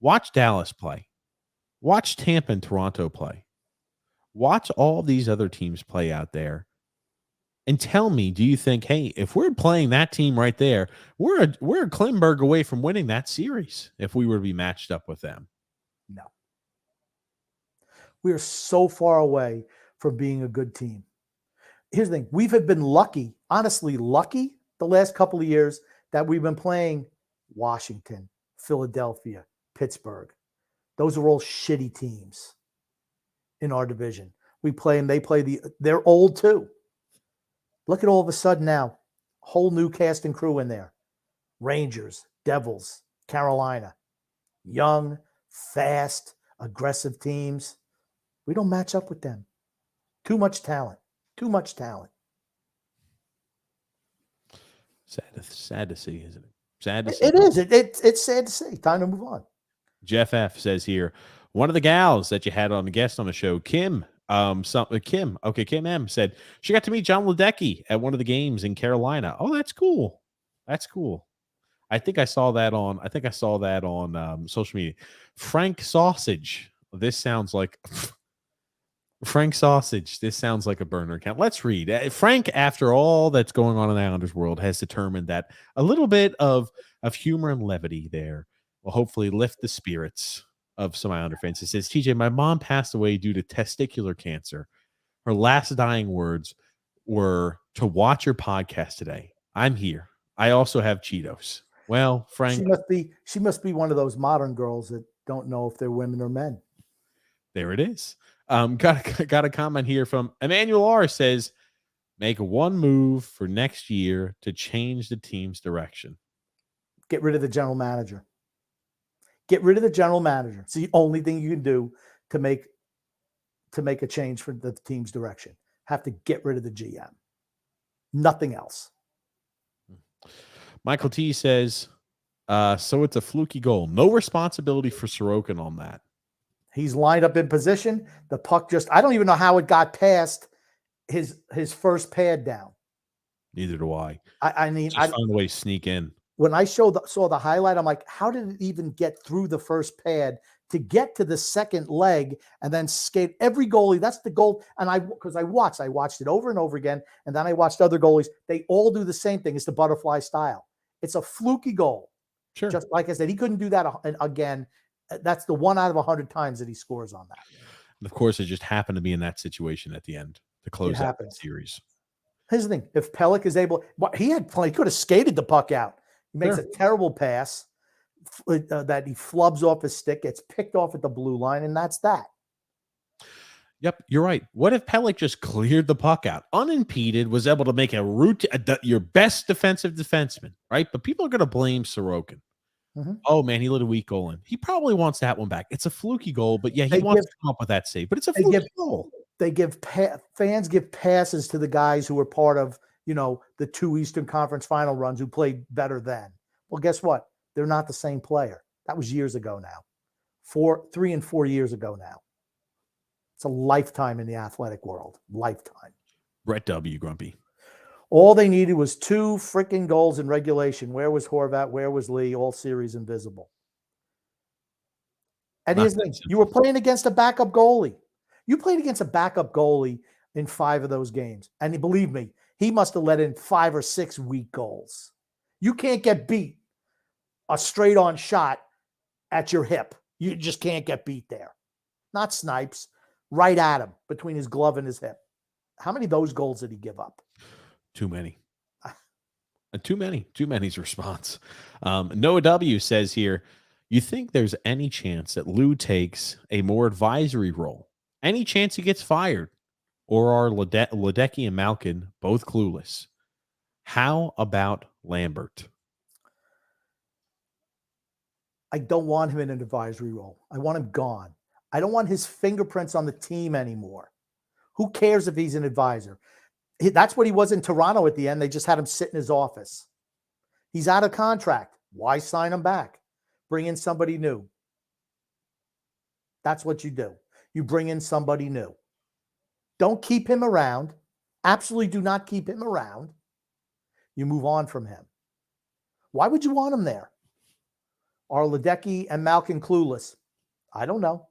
Speaker 1: Watch Dallas play. Watch Tampa and Toronto play. Watch all these other teams play out there. And tell me, do you think, hey, if we're playing that team right there, we're a Klingberg away from winning that series if we were to be matched up with them?
Speaker 2: No. We are so far away from being a good team. Here's the thing. We have been lucky, honestly lucky, the last couple of years that we've been playing Washington, Philadelphia, Pittsburgh. Those are all shitty teams in our division. We play them. They're old too. Look at all of a sudden now, whole new cast and crew in there. Rangers, Devils, Carolina. Young, fast, aggressive teams. We don't match up with them. Too much talent. Too much talent.
Speaker 1: Sad to see, isn't it? Sad to see.
Speaker 2: It is. It's sad to see. Time to move on.
Speaker 1: Jeff F says here, one of the gals that you had on the guest on the show, Kim M said she got to meet John Ledecky at one of the games in Carolina. Oh, that's cool. That's cool. I think I saw that on social media. Frank Sausage. This sounds like Frank Sausage. This sounds like a burner account. Let's read. Frank, after all that's going on in the Islanders world, has determined that a little bit of humor and levity there will hopefully lift the spirits of some Islander fans. It says, TJ, my mom passed away due to testicular cancer. Her last dying words were to watch your podcast today. I'm here. I also have Cheetos. Well, Frank,
Speaker 2: she must be one of those modern girls that don't know if they're women or men.
Speaker 1: There it is. Got a comment here from Emmanuel R. Says, make one move for next year to change the team's direction.
Speaker 2: Get rid of the general manager. Get rid of the general manager. It's the only thing you can do to make a change for the team's direction. Have to get rid of the GM. Nothing else.
Speaker 1: Michael T says, so it's a fluky goal. No responsibility for Sorokin on that.
Speaker 2: He's lined up in position. The puck I don't even know how it got past his first pad down.
Speaker 1: Neither do I.
Speaker 2: I mean,
Speaker 1: I found a way to sneak in.
Speaker 2: When I saw the highlight, I'm like, how did it even get through the first pad to get to the second leg and then skate every goalie? That's the goal. And because I watched it over and over again. And then I watched other goalies. They all do the same thing. It's the butterfly style. It's a fluky goal.
Speaker 1: Sure.
Speaker 2: Just like I said, he couldn't do that again. That's the 1 out of 100 times that he scores on that.
Speaker 1: And of course, it just happened to be in that situation at the end to close out the series.
Speaker 2: Here's the thing. If Pelech is able, he could have skated the puck out. He makes a terrible pass that he flubs off his stick, gets picked off at the blue line, and that's that.
Speaker 1: Yep, you're right. What if Pelech just cleared the puck out, unimpeded, was able to make your best defensive defenseman, right? But people are going to blame Sorokin. Mm-hmm. Oh, man, he let a weak goal in. He probably wants that one back. It's a fluky goal, but yeah, he wants to come up with that save. But it's a fluky goal.
Speaker 2: Fans give passes to the guys who were part of, the 2 Eastern Conference final runs who played better then. Well, guess what? They're not the same player. That was years ago now. 3 and 4 years ago now. It's a lifetime in the athletic world. Lifetime.
Speaker 1: Brett W. Grumpy.
Speaker 2: All they needed was 2 freaking goals in regulation. Where was Horvat? Where was Lee? All series invisible. And
Speaker 1: Not
Speaker 2: here's the
Speaker 1: that
Speaker 2: thing. You were
Speaker 1: simple.
Speaker 2: playing against a backup goalie. You played against a backup goalie in 5 of those games. And believe me, he must have let in 5 or 6 weak goals. You can't get beat a straight-on shot at your hip. You just can't get beat there. Not Snipes. Right at him between his glove and his hip. How many of those goals did he give up?
Speaker 1: Too many. Too many. Too many's response. Noah W. says here, you think there's any chance that Lou takes a more advisory role? Any chance he gets fired? Or are Ledecky and Malkin both clueless? How about Lambert?
Speaker 2: I don't want him in an advisory role. I want him gone. I don't want his fingerprints on the team anymore. Who cares if he's an advisor? That's what he was in Toronto at the end. They just had him sit in his office. He's out of contract. Why sign him back? Bring in somebody new. That's what you do. You bring in somebody new. Don't keep him around. Absolutely do not keep him around. You move on from him. Why would you want him there? Are Ledecky and Malkin clueless? I don't know.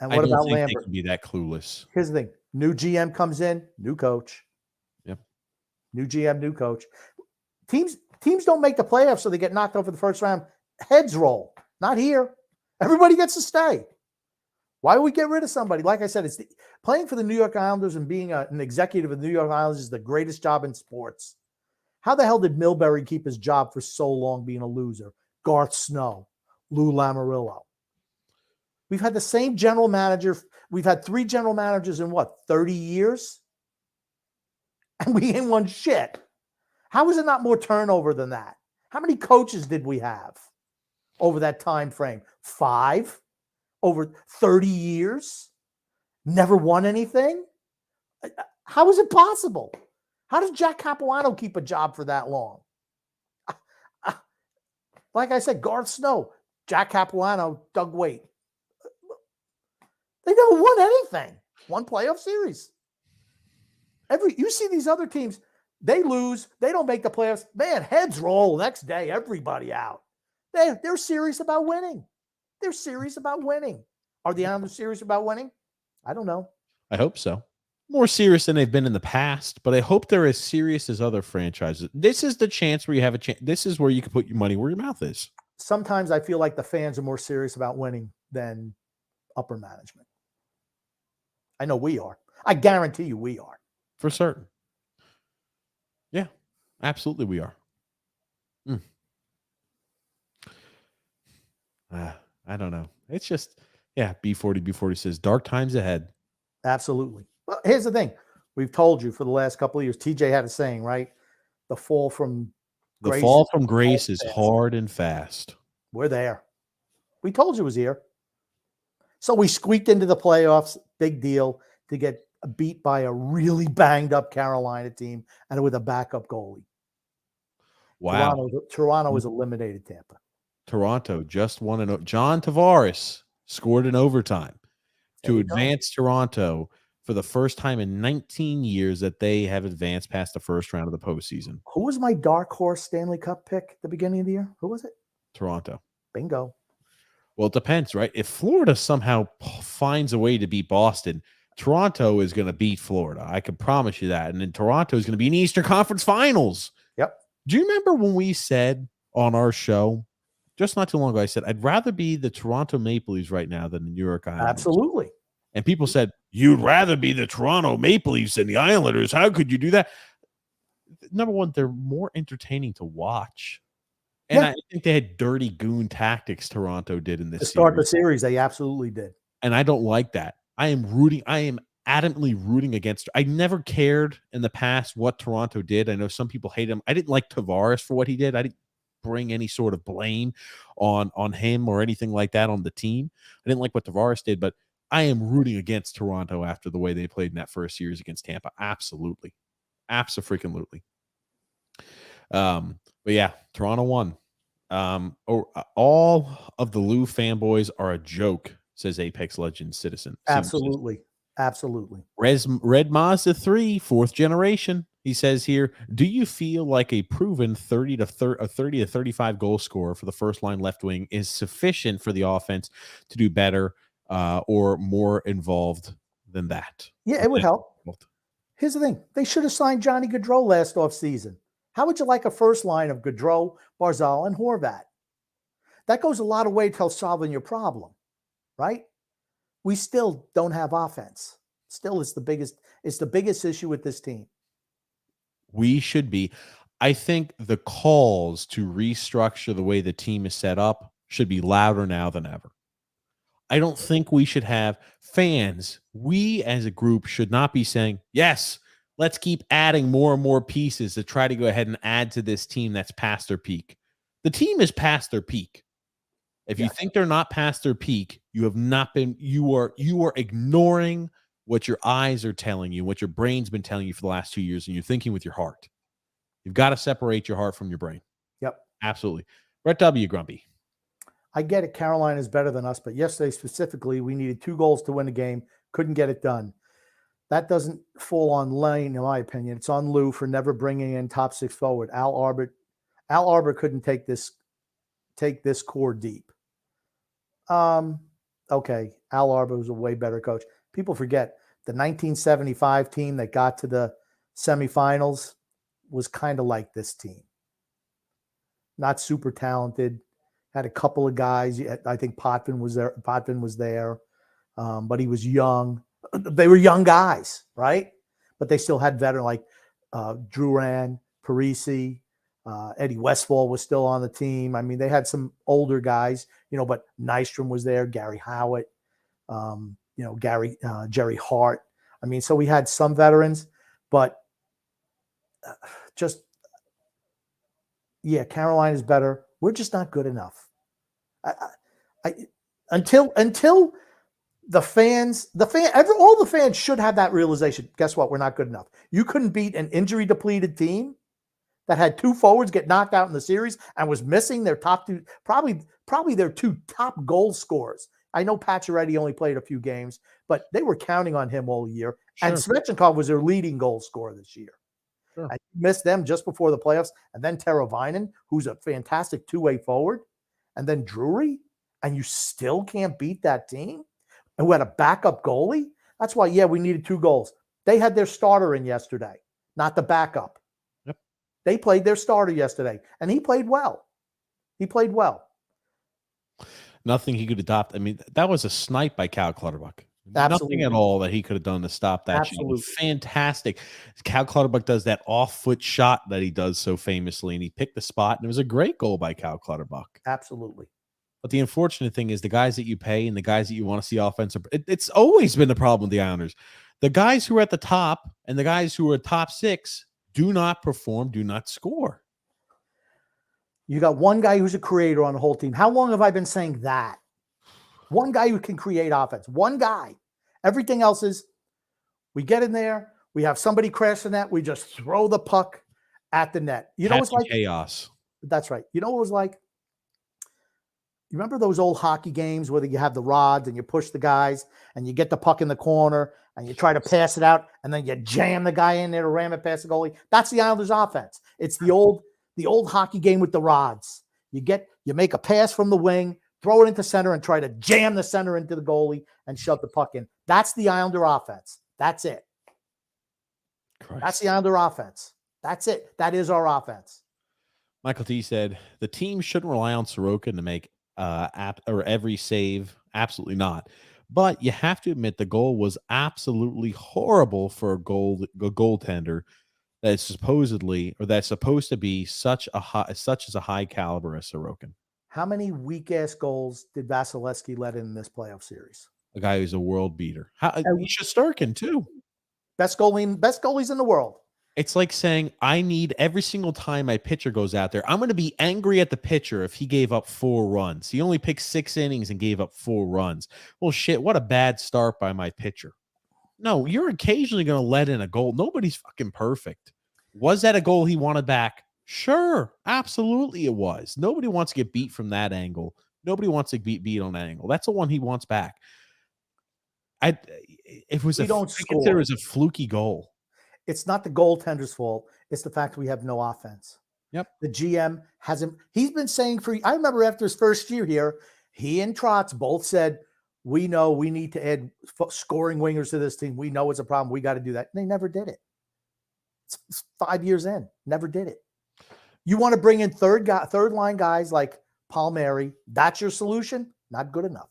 Speaker 2: And what about
Speaker 1: They
Speaker 2: Lambert?
Speaker 1: can be that clueless.
Speaker 2: Here's the thing. New GM comes in, new coach.
Speaker 1: Yep.
Speaker 2: New GM, new coach. Teams don't make the playoffs, so they get knocked over the first round. Heads roll. Not here. Everybody gets to stay. Why would we get rid of somebody? Like I said, playing for the New York Islanders and being an executive of the New York Islanders is the greatest job in sports. How the hell did Milbury keep his job for so long being a loser? Garth Snow, Lou Lamoriello. We've had the same general manager. We've had 3 general managers in 30 years? And we ain't won shit. How is it not more turnover than that? How many coaches did we have over that time frame? 5? Over 30 years? Never won anything? How is it possible? How does Jack Capuano keep a job for that long? Like I said, Garth Snow, Jack Capuano, Doug Waite. They never won anything. One playoff series. You see these other teams, they lose, they don't make the playoffs. Man, heads roll next day, everybody out. They're serious about winning. They're serious about winning. Are the Islanders serious about winning? I don't know.
Speaker 1: I hope so. More serious than they've been in the past, but I hope they're as serious as other franchises. This is the chance where you have a chance. This is where you can put your money where your mouth is.
Speaker 2: Sometimes I feel like the fans are more serious about winning than upper management. I know we are. I guarantee you we are.
Speaker 1: For certain. Yeah, absolutely we are. I don't know. It's just, B40 says, dark times ahead.
Speaker 2: Absolutely. Well, here's the thing. We've told you for the last couple of years, TJ had a saying, right? The fall from
Speaker 1: grace is hard and fast.
Speaker 2: We're there. We told you it was here. So we squeaked into the playoffs, big deal, to get beat by a really banged up Carolina team and with a backup goalie.
Speaker 1: Wow.
Speaker 2: Toronto was eliminated Tampa.
Speaker 1: Toronto just won. John Tavares scored in overtime to advance Toronto for the first time in 19 years that they have advanced past the first round of the postseason.
Speaker 2: Who was my dark horse Stanley Cup pick at the beginning of the year? Who was it?
Speaker 1: Toronto.
Speaker 2: Bingo.
Speaker 1: Well, it depends, right? If Florida somehow finds a way to beat Boston, Toronto is going to beat Florida. I can promise you that. And then Toronto is going to be in the Eastern Conference Finals.
Speaker 2: Yep.
Speaker 1: Do you remember when we said on our show, just not too long ago, I said, I'd rather be the Toronto Maple Leafs right now than the New York Islanders.
Speaker 2: Absolutely.
Speaker 1: And people said, you'd rather be the Toronto Maple Leafs than the Islanders. How could you do that? Number one, they're more entertaining to watch. And I think they had dirty goon tactics Toronto did in this
Speaker 2: to start the series. They absolutely did.
Speaker 1: And I don't like that. I am adamantly rooting against. I never cared in the past what Toronto did. I know some people hate him. I didn't like Tavares for what he did. I didn't bring any sort of blame on him or anything like that on the team. I didn't like what Tavares did, but I am rooting against Toronto after the way they played in that first series against Tampa. Absolutely. Abso-freaking-lutely. But yeah, Toronto won. All of the Lou fanboys are a joke. says Apex Legends Citizen.
Speaker 2: Absolutely. Absolutely.
Speaker 1: Red Mazda 3, fourth generation. He says here, do you feel like a proven 30 to 35 goal scorer for the first line left wing is sufficient for the offense to do better or more involved than that?
Speaker 2: Yeah, it would help. Here's the thing. They should have signed Johnny Gaudreau last offseason. How would you like a first line of Gaudreau, Barzal, and Horvat? That goes a lot of way to solving your problem, right? We still don't have offense. Still, it's the biggest issue with this team.
Speaker 1: We should be. I think the calls to restructure the way the team is set up should be louder now than ever. I don't think we should have fans. We as a group should not be saying, yes, let's keep adding more and more pieces to try to go ahead and add to this team that's past their peak. The team is past their peak. If you think they're not past their peak, you have not been, you are ignoring what your eyes are telling you, what your brain's been telling you for the last 2 years, and you're thinking with your heart. You've got to separate your heart from your brain.
Speaker 2: Yep.
Speaker 1: Absolutely. Brett W. Grumpy.
Speaker 2: I get it. Carolina is better than us, but yesterday specifically, we needed 2 goals to win the game. Couldn't get it done. That doesn't fall on Lane, in my opinion. It's on Lou for never bringing in top 6 forward. Al Arbor couldn't take this core deep. Okay. Al Arbor was a way better coach. People forget the 1975 team that got to the semifinals was kind of like this team. Not super talented. Had a couple of guys. I think Potvin was there. But he was young. They were young guys, right? But they still had veteran like Duran, Parisi, Eddie Westfall was still on the team. I mean, they had some older guys, but Nystrom was there, Gary Howitt, Jerry Hart. I mean, so we had some veterans, but Carolina's better. We're just not good enough. Until all the fans should have that realization. Guess what? We're not good enough. You couldn't beat an injury depleted team that had 2 forwards get knocked out in the series and was missing their top 2, probably their 2 top goal scorers. I know Pacioretty only played a few games, but they were counting on him all year. Sure. And Svechnikov was their leading goal scorer this year. Sure. I missed them just before the playoffs. And then Teravainen, who's a fantastic 2-way forward. And then Drury. And you still can't beat that team? And who had a backup goalie? That's why, we needed 2 goals. They had their starter in yesterday, not the backup. Yep. They played their starter yesterday, and he played well.
Speaker 1: Nothing he could adopt. I mean, that was a snipe by Cal Clutterbuck.
Speaker 2: Absolutely.
Speaker 1: Nothing at all that he could have done to stop that. Absolutely. Fantastic. Cal Clutterbuck does that off-foot shot that he does so famously, and he picked the spot, and it was a great goal by Cal Clutterbuck.
Speaker 2: Absolutely.
Speaker 1: But the unfortunate thing is the guys that you pay and the guys that you want to see offensive, it's always been the problem with the Islanders. The guys who are at the top and the guys who are top 6 do not perform, do not score.
Speaker 2: You got one guy who's a creator on the whole team. How long have I been saying that? One guy who can create offense. One guy. Everything else is we get in there, we have somebody crash the net, we just throw the puck at the net. You know, it's like
Speaker 1: chaos.
Speaker 2: That's right. You know what it was like? You remember those old hockey games where you have the rods and you push the guys and you get the puck in the corner and you try to pass it out and then you jam the guy in there to ram it past the goalie? That's the Islanders offense. It's the old hockey game with the rods. You make a pass from the wing, throw it into center and try to jam the center into the goalie and shove the puck in. That's the Islander offense. That's it. Christ. That's the Islander offense. That's it. That is our offense.
Speaker 1: Michael T said the team shouldn't rely on Sorokin to make every save. Absolutely not. But you have to admit the goal was absolutely horrible for a goaltender that's supposed to be such as a high caliber as Sorokin.
Speaker 2: How many weak ass goals did Vasilevsky let in this playoff series?
Speaker 1: A guy who's a world beater. Shesterkin too.
Speaker 2: Best goalies in the world.
Speaker 1: It's like saying, I need every single time my pitcher goes out there, I'm going to be angry at the pitcher if he gave up 4 runs. He only picked 6 innings and gave up 4 runs. Well, shit, what a bad start by my pitcher. No, you're occasionally going to let in a goal. Nobody's fucking perfect. Was that a goal he wanted back? Sure, absolutely it was. Nobody wants to get beat from that angle. Nobody wants to beat on that angle. That's the one he wants back. It was
Speaker 2: We don't
Speaker 1: I consider it
Speaker 2: score.
Speaker 1: was a fluky goal.
Speaker 2: It's not the goaltender's fault. It's the fact we have no offense.
Speaker 1: Yep.
Speaker 2: The GM hasn't. He's been saying I remember after his first year here, he and Trotz both said, we know we need to add scoring wingers to this team. We know it's a problem. We got to do that. And they never did it. It's 5 years in. Never did it. You want to bring in third line guys like Palmieri. That's your solution? Not good enough.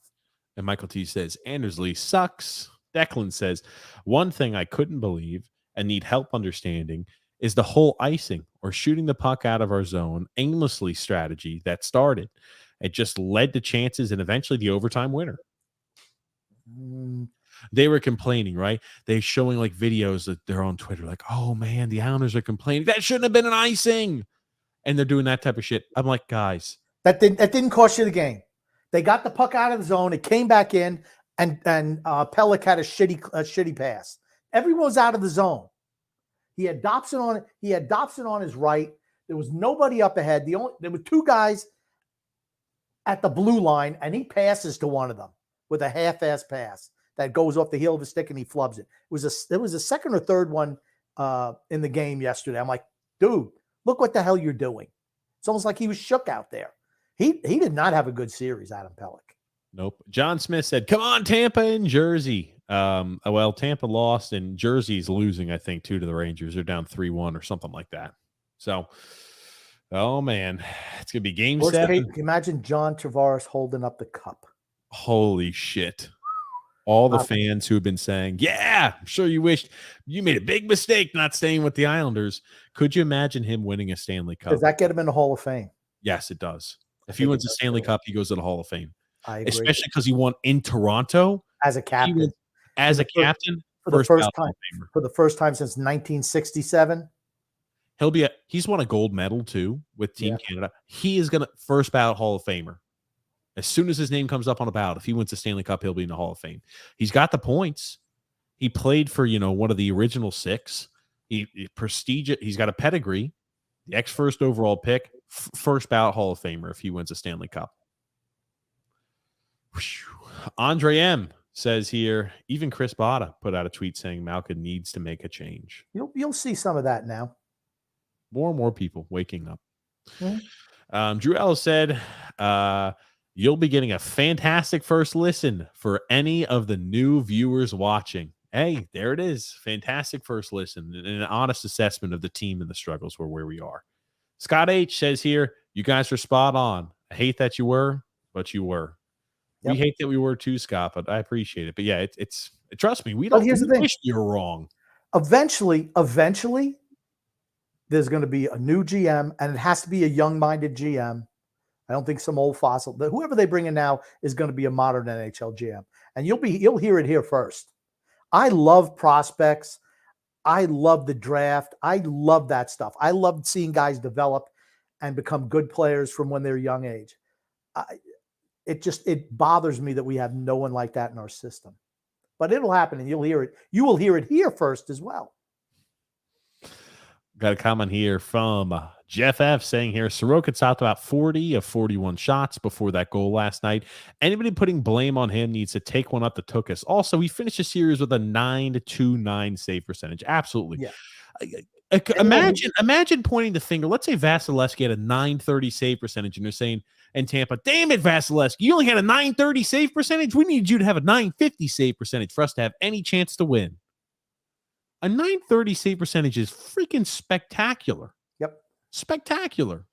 Speaker 1: And Michael T says, Andersley sucks. Declan says, one thing I couldn't believe and need help understanding is the whole icing or shooting the puck out of our zone aimlessly strategy that started. It just led to chances and eventually the overtime winner. They were complaining, right? They're showing like videos that they're on Twitter, like, oh man, the Islanders are complaining. That shouldn't have been an icing. And they're doing that type of shit. I'm like, guys.
Speaker 2: That didn't cost you the game. They got the puck out of the zone. It came back in, and Pellick had a shitty pass. Everyone was out of the zone. He had Dobson on. He had Dobson on his right. There was nobody up ahead. There were two guys at the blue line, and he passes to one of them with a half-ass pass that goes off the heel of his stick, and he flubs it. It was a second or third one in the game yesterday. I'm like, dude, look what the hell you're doing. It's almost like he was shook out there. He did not have a good series, Adam Pellick.
Speaker 1: Nope. John Smith said, come on, Tampa and Jersey. Well, Tampa lost and Jersey's losing, I think, too, to the Rangers. They're down 3-1 or something like that. So, oh, man, it's going to be game 7.
Speaker 2: Imagine John Tavares holding up the cup.
Speaker 1: Holy shit. All the fans who have been saying, yeah, I'm sure you wished you made a big mistake not staying with the Islanders. Could you imagine him winning a Stanley Cup?
Speaker 2: Does that get him in the Hall of Fame?
Speaker 1: Yes, it does. If he wins a Stanley Cup, he goes to the Hall of Fame.
Speaker 2: I agree.
Speaker 1: Especially because he won in Toronto.
Speaker 2: As a captain. For the first time since 1967.
Speaker 1: He's won a gold medal too with Team Canada. He is going to first ballot Hall of Famer. As soon as his name comes up on a ballot, if he wins the Stanley Cup, he'll be in the Hall of Fame. He's got the points. He played for, one of the original 6. He prestigious. He's got a pedigree. The first overall pick, first ballot Hall of Famer if he wins a Stanley Cup. Andre M says here, even Chris Botta put out a tweet saying Malkin needs to make a change.
Speaker 2: You'll see some of that now.
Speaker 1: More and more people waking up. Mm-hmm. Drew Ellis said, you'll be getting a fantastic first listen for any of the new viewers watching. Hey, there it is. Fantastic first listen and an honest assessment of the team and the struggles where we are. Scott H says here, you guys are spot on. I hate that you were, but you were. Yep. We hate that we were too, Scott, but I appreciate it. But yeah, it's trust me, we don't wish you were wrong.
Speaker 2: Eventually, there's going to be a new GM, and it has to be a young-minded GM. I don't think some old fossil. Whoever they bring in now is going to be a modern NHL GM, and you'll hear it here first. I love prospects. I love the draft. I love that stuff. I love seeing guys develop and become good players from when they're young age. It bothers me that we have no one like that in our system, but it'll happen, and you'll hear it. You will hear it here first as well.
Speaker 1: Got a comment here from Jeff F saying here, Sorokin stopped about 40 of 41 shots before that goal last night. Anybody putting blame on him needs to take one up the Tukas. Also, he finished the series with a 9.29 save percentage. Absolutely. Yeah. Imagine pointing the finger. Let's say Vasilevsky had a 930 save percentage, and they're saying in Tampa, damn it, Vasilevsky, you only had a 930 save percentage. We need you to have a 950 save percentage for us to have any chance to win. A 930 save percentage is freaking spectacular.
Speaker 2: Yep.
Speaker 1: Spectacular.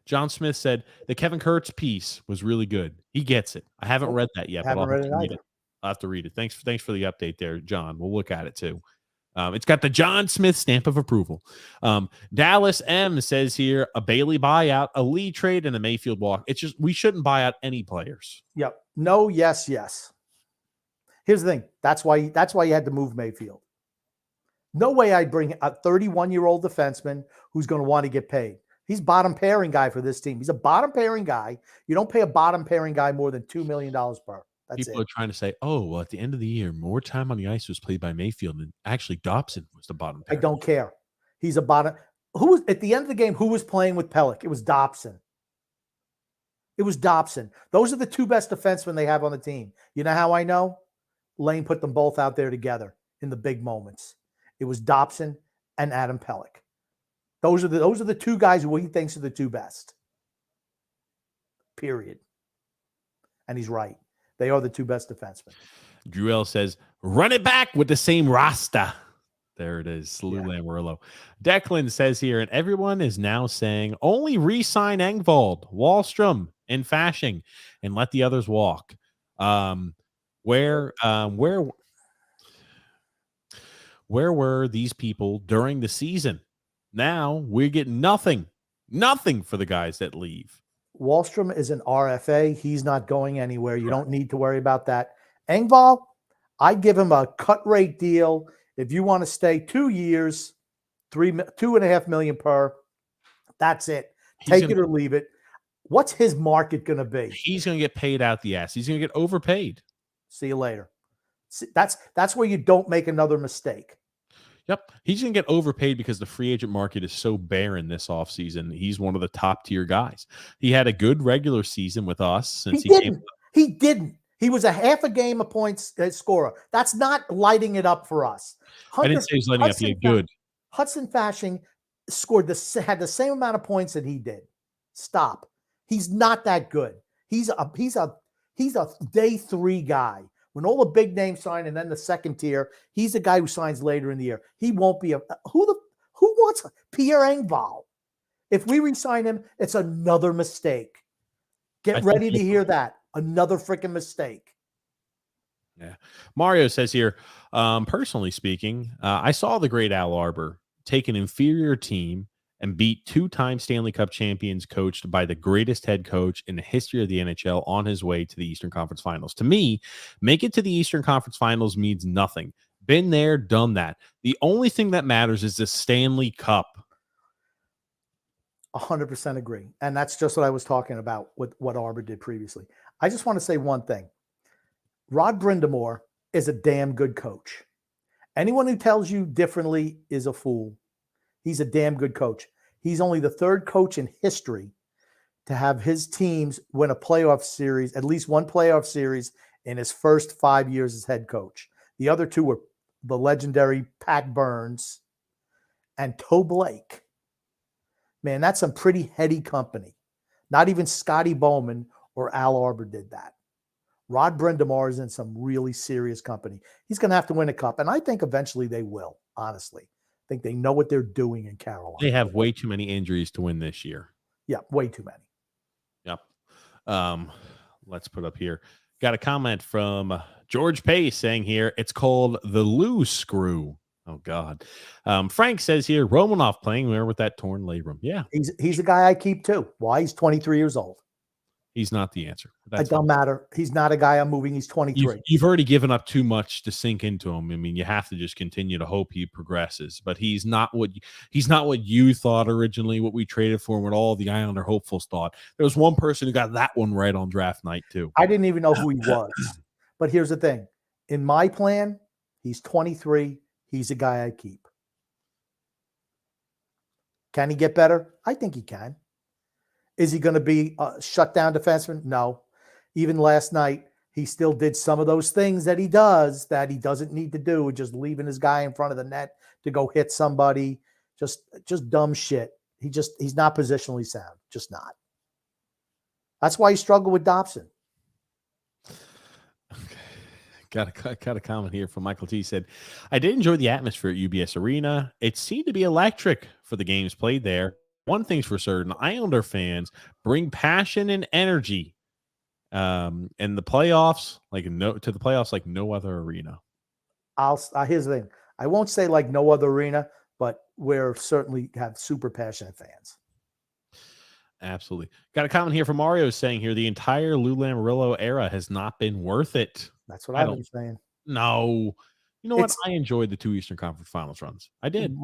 Speaker 1: John Smith said the Kevin Kurtz piece was really good. He gets it. I haven't read that yet, but I'll have to read it. Thanks for the update there, John. We'll look at it too. It's got the John Smith stamp of approval. Dallas M says here, a Bailey buyout, a Lee trade, and a Mayfield walk. It's just, we shouldn't buy out any players.
Speaker 2: Yep. No, yes. Here's the thing. That's why you had to move Mayfield. No way I'd bring a 31-year-old defenseman who's going to want to get paid. He's bottom pairing guy for this team. He's a bottom pairing guy. You don't pay a bottom pairing guy more than $2 million per.
Speaker 1: People are trying to say, oh, well, at the end of the year, more time on the ice was played by Mayfield, and actually Dobson was the bottom pairing.
Speaker 2: I don't care. He's a bottom. At the end of the game, who was playing with Pellick? It was Dobson. It was Dobson. Those are the two best defensemen they have on the team. You know how I know? Lane put them both out there together in the big moments. It was Dobson and Adam Pellick. Those are the two guys who he thinks are the two best. Period. And he's right. They are the two best defensemen.
Speaker 1: Drew L says, run it back with the same Rasta. There it is. Lou Lamoriello. Declan says here, and everyone is now saying only re-sign Engvald, Wallstrom, and Fashing, and let the others walk. Where were these people during the season? Now we're getting nothing for the guys that leave.
Speaker 2: Wallstrom is an RFA. He's not going anywhere. You don't need to worry about that. Engvall, I'd give him a cut rate deal. If you want to stay 2 years, $2.5 million per, that's it. Take it or leave it. What's his market going to be?
Speaker 1: He's going to get paid out the ass. He's going to get overpaid.
Speaker 2: See you later. See, that's where you don't make another mistake.
Speaker 1: Yep. He's going to get overpaid because the free agent market is so barren this offseason. He's one of the top tier guys. He had a good regular season with us since
Speaker 2: He didn't. He was a half a game a points scorer. That's not lighting it up for us.
Speaker 1: I didn't say he was lighting up. He good.
Speaker 2: Hudson Fashing had the same amount of points that he did. Stop. He's not that good. He's a day 3 guy. When all the big names sign and then the second tier, he's the guy who signs later in the year. He won't be who wants Pierre Engvall? If we re-sign him, it's another mistake. Get ready to hear that. Another freaking mistake.
Speaker 1: Yeah. Mario says here, personally speaking, I saw the great Al Arbor take an inferior team and beat 2-time Stanley Cup champions coached by the greatest head coach in the history of the NHL on his way to the Eastern Conference Finals. To me, make it to the Eastern Conference Finals means nothing. Been there, done that. The only thing that matters is the Stanley Cup.
Speaker 2: 100% agree. And that's just what I was talking about with what Arbor did previously. I just want to say one thing. Rod Brindamore is a damn good coach. Anyone who tells you differently is a fool. He's a damn good coach. He's only the 3rd coach in history to have his teams win a playoff series, at least one playoff series in his first 5 years as head coach. The other 2 were the legendary Pat Burns and Toe Blake. Man, that's some pretty heady company. Not even Scotty Bowman or Al Arbor did that. Rod Brindamore is in some really serious company. He's going to have to win a cup, and I think eventually they will, honestly. I think they know what they're doing in Carolina.
Speaker 1: They have way too many injuries to win this year.
Speaker 2: Yeah, way too many.
Speaker 1: Yep. Let's put up here. Got a comment from George Pace saying here, it's called the Lou Screw. Oh, God. Frank says here, Romanov playing there with that torn labrum. Yeah.
Speaker 2: He's a guy I keep too. Why? He's 23 years old.
Speaker 1: He's not the answer.
Speaker 2: It don't matter. He's not a guy I'm moving. He's 23.
Speaker 1: You've already given up too much to sink into him. I mean, you have to just continue to hope he progresses. But he's not what you thought originally, what we traded for, what all the Islander hopefuls thought. There was one person who got that one right on draft night too.
Speaker 2: I didn't even know who he was. But here's the thing. In my plan, he's 23. He's a guy I keep. Can he get better? I think he can. Is he going to be a shutdown defenseman? No. Even last night, he still did some of those things that he doesn't need to do, just leaving his guy in front of the net to go hit somebody. Just dumb shit. He's not positionally sound. Just not. That's why he struggled with Dobson.
Speaker 1: Got a comment here from Michael T. Said, I did enjoy the atmosphere at UBS Arena. It seemed to be electric for the games played there. One thing's for certain, Islander fans bring passion and energy and the playoffs like no other arena.
Speaker 2: Here's the thing. I won't say like no other arena, but we're certainly have super passionate fans.
Speaker 1: Absolutely. Got a comment here from Mario saying here the entire Lou Lamoriello era has not been worth it.
Speaker 2: That's what I've been saying.
Speaker 1: No. You know what? I enjoyed the 2 Eastern Conference Finals runs. I did.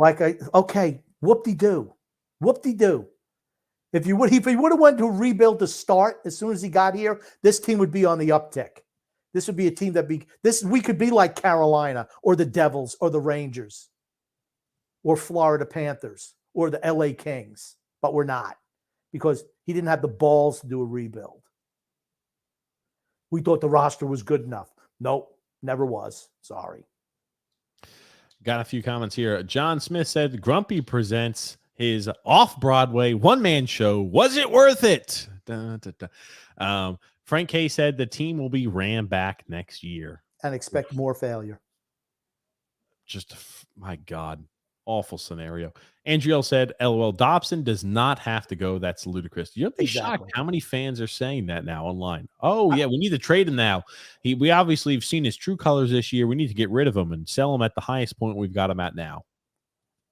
Speaker 2: Okay, whoop-de-doo. Whoop-de-doo. If he would have went to rebuild to start as soon as he got here, this team would be on the uptick. This would be a team we could be like Carolina or the Devils or the Rangers or Florida Panthers or the LA Kings, but we're not because he didn't have the balls to do a rebuild. We thought the roster was good enough. Nope, never was. Sorry.
Speaker 1: Got a few comments here. John Smith said Grumpy presents his off-Broadway one-man show. Was it worth it? Dun, dun, dun. Frank K said the team will be ran back next year.
Speaker 2: And expect more failure.
Speaker 1: Just, my God, awful scenario. Andriel said, LOL, Dobson does not have to go. That's ludicrous. You'll be shocked how many fans are saying that now online. Oh, yeah, we need to trade him now. We obviously have seen his true colors this year. We need to get rid of him and sell him at the highest point we've got him at now.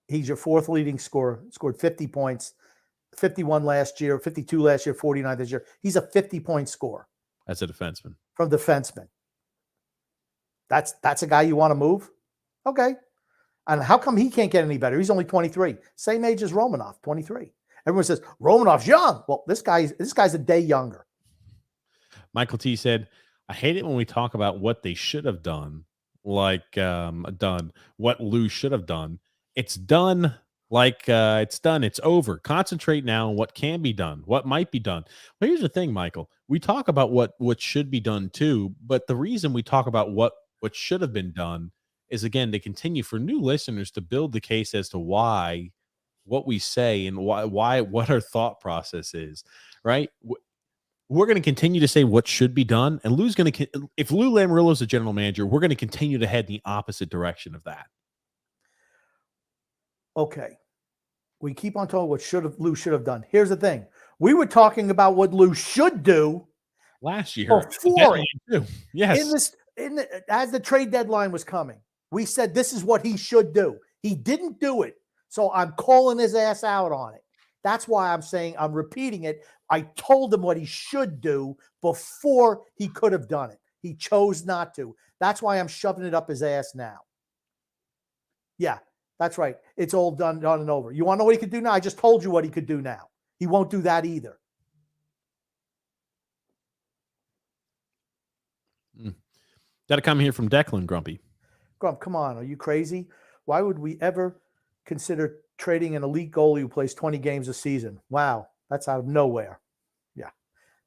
Speaker 2: He's your fourth leading scorer, scored 50 points, 51 last year, 52 last year, 49 this year. He's a 50-point scorer.
Speaker 1: As a defenseman.
Speaker 2: From defenseman. That's a guy you want to move? Okay. And how come he can't get any better? He's only 23. Same age as Romanov, 23. Everyone says, Romanov's young. Well, this guy's a day younger.
Speaker 1: Michael T said, I hate it when we talk about what they should have done, like what Lou should have done. It's done like it's done. It's over. Concentrate now on what can be done, what might be done. Well, here's the thing, Michael. We talk about what should be done too, but the reason we talk about what should have been done is, again, to continue for new listeners to build the case as to why what we say and why what our thought process is, right? We're going to continue to say what should be done, and Lou's going to, if Lou Lamoriello is the general manager, we're going to continue to head in the opposite direction of that.
Speaker 2: Okay. We keep on talking what Lou should have done. Here's the thing. We were talking about what Lou should do
Speaker 1: last year.
Speaker 2: Before it.
Speaker 1: Yes.
Speaker 2: As the trade deadline was coming, we said this is what he should do. He didn't do it. So I'm calling his ass out on it. That's why I'm saying, I'm repeating it. I told him what he should do before he could have done it. He chose not to. That's why I'm shoving it up his ass now. Yeah, that's right. It's all done and over. You want to know what he could do now? I just told you what he could do now. He won't do that either.
Speaker 1: Got to come here from Declan, Grumpy.
Speaker 2: Grump, come on. Are you crazy? Why would we ever consider trading an elite goalie who plays 20 games a season? Wow, that's out of nowhere. Yeah,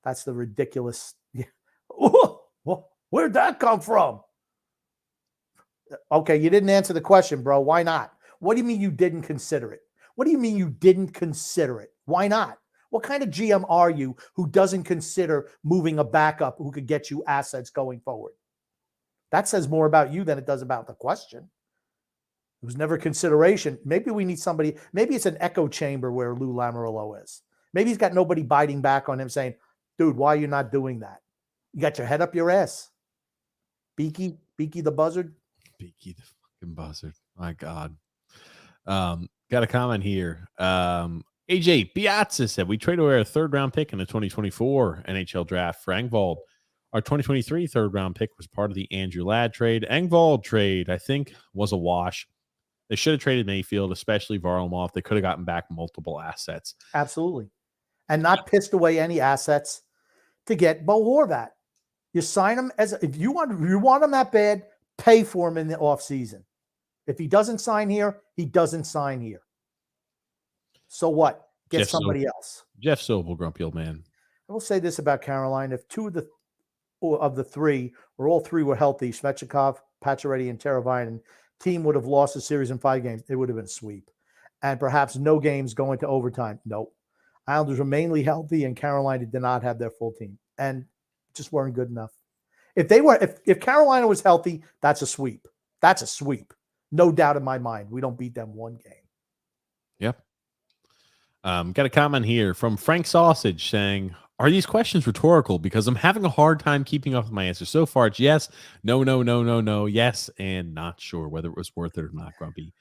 Speaker 2: that's the ridiculous. Yeah. Where'd that come from? Okay, you didn't answer the question, bro. Why not? What do you mean you didn't consider it? What do you mean you didn't consider it? Why not? What kind of GM are you who doesn't consider moving a backup who could get you assets going forward? That says more about you than it does about the question. It was never consideration. Maybe we need somebody. Maybe it's an echo chamber where Lou Lamoriello is. Maybe he's got nobody biting back on him saying, dude, why are you not doing that? You got your head up your ass. Beaky the buzzard.
Speaker 1: Beaky the fucking buzzard. My God. Got a comment here. AJ Piazza said, we traded away a third-round pick in the 2024 NHL draft for Engvald. Our 2023 third-round pick was part of the Andrew Ladd trade. Engvald trade, I think, was a wash. They should have traded Mayfield, especially Varlamov. They could have gotten back multiple assets.
Speaker 2: Absolutely. And not pissed away any assets to get Bo Horvat. You sign him if you want him that bad, pay for him in the offseason. If he doesn't sign here, he doesn't sign here. So what? Get
Speaker 1: Jeff
Speaker 2: somebody else.
Speaker 1: Jeff Sobel, grumpy old man.
Speaker 2: I will say this about Carolina. If two of the three, or all three were healthy, Svechnikov, Pacioretty, and Teravainen, team would have lost the series in 5 games. It would have been a sweep. And perhaps no games going to overtime. Nope. Islanders were mainly healthy, and Carolina did not have their full team. And just weren't good enough. If Carolina was healthy, that's a sweep. That's a sweep. No doubt in my mind. We don't beat them 1 game.
Speaker 1: Yep. Got a comment here from Frank Sausage saying, are these questions rhetorical? Because I'm having a hard time keeping up with my answers. So far, it's yes, no, yes, and not sure whether it was worth it or not, Grumpy.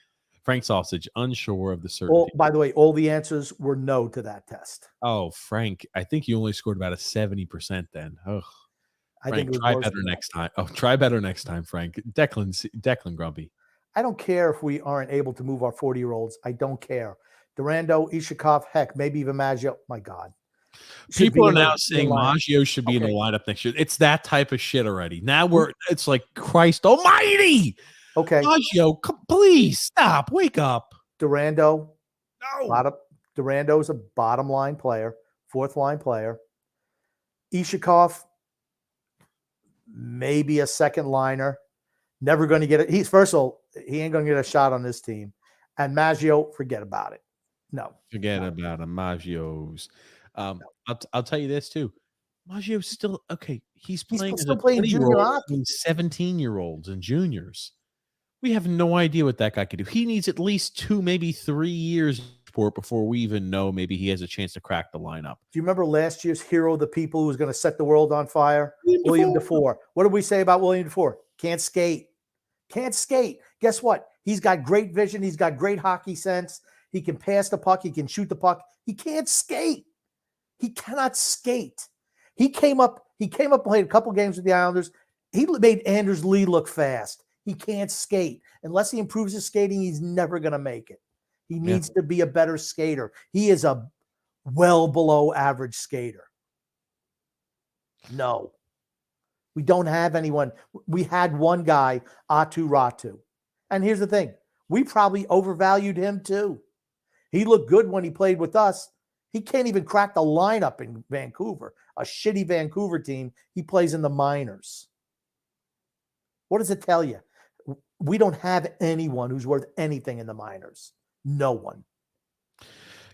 Speaker 1: Frank Sausage, unsure of the certainty.
Speaker 2: By the way, all the answers were no to that test.
Speaker 1: Oh, Frank, I think you only scored about a 70% then. Oh,
Speaker 2: I
Speaker 1: Frank,
Speaker 2: think
Speaker 1: try better next time. Oh, try better next time, Frank. Declan Grumpy.
Speaker 2: I don't care if we aren't able to move our 40-year-olds. I don't care. Durando, Ishikov, heck, maybe even Maggio. My God.
Speaker 1: People are now saying Maggio should be in the lineup next year. It's that type of shit already. Now it's like, Christ almighty.
Speaker 2: Okay.
Speaker 1: Maggio, please stop. Wake up.
Speaker 2: Durando.
Speaker 1: No.
Speaker 2: Durando is a bottom line player, 4th line player. Ishikov, maybe a second liner. Never going to get it. He's first of all, he ain't going to get a shot on this team. And Maggio, forget about it. No,
Speaker 1: Forget about him, Maggio's. I'll tell you this too. Maggio's still okay. He's playing as
Speaker 2: still
Speaker 1: a
Speaker 2: playing junior
Speaker 1: 20-year-old
Speaker 2: hockey.
Speaker 1: and 17-year-olds and juniors. We have no idea what that guy could do. He needs at least 2, maybe 3 years for it before we even know maybe he has a chance to crack the lineup.
Speaker 2: Do you remember last year's hero of the people who was going to set the world on fire? William Dufour. What did we say about William Dufour? Can't skate. Can't skate. Guess what? He's got great vision. He's got great hockey sense. He can pass the puck. He can shoot the puck. He can't skate. He cannot skate. He came up, played a couple games with the Islanders. He made Anders Lee look fast. He can't skate. Unless he improves his skating, he's never going to make it. He needs to be a better skater. He is a well below average skater. No. We don't have anyone. We had one guy, Atu Ratu. And here's the thing. We probably overvalued him too. He looked good when he played with us. He can't even crack the lineup in Vancouver, a shitty Vancouver team. He plays in the minors. What does it tell you? We don't have anyone who's worth anything in the minors. No one.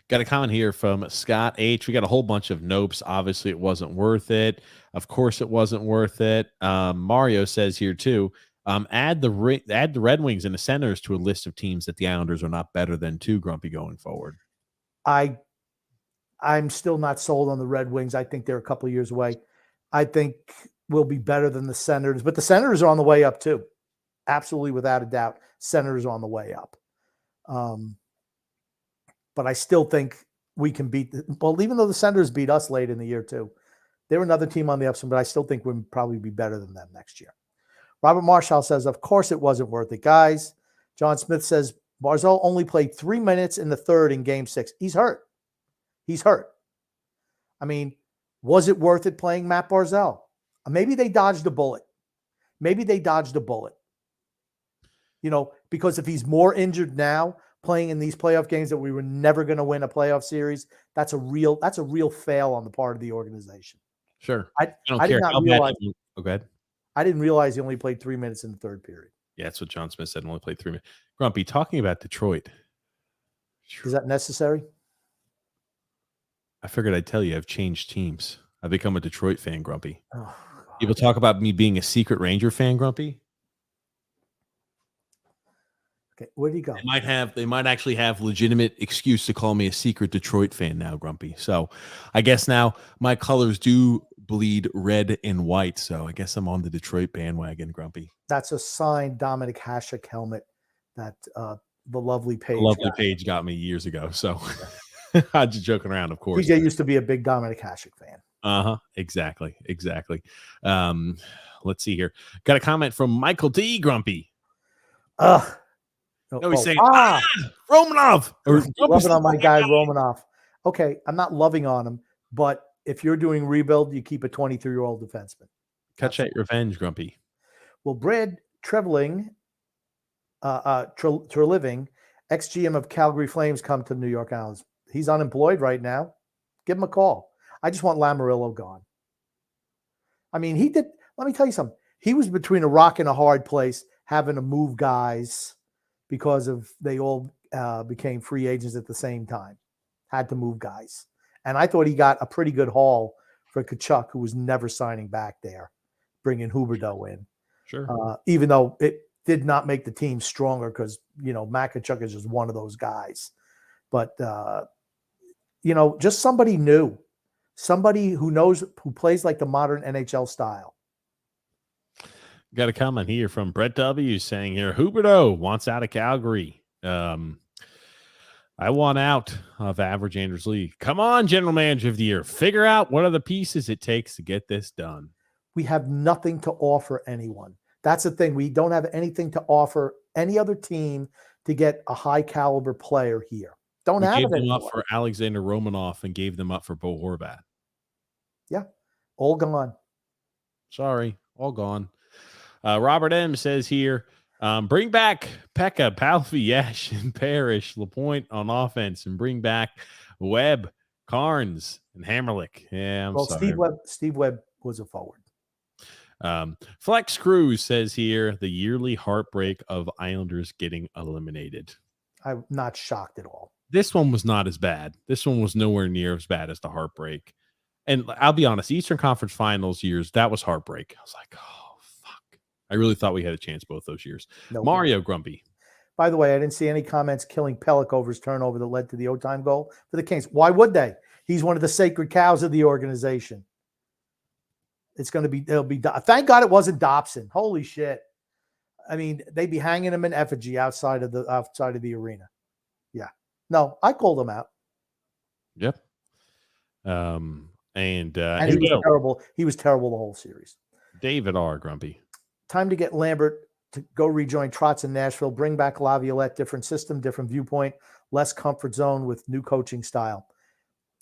Speaker 1: Got a comment here from Scott H. We got a whole bunch of nopes. Obviously, it wasn't worth it. Of course, it wasn't worth it. Mario says here too. Add the Red Wings and the Senators to a list of teams that the Islanders are not better than too, Grumpy, going forward.
Speaker 2: I'm still not sold on the Red Wings. I think they're a couple of years away. I think we'll be better than the Senators, but the Senators are on the way up too. Absolutely, without a doubt, Senators are on the way up. But I still think we can beat even though the Senators beat us late in the year too. They're another team on the upswing, but I still think we'll probably be better than them next year. Robert Marshall says, of course it wasn't worth it, guys. John Smith says, Barzal only played 3 minutes in the third in game 6. He's hurt. I mean, was it worth it playing Matt Barzal? Maybe they dodged a bullet. Because if he's more injured now, playing in these playoff games that we were never going to win a playoff series, that's a real fail on the part of the organization.
Speaker 1: Sure.
Speaker 2: I don't care.
Speaker 1: Go ahead.
Speaker 2: I didn't realize he only played 3 minutes in the third period.
Speaker 1: Yeah, that's what John Smith said. Only played 3 minutes. Grumpy, talking about Detroit.
Speaker 2: Is that necessary?
Speaker 1: I figured I'd tell you I've changed teams. I've become a Detroit fan, Grumpy.
Speaker 2: Oh,
Speaker 1: people talk about me being a secret Ranger fan, Grumpy.
Speaker 2: Okay, where do you go?
Speaker 1: They might actually have legitimate excuse to call me a secret Detroit fan now, Grumpy. So I guess now my colors do bleed red and white. So I guess I'm on the Detroit bandwagon, Grumpy.
Speaker 2: That's a signed Dominic Hasek helmet that the lovely Paige.
Speaker 1: Paige got me years ago. So I'm just joking around, of course.
Speaker 2: PJ used to be a big Dominic Hasek fan.
Speaker 1: Exactly. Let's see here. Got a comment from Michael D. Grumpy. No, he's saying, Romanov.
Speaker 2: Loving on my guy, Romanov. Okay, I'm not loving on him, but if you're doing rebuild, you keep a 23-year-old defenseman.
Speaker 1: Catch that revenge, Grumpy.
Speaker 2: Well, Brad Treliving, ex-GM of Calgary Flames, come to the New York Islanders. He's unemployed right now. Give him a call. I just want Lamoriello gone. I mean, let me tell you something. He was between a rock and a hard place, having to move guys because they all became free agents at the same time. Had to move guys. And I thought he got a pretty good haul for Tkachuk, who was never signing back there, bringing Huberdeau in.
Speaker 1: Sure.
Speaker 2: Even though it did not make the team stronger because, Matt Tkachuk is just one of those guys. But, just somebody new. Somebody who plays like the modern NHL style.
Speaker 1: Got a comment here from Brett W. saying here, Huberdeau wants out of Calgary. I want out of average Anders Lee. Come on, general manager of the year. Figure out what are the pieces it takes to get this done.
Speaker 2: We have nothing to offer anyone. That's the thing. We don't have anything to offer any other team to get a high caliber player here. We
Speaker 1: gave them up for Alexander Romanov and gave them up for Bo Horvat.
Speaker 2: Yeah, all gone.
Speaker 1: Sorry, all gone. Robert M. says here, bring back Pekka, Palfi, Yesh, and Parrish, LaPointe on offense, and bring back Webb, Carnes, and Hammerlick. Yeah, I'm sorry.
Speaker 2: Steve Webb was a forward.
Speaker 1: Flex Cruz says here the yearly heartbreak of Islanders getting eliminated.
Speaker 2: I'm not shocked at all.
Speaker 1: This one was not as bad. This one was nowhere near as bad as the heartbreak. And I'll be honest, Eastern Conference Finals years, that was heartbreak. I was like, oh, fuck. I really thought we had a chance both those years.
Speaker 2: No,
Speaker 1: Mario Grumpy.
Speaker 2: By the way, I didn't see any comments killing Pelech over his turnover that led to the overtime goal for the Kings. Why would they? He's one of the sacred cows of the organization. It's going to be, thank God it wasn't Dobson. Holy shit. I mean, they'd be hanging him in effigy outside of the arena. Yeah. No, I called him out.
Speaker 1: Yep.
Speaker 2: And he was terrible. He was terrible the whole series.
Speaker 1: David R. Grumpy.
Speaker 2: Time to get Lambert to go rejoin Trotz in Nashville, bring back Laviolette, different system, different viewpoint, less comfort zone with new coaching style.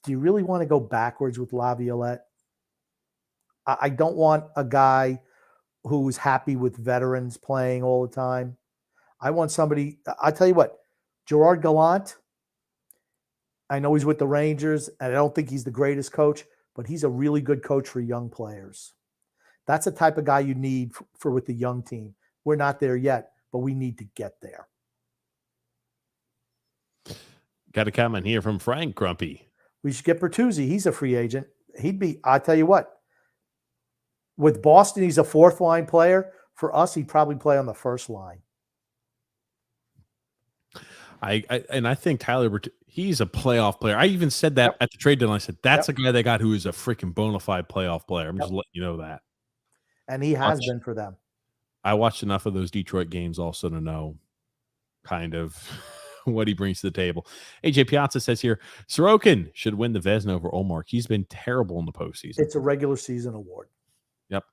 Speaker 2: Do you really want to go backwards with Laviolette? I don't want a guy who's happy with veterans playing all the time. I want somebody, I tell you what, Gerard Gallant, I know he's with the Rangers, and I don't think he's the greatest coach, but he's a really good coach for young players. That's the type of guy you need for with the young team. We're not there yet, but we need to get there.
Speaker 1: Got a comment here from Frank Grumpy.
Speaker 2: We should get Bertuzzi. He's a free agent. I tell you what, with Boston, he's a fourth line player. For us, he'd probably play on the first line.
Speaker 1: I think Tyler, he's a playoff player. I even said that at the trade deadline. I said, that's a guy they got who is a freaking bona fide playoff player. I'm just letting you know that.
Speaker 2: And he has been for them.
Speaker 1: I watched enough of those Detroit games also to know kind of what he brings to the table. AJ Piazza says here, Sorokin should win the Vezina over Olmark. He's been terrible in the postseason.
Speaker 2: It's a regular season award.
Speaker 1: Yep.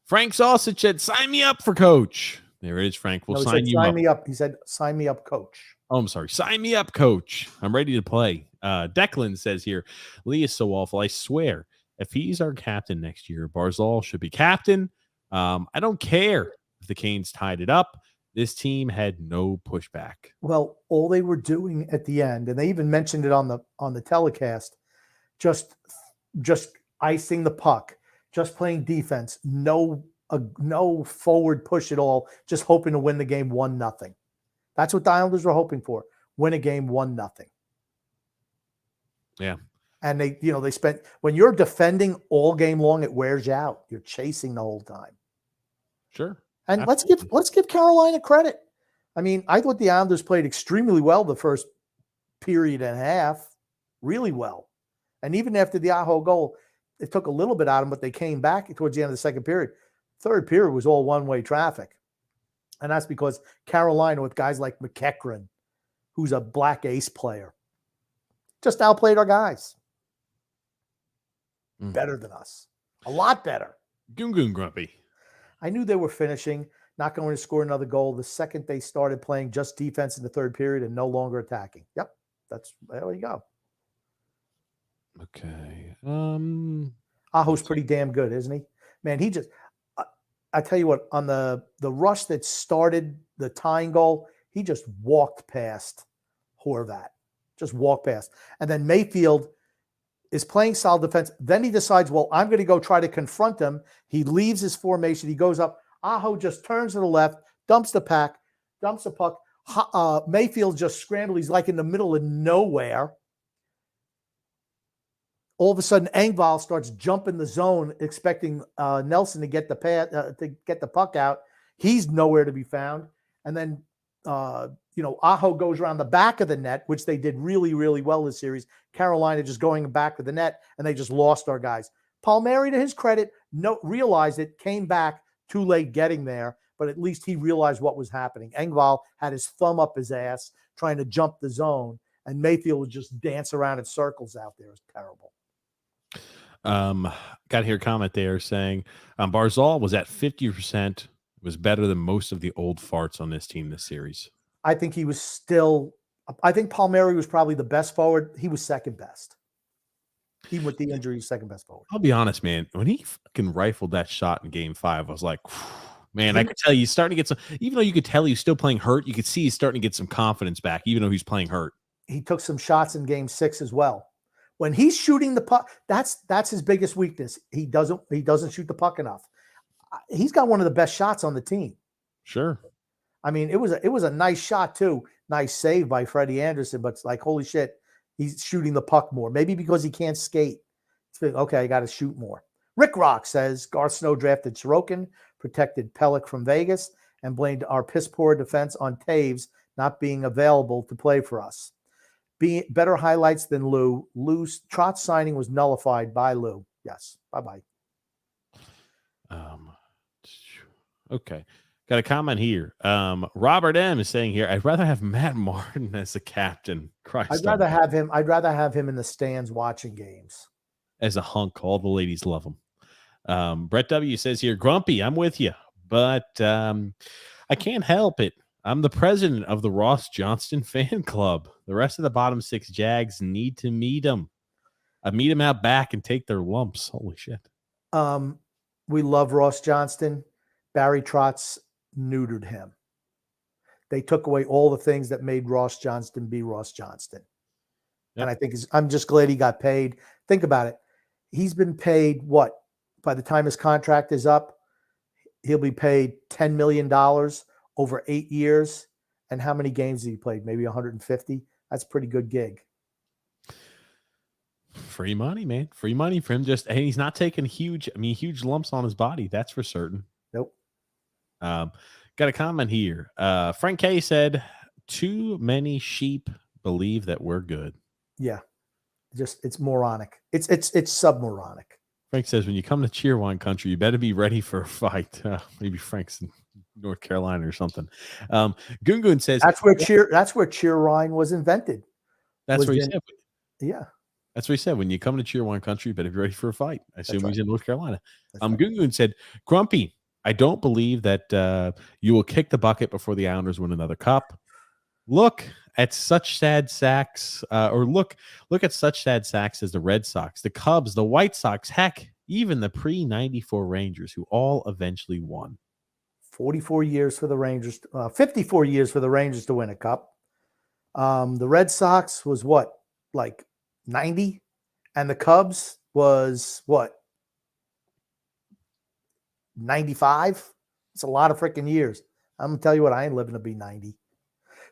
Speaker 1: Frank Sausage said, sign me up for coach. There it is, Frank. We'll sign you up.
Speaker 2: Sign me up. He said, sign me up, coach.
Speaker 1: Oh, I'm sorry. Sign me up, coach. I'm ready to play. Declan says here, Lee is so awful. I swear, if he's our captain next year, Barzal should be captain. I don't care if the Canes tied it up. This team had no pushback.
Speaker 2: Well, all they were doing at the end, and they even mentioned it on the telecast, just icing the puck, just playing defense, no forward push at all, just hoping to win the game 1-0. That's what the Islanders were hoping for. Win a game 1-0.
Speaker 1: Yeah.
Speaker 2: And they spent, when you're defending all game long, it wears you out. You're chasing the whole time.
Speaker 1: Sure.
Speaker 2: And let's give Carolina credit. I mean, I thought the Islanders played extremely well the first period and a half, really well. And even after the Aho goal, it took a little bit out of them, but they came back towards the end of the second period. Third period was all one-way traffic. And that's because Carolina, with guys like McEachran, who's a black ace player, just outplayed our guys. Better than us. A lot better.
Speaker 1: Goon Grumpy.
Speaker 2: I knew they were finishing, not going to score another goal the second they started playing just defense in the third period and no longer attacking. Yep. There you go.
Speaker 1: Okay.
Speaker 2: Aho's pretty damn good, isn't he? Man, he just, I tell you what, on the rush that started the tying goal, he just walked past Horvat. Just walked past. And then Mayfield is playing solid defense. Then he decides, well, I'm going to go try to confront him. He leaves his formation. He goes up. Aho just turns to the left, dumps the puck. Mayfield just scrambled. He's like in the middle of nowhere. All of a sudden, Engvall starts jumping the zone, expecting Nelson to get the puck out. He's nowhere to be found. And then, Aho goes around the back of the net, which they did really, really well this series. Carolina just going back of the net, and they just lost our guys. Palmieri, to his credit, realized it, came back too late getting there, but at least he realized what was happening. Engvall had his thumb up his ass trying to jump the zone, and Mayfield would just dance around in circles out there. It was terrible.
Speaker 1: Got to hear a comment there saying Barzal was at 50%, was better than most of the old farts on this team this series.
Speaker 2: I think he was still, I think Palmieri was probably the best forward. He was second best. Even with the injury, second best forward.
Speaker 1: I'll be honest, man. When he fucking rifled that shot in game 5, I was like, man, I could tell he's starting to get some, even though you could tell he's still playing hurt, you could see he's starting to get some confidence back, even though he's playing hurt.
Speaker 2: He took some shots in game 6 as well. When he's shooting the puck, that's his biggest weakness. He doesn't shoot the puck enough. He's got one of the best shots on the team.
Speaker 1: Sure.
Speaker 2: I mean, it was a nice shot too. Nice save by Freddie Anderson, but it's like, holy shit, he's shooting the puck more. Maybe because he can't skate. It's like, okay, I got to shoot more. Rick Rock says Garth Snow drafted Sorokin, protected Pelech from Vegas, and blamed our piss poor defense on Taves not being available to play for us. Better highlights than Lou. Trot's signing was nullified by Lou. Yes. Bye-bye.
Speaker 1: Okay. Got a comment here. Robert M is saying here, I'd rather have Matt Martin as the captain.
Speaker 2: I'd rather have him in the stands watching games.
Speaker 1: As a hunk. All the ladies love him. Brett W says here, Grumpy, I'm with you, but I can't help it. I'm the president of the Ross Johnston fan club. The rest of the bottom 6 Jags need to meet him. Meet him out back and take their lumps. Holy shit.
Speaker 2: We love Ross Johnston. Barry Trotz neutered him. They took away all the things that made Ross Johnston be Ross Johnston. Yep. And I think I'm just glad he got paid. Think about it. He's been paid what? By the time his contract is up, he'll be paid $10 million over 8 years. And how many games has he played? Maybe 150. That's a pretty good gig.
Speaker 1: Free money, man. Free money for him. And he's not taking huge lumps on his body. That's for certain.
Speaker 2: Nope.
Speaker 1: Got a comment here. Frank K said, too many sheep believe that we're good.
Speaker 2: Yeah. It's moronic. It's submoronic.
Speaker 1: Frank says, when you come to Cheerwine country, you better be ready for a fight. Maybe Frank's in North Carolina or something. Gungun says
Speaker 2: that's where Cheerwine was invented.
Speaker 1: That's what he said.
Speaker 2: Yeah.
Speaker 1: That's what he said. When you come to Cheerwine country, you better be ready for a fight. I assume he's in North Carolina.
Speaker 2: Right.
Speaker 1: Gungun said, Grumpy, I don't believe that you will kick the bucket before the Islanders win another cup. Look at such sad sacks, look at such sad sacks as the Red Sox, the Cubs, the White Sox, heck, even the pre-94 Rangers, who all eventually won.
Speaker 2: 44 years for the Rangers, 54 years for the Rangers to win a cup. The Red Sox was what, like 90? And the Cubs was what, 95? It's a lot of freaking years. I'm going to tell you what, I ain't living to be 90.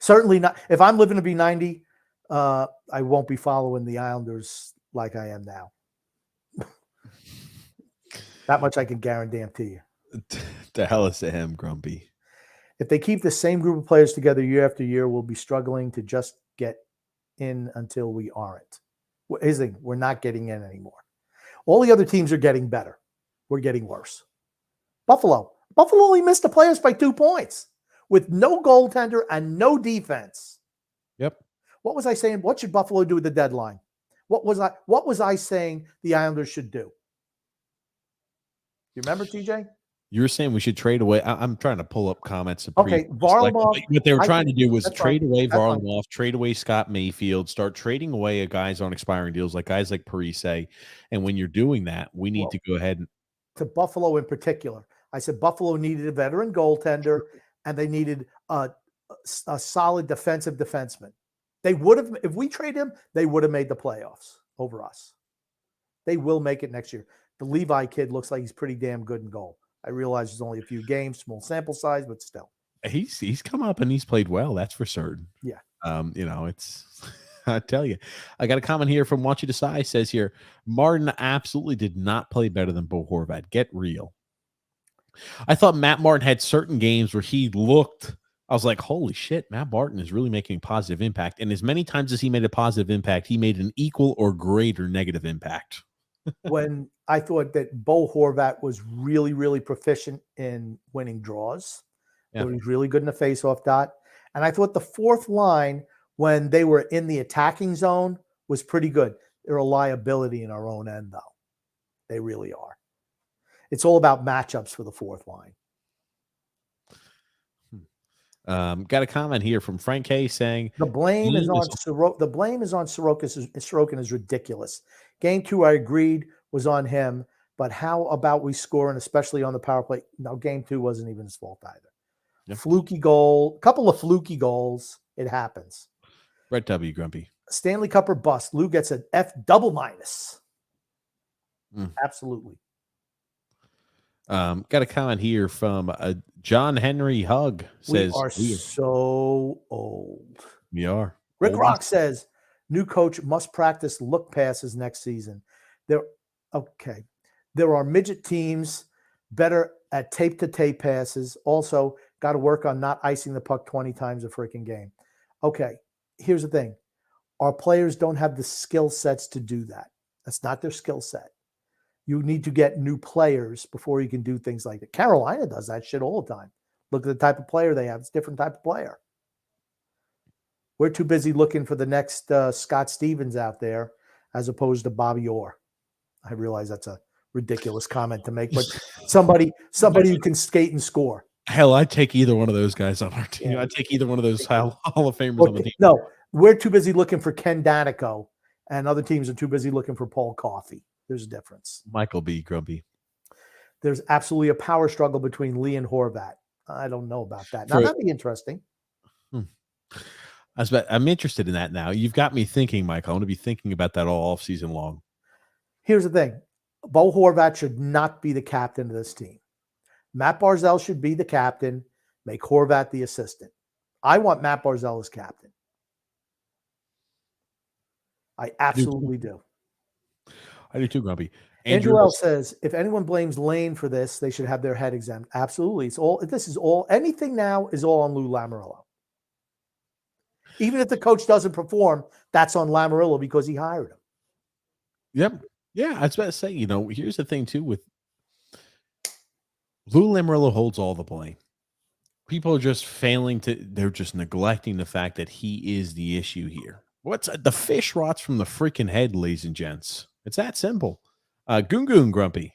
Speaker 2: Certainly not. If I'm living to be 90, I won't be following the Islanders like I am now. That much I can guarantee you.
Speaker 1: The hell is to him, Grumpy.
Speaker 2: If they keep the same group of players together year after year, we'll be struggling to just get in until we aren't. Here's the thing, we're not getting in anymore. All the other teams are getting better. We're getting worse. Buffalo only missed the playoffs by 2 points with no goaltender and no defense.
Speaker 1: Yep.
Speaker 2: What was I saying? What should Buffalo do with the deadline? What was I saying the Islanders should do? You remember, TJ?
Speaker 1: You were saying we should trade away. I'm trying to pull up comments.
Speaker 2: Okay, Varlamov.
Speaker 1: What they were trying to do was trade away
Speaker 2: Varlamov,
Speaker 1: trade away Scott Mayfield, start trading away guys on expiring deals, like guys like Parise. And when you're doing that, we need to go ahead and
Speaker 2: to Buffalo in particular. I said Buffalo needed a veteran goaltender, and they needed a solid defensive defenseman. They would have, if we trade him, they would have made the playoffs over us. They will make it next year. The Levi kid looks like he's pretty damn good in goal. I realize there's only a few games, small sample size, but still.
Speaker 1: He's come up and he's played well. That's for certain.
Speaker 2: Yeah.
Speaker 1: It's I tell you. I got a comment here from Want You to Sigh. Says here, Martin absolutely did not play better than Bo Horvat. Get real. I thought Matt Martin had certain games where he looked, I was like, holy shit, Matt Martin is really making a positive impact. And as many times as he made a positive impact, he made an equal or greater negative impact.
Speaker 2: When I thought that Bo Horvat was really, really proficient in winning draws. Yeah. He was really good in the faceoff dot. And I thought the fourth line, when they were in the attacking zone, was pretty good. They're a liability in our own end, though. They really are. It's all about matchups for the fourth line.
Speaker 1: Got a comment here from Frank K saying
Speaker 2: the blame is on Sorokin. The blame is on Sorokin. Sorokin is ridiculous. Game 2, I agreed, was on him. But how about we score, and especially on the power play? No, game 2 wasn't even his fault either. Yep. Fluky goal, couple of fluky goals. It happens.
Speaker 1: Brett W. Grumpy.
Speaker 2: Stanley Cup or bust. Lou gets an F double minus. Absolutely.
Speaker 1: Got a comment here from John Henry Hug
Speaker 2: We
Speaker 1: says
Speaker 2: are so old.
Speaker 1: we are
Speaker 2: Rick
Speaker 1: oldies.
Speaker 2: Rock says new coach must practice look passes next season. There, okay. There are midget teams better at tape to tape passes. Also, got to work on not icing the puck 20 times a freaking game. Okay. Here's the thing. Our players don't have the skill sets to do that. That's not their skill set. You need to get new players before you can do things like that. Carolina does that shit all the time. Look at the type of player they have. It's a different type of player. We're too busy looking for the next Scott Stevens out there as opposed to Bobby Orr. I realize that's a ridiculous comment to make, but somebody who can skate and score.
Speaker 1: Hell, I'd take either one of those guys on our team.
Speaker 2: Yeah.
Speaker 1: I'd take either one of those Hall of Famers on the team.
Speaker 2: No, we're too busy looking for Ken Danico, and other teams are too busy looking for Paul Coffey. There's a difference.
Speaker 1: Michael B. Grumpy.
Speaker 2: There's absolutely a power struggle between Lee and Horvat. I don't know about that. Now, that'd be interesting.
Speaker 1: I'm interested in that now. You've got me thinking, Mike. I want to be thinking about that all off season long.
Speaker 2: Here's the thing. Bo Horvat should not be the captain of this team. Matt Barzell should be the captain, make Horvat the assistant. I want Matt Barzell as captain. I absolutely do.
Speaker 1: I do too, Grumpy.
Speaker 2: Andrew L says, if anyone blames Lane for this, they should have their head examined. Absolutely. Anything now is all on Lou Lamoriello. Even if the coach doesn't perform, that's on Lamoriello because he hired him.
Speaker 1: Yep. Yeah, I was about to say, here's the thing too with Lou Lamoriello holds all the blame. People are just they're just neglecting the fact that he is the issue here. The fish rots from the freaking head, ladies and gents. It's that simple. Goon Grumpy.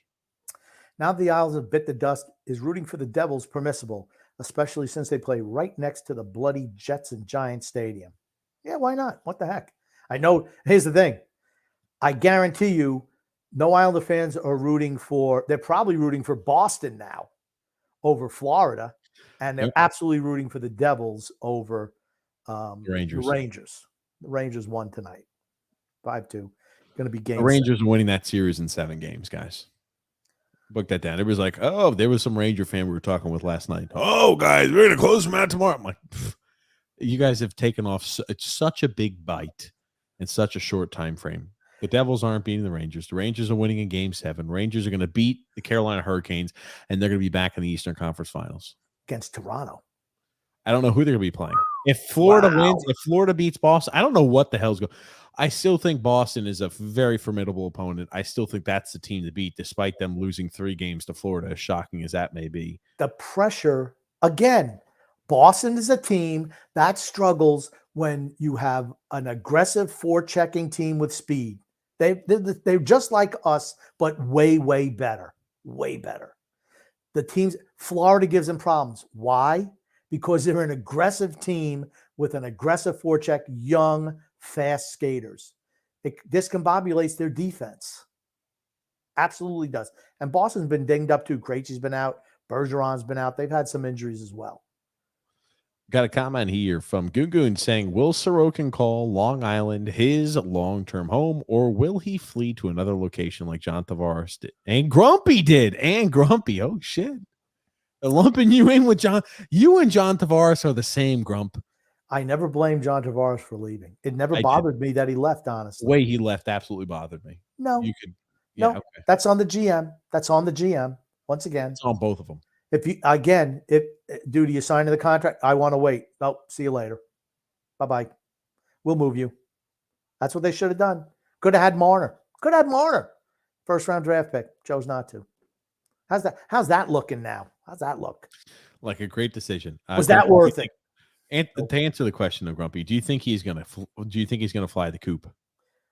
Speaker 2: Now the Isles have bit the dust. Is rooting for the Devils permissible, especially since they play right next to the bloody Jets and Giants stadium? Yeah, why not? What the heck? I know. Here's the thing. I guarantee you, no Islander fans are they're probably rooting for Boston now over Florida, and they're absolutely rooting for the Devils over the Rangers. The Rangers won tonight, 5-2. Going to be game.
Speaker 1: The Rangers are winning that series in 7 games, guys. Book that down. It was like, there was some Ranger fan we were talking with last night. Oh, guys, we're going to close them out tomorrow. I'm like, you guys have taken off such a big bite in such a short time frame. The Devils aren't beating the Rangers. The Rangers are winning in Game 7. Rangers are going to beat the Carolina Hurricanes, and they're going to be back in the Eastern Conference Finals
Speaker 2: against Toronto.
Speaker 1: I don't know who they're going to be playing. If Florida wins, if Florida beats Boston, I don't know what the hell's going. I still think Boston is a very formidable opponent. I still think that's the team to beat, despite them losing 3 games to Florida, as shocking as that may be.
Speaker 2: The pressure, again, Boston is a team that struggles when you have an aggressive forechecking team with speed. They're just like us, but way, way better. Way better. The teams, Florida gives them problems. Why? Because they're an aggressive team with an aggressive forecheck, young, fast skaters. It discombobulates their defense. Absolutely does. And Boston's been dinged up too. Krejci's been out. Bergeron's been out. They've had some injuries as well.
Speaker 1: Got a comment here from Goon saying, will Sorokin call Long Island his long-term home, or will he flee to another location like John Tavares did? And Grumpy did. And Grumpy. Oh, shit. They're lumping you in with John. You and John Tavares are the same, Grump.
Speaker 2: I never blamed John Tavares for leaving. It never bothered me that he left, honestly.
Speaker 1: The way he left absolutely bothered me.
Speaker 2: No.
Speaker 1: You could. Yeah,
Speaker 2: no. Okay. That's on the GM. That's on the GM. Once again.
Speaker 1: It's on both of them.
Speaker 2: Due to you signing the contract, I want to wait. Nope. See you later. Bye-bye. We'll move you. That's what they should have done. Could have had Marner. First round draft pick. Chose not to. How's that looking now? How's that look?
Speaker 1: Like a great decision.
Speaker 2: Was that worth it?
Speaker 1: And to answer the question of Grumpy, do you think he's gonna fly the coop?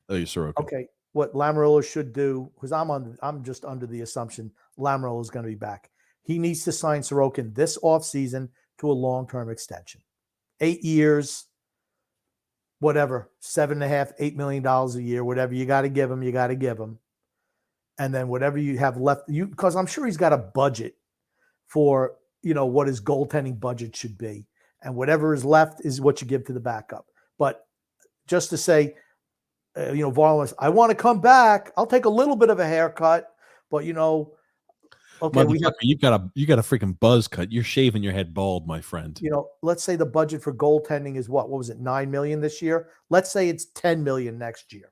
Speaker 1: Sorokin?
Speaker 2: Okay. What Lamoriello should do, because I'm just under the assumption Lamoriello is going to be back. He needs to sign Sorokin this offseason to a long-term extension. 8 years, whatever, $7.5, $8 million a year, whatever you got to give him, And then whatever you have left, because I'm sure he's got a budget for, what his goaltending budget should be. And whatever is left is what you give to the backup. But just to say, Varlamov, I want to come back. I'll take a little bit of a haircut, but Okay, we
Speaker 1: Motherfucker,
Speaker 2: have,
Speaker 1: you got a freaking buzz cut. You're shaving your head bald, my friend.
Speaker 2: let's say the budget for goaltending is what was it, 9 million this year? Let's say it's 10 million next year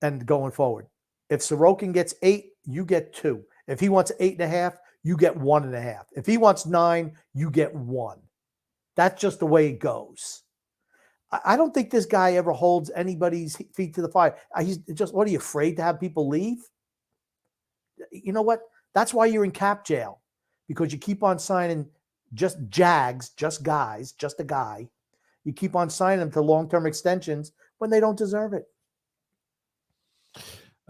Speaker 2: and going forward. If Sorokin gets 8, you get 2. If he wants 8.5, you get 1.5. If he wants 9, you get 1. That's just the way it goes. I don't think this guy ever holds anybody's feet to the fire. He's just, what are you afraid to have people leave? You know what? That's why you're in cap jail, because you keep on signing just jags, just guys, just a guy. You keep on signing them to long-term extensions when they don't deserve it.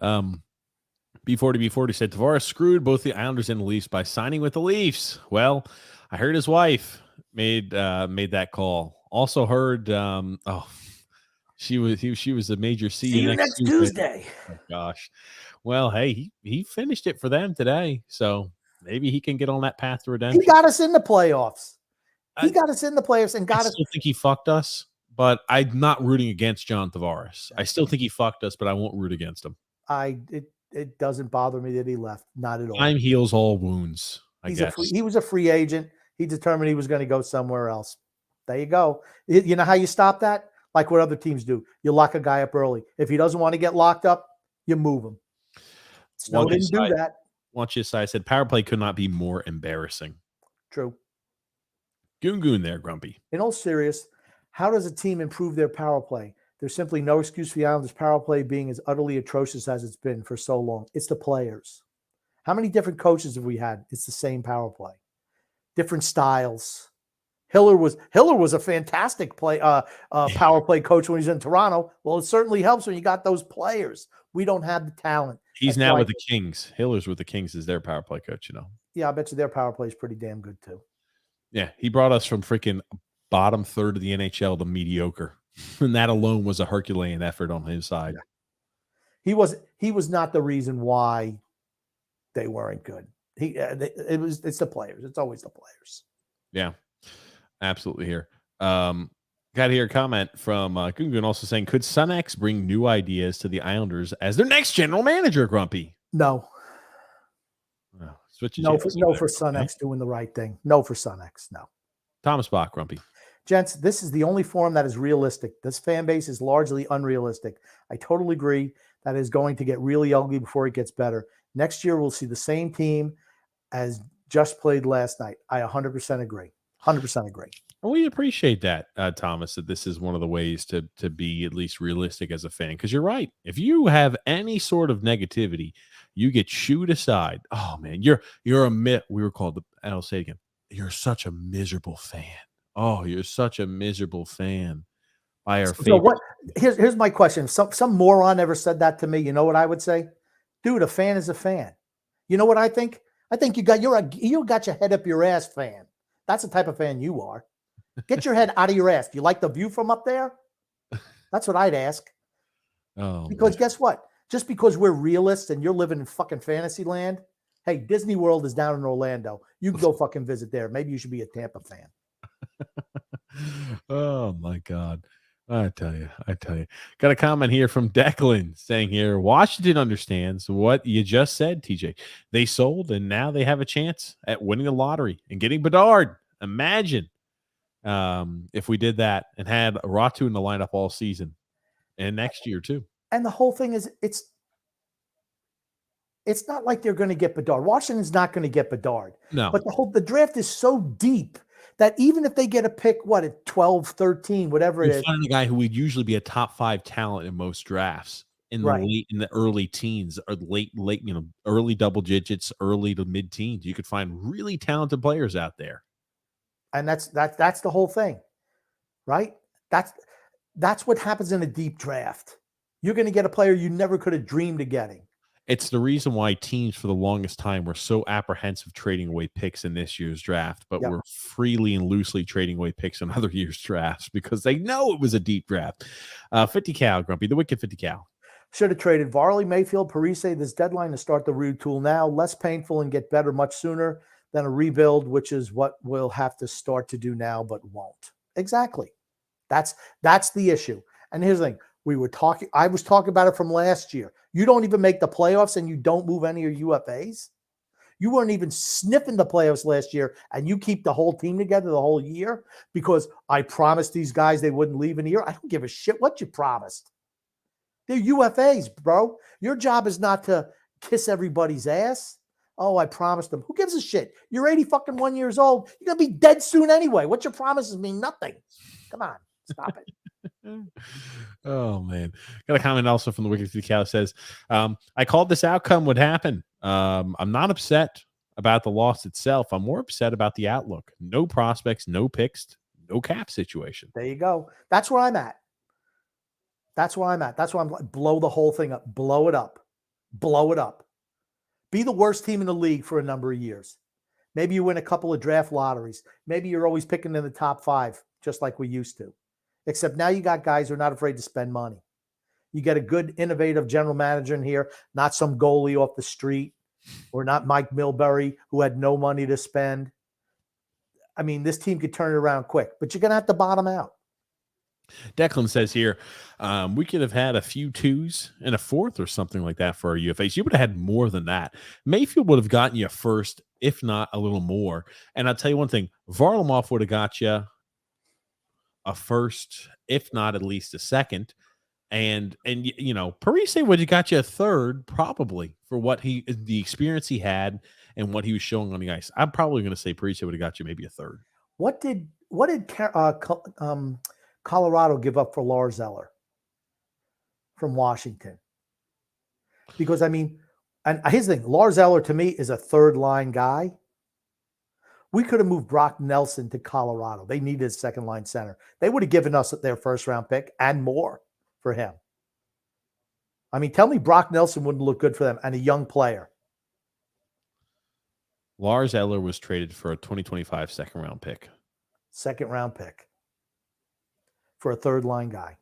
Speaker 1: B40 said Tavares screwed both the Islanders and the Leafs by signing with the Leafs. Well, I heard his wife made that call. Also heard she was a major
Speaker 2: See you next Tuesday.
Speaker 1: Oh gosh. Well, hey, he finished it for them today, so maybe he can get on that path to redemption.
Speaker 2: He got us in the playoffs. He got us in the playoffs and got us.
Speaker 1: I still think he fucked us, but I'm not rooting against John Tavares. I still think he fucked us, but I won't root against him.
Speaker 2: It doesn't bother me that he left. Not at all.
Speaker 1: Time heals all wounds, I guess.
Speaker 2: He was a free agent. He determined he was going to go somewhere else. There you go. You know how you stop that? Like what other teams do. You lock a guy up early. If he doesn't want to get locked up, you move him. Snow didn't do that.
Speaker 1: Watch this side said power play could not be more embarrassing.
Speaker 2: True.
Speaker 1: Goon there, Grumpy.
Speaker 2: In all serious, how does a team improve their power play? There's simply no excuse for the Islanders' power play being as utterly atrocious as it's been for so long. It's the players. How many different coaches have we had? It's the same power play. Different styles. Hiller was a fantastic power play coach when he's in Toronto. Well, it certainly helps when you got those players. We don't have the talent.
Speaker 1: He's now with the Kings. Hiller's with the Kings as their power play coach,
Speaker 2: Yeah, I bet you their power play is pretty damn good too.
Speaker 1: Yeah, he brought us from freaking bottom third of the NHL to mediocre. And that alone was a Herculean effort on his side.
Speaker 2: Yeah. He was not the reason why they weren't good. It's the players. It's always the players.
Speaker 1: Yeah, absolutely. Here, got here a comment from Gungun also saying, could Sun-X bring new ideas to the Islanders as their next general manager? Grumpy.
Speaker 2: No.
Speaker 1: No
Speaker 2: for Sun-X doing the right thing. No for Sun-X. No.
Speaker 1: Thomas Bach, Grumpy.
Speaker 2: Gents, this is the only forum that is realistic. This fan base is largely unrealistic. I totally agree that is going to get really ugly before it gets better. Next year, we'll see the same team as just played last night. I 100% agree. 100% agree.
Speaker 1: We appreciate that, Thomas, that this is one of the ways to be at least realistic as a fan. Because you're right. If you have any sort of negativity, you get shooed aside. Oh, man, you're we were called, I'll say it again, you're such a miserable fan. Oh, you're such a miserable fan by our favorite.
Speaker 2: So what? Here's my question. If some moron ever said that to me, you know what I would say? Dude, a fan is a fan. You know what I think? I think you got your head up your ass fan. That's the type of fan you are. Get your head out of your ass. Do you like the view from up there? That's what I'd ask.
Speaker 1: Oh,
Speaker 2: because guess what? Just because we're realists and you're living in fucking fantasy land, hey, Disney World is down in Orlando. You can go fucking visit there. Maybe you should be a Tampa fan.
Speaker 1: Oh my God. I tell you. Got a comment here from Declan saying here, Washington understands what you just said, TJ. They sold and now they have a chance at winning the lottery and getting Bedard. Imagine if we did that and had Ratu in the lineup all season and next year too.
Speaker 2: And the whole thing is it's not like they're going to get Bedard. Washington's not going to get Bedard.
Speaker 1: No.
Speaker 2: But the draft is so deep that even if they get a pick, at 12, 13, whatever it is.
Speaker 1: Find a guy who would usually be a top 5 talent in most drafts in the early teens or late, early double digits, early to mid teens. You could find really talented players out there.
Speaker 2: And that's the whole thing, right? That's what happens in a deep draft. You're going to get a player you never could have dreamed of getting.
Speaker 1: It's the reason why teams for the longest time were so apprehensive trading away picks in this year's draft, but were freely and loosely trading away picks in other years' drafts because they know it was a deep draft. 50 cal, Grumpy, the wicked 50 cal.
Speaker 2: Should have traded Varley, Mayfield, Parise this deadline to start the retool now. Less painful and get better much sooner than a rebuild, which is what we'll have to start to do now, but won't. Exactly. That's the issue. And here's the thing. I was talking about it from last year. You don't even make the playoffs and you don't move any of your UFAs. You weren't even sniffing the playoffs last year, and you keep the whole team together the whole year because I promised these guys they wouldn't leave in a year. I don't give a shit what you promised. They're UFAs, bro. Your job is not to kiss everybody's ass. Oh, I promised them. Who gives a shit? You're 80 fucking 1 years old. You're going to be dead soon anyway. What your promises mean nothing. Come on, stop it.
Speaker 1: Oh man, got a comment also from the Wicked to the Cow says, I called this outcome would happen. I'm not upset about the loss itself. I'm more upset about the outlook. No prospects, no picks, no cap situation.
Speaker 2: There you go. That's where I'm at. That's where I'm at. That's why I'm like, blow the whole thing up. Blow it up. Blow it up. Be the worst team in the league for a number of years. Maybe you win a couple of draft lotteries. Maybe you're always picking in the top 5, just like we used to. Except now you got guys who are not afraid to spend money. You get a good, innovative general manager in here, not some goalie off the street, or not Mike Milbury who had no money to spend. I mean, this team could turn it around quick, but you're going to have to bottom out.
Speaker 1: Declan says here, we could have had a few 2s and a 4th or something like that for our UFAs. You would have had more than that. Mayfield would have gotten you a 1st, if not a little more. And I'll tell you one thing, Varlamov would have got you a 1st, if not at least a 2nd. And you know, Parise would have got you a 3rd, probably, for what the experience he had and what he was showing on the ice. I'm probably going to say Parise would have got you maybe a 3rd.
Speaker 2: What did Colorado give up for Lars Eller from Washington? Because, I mean, and here's the thing, Lars Eller to me is a 3rd-line guy. We could have moved Brock Nelson to Colorado. They needed a 2nd-line center. They would have given us their 1st-round pick and more for him. I mean, tell me Brock Nelson wouldn't look good for them and a young player.
Speaker 1: Lars Eller was traded for a 2025 2nd-round pick.
Speaker 2: 2nd-round pick for a 3rd-line guy.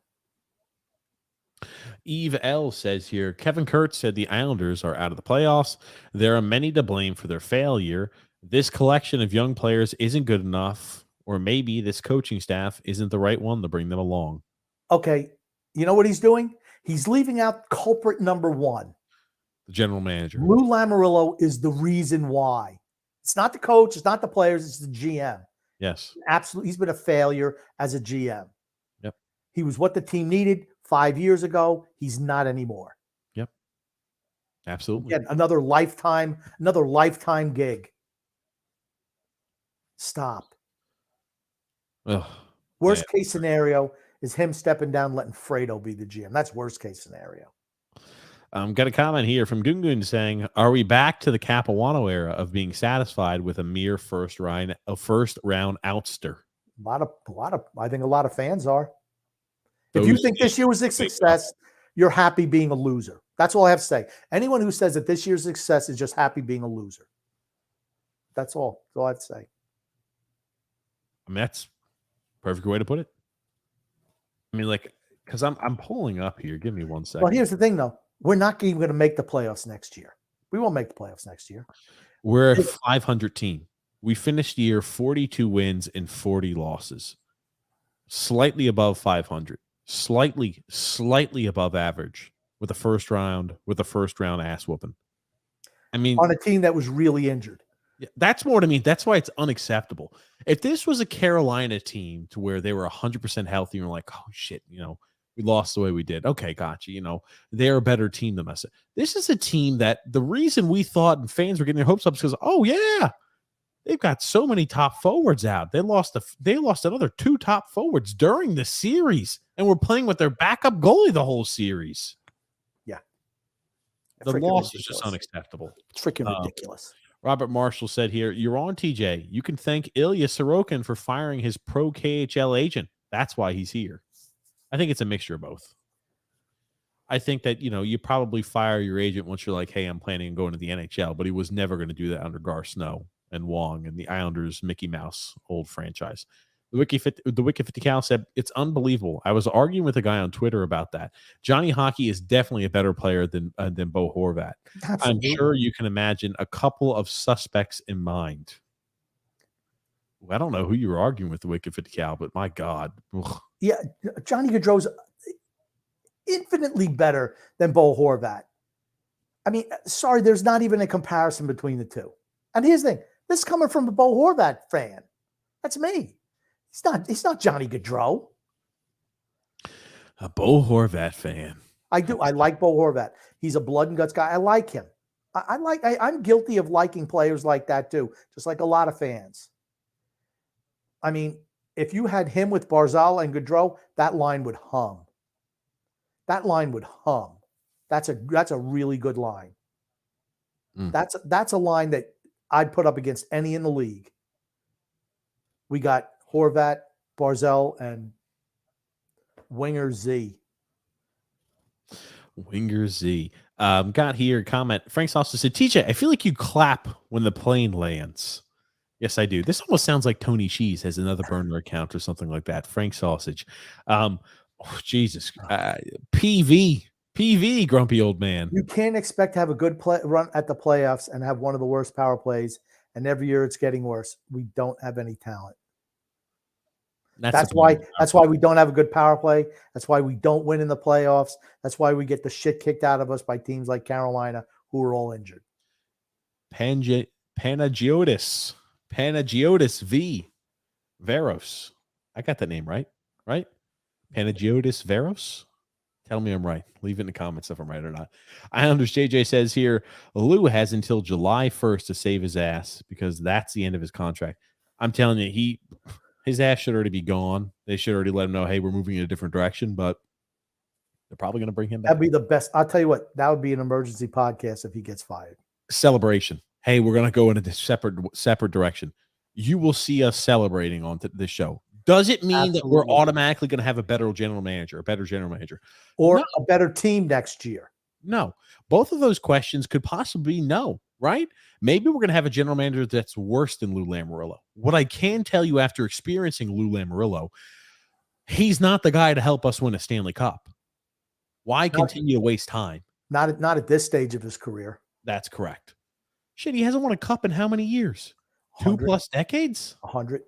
Speaker 1: Eve L says here, Kevin Kurtz said the Islanders are out of the playoffs. There are many to blame for their failure. This collection of young players isn't good enough, or maybe this coaching staff isn't the right one to bring them along.
Speaker 2: Okay, you know what he's doing? He's leaving out culprit number 1.
Speaker 1: The general manager.
Speaker 2: Lou Lamoriello is the reason why. It's not the coach, it's not the players, it's the GM.
Speaker 1: Yes.
Speaker 2: Absolutely, he's been a failure as a GM.
Speaker 1: Yep.
Speaker 2: He was what the team needed 5 years ago. He's not anymore.
Speaker 1: Yep. Absolutely.
Speaker 2: Again, another lifetime gig. Stop.
Speaker 1: Ugh,
Speaker 2: worst case scenario is him stepping down, letting Fredo be the GM. That's worst case scenario.
Speaker 1: Got a comment here from Gungun saying, are we back to the Capuano era of being satisfied with a mere first round outster?
Speaker 2: I think a lot of fans are. If you think this year was a success, you're happy being a loser. That's all I have to say. Anyone who says that this year's success is just happy being a loser. That's all. That's all I have to say.
Speaker 1: I mean, that's a perfect way to put it. I mean, like, because I'm pulling up here. Give me 1 second.
Speaker 2: Well, here's the thing, though. We're not even going to make the playoffs next year. We won't make the playoffs next year.
Speaker 1: We're a 500 team. We finished the year 42 wins and 40 losses. Slightly above 500. Slightly above average with a first round ass whooping. I mean,
Speaker 2: on a team that was really injured.
Speaker 1: Yeah, that's more to me. That's why it's unacceptable. If this was a Carolina team to where they were 100% healthy and you're like, oh shit, you know, we lost the way we did. Okay, gotcha. You know, they're a better team than us. This is a team that the reason we thought and fans were getting their hopes up is because, oh yeah, they've got so many top forwards out. They lost another 2 top forwards during the series, and we're playing with their backup goalie the whole series.
Speaker 2: Yeah,
Speaker 1: the loss is just unacceptable.
Speaker 2: It's freaking ridiculous.
Speaker 1: Robert Marshall said here, you're on, TJ. You can thank Ilya Sorokin for firing his pro KHL agent. That's why he's here. I think it's a mixture of both. I think that, you know, you probably fire your agent once you're like, hey, I'm planning on going to the NHL, but he was never going to do that under Gar Snow and Wong and the Islanders Mickey Mouse old franchise. The Wiki 50 Cal said, it's unbelievable. I was arguing with a guy on Twitter about that. Johnny Hockey is definitely a better player than Bo Horvat. Absolutely. I'm sure you can imagine a couple of suspects in mind. I don't know who you were arguing with, the Wiki 50 Cal, but my God. Ugh.
Speaker 2: Yeah, Johnny Gaudreau's infinitely better than Bo Horvat. I mean, sorry, there's not even a comparison between the two. And here's the thing: this is coming from a Bo Horvat fan. That's me. He's not Johnny Gaudreau.
Speaker 1: A Bo Horvat fan.
Speaker 2: I do. I like Bo Horvat. He's a blood and guts guy. I like him. I'm guilty of liking players like that too, just like a lot of fans. I mean, if you had him with Barzal and Gaudreau, that line would hum. That line would hum. That's a really good line. That's a line that I'd put up against any in the league. We got Horvat, Barzal, and Winger Z.
Speaker 1: Winger Z. Got here a comment. Frank also said, TJ, I feel like you clap when the plane lands. Yes, I do. This almost sounds like Tony Cheese has another burner account or something like that. Frank Sausage. Jesus. PV, grumpy old man.
Speaker 2: You can't expect to have a good run at the playoffs and have one of the worst power plays, and every year it's getting worse. We don't have any talent. That's why we don't have a good power play. That's why we don't win in the playoffs. That's why we get the shit kicked out of us by teams like Carolina, who are all injured.
Speaker 1: Panagiotis V. Veros. I got that name right? Right? Panagiotis Veros? Tell me I'm right. Leave it in the comments if I'm right or not. I understand. JJ says here, Lou has until July 1st to save his ass because that's the end of his contract. I'm telling you, his ass should already be gone. They should already let him know, hey, we're moving in a different direction, but they're probably going to bring him back.
Speaker 2: That'd be the best. I'll tell you what, that would be an emergency podcast if he gets fired.
Speaker 1: Celebration. Hey, we're going to go in a separate direction. You will see us celebrating on this show. Does it mean Absolutely. That we're automatically going to have a better general manager,
Speaker 2: or no. A better team next year?
Speaker 1: No. Both of those questions could possibly be no, right? Maybe we're going to have a general manager that's worse than Lou Lamoriello. What I can tell you after experiencing Lou Lamoriello, he's not the guy to help us win a Stanley Cup. Why continue to waste time?
Speaker 2: Not at this stage of his career.
Speaker 1: That's correct. Shit, he hasn't won a cup in how many years? 2+ decades?
Speaker 2: 100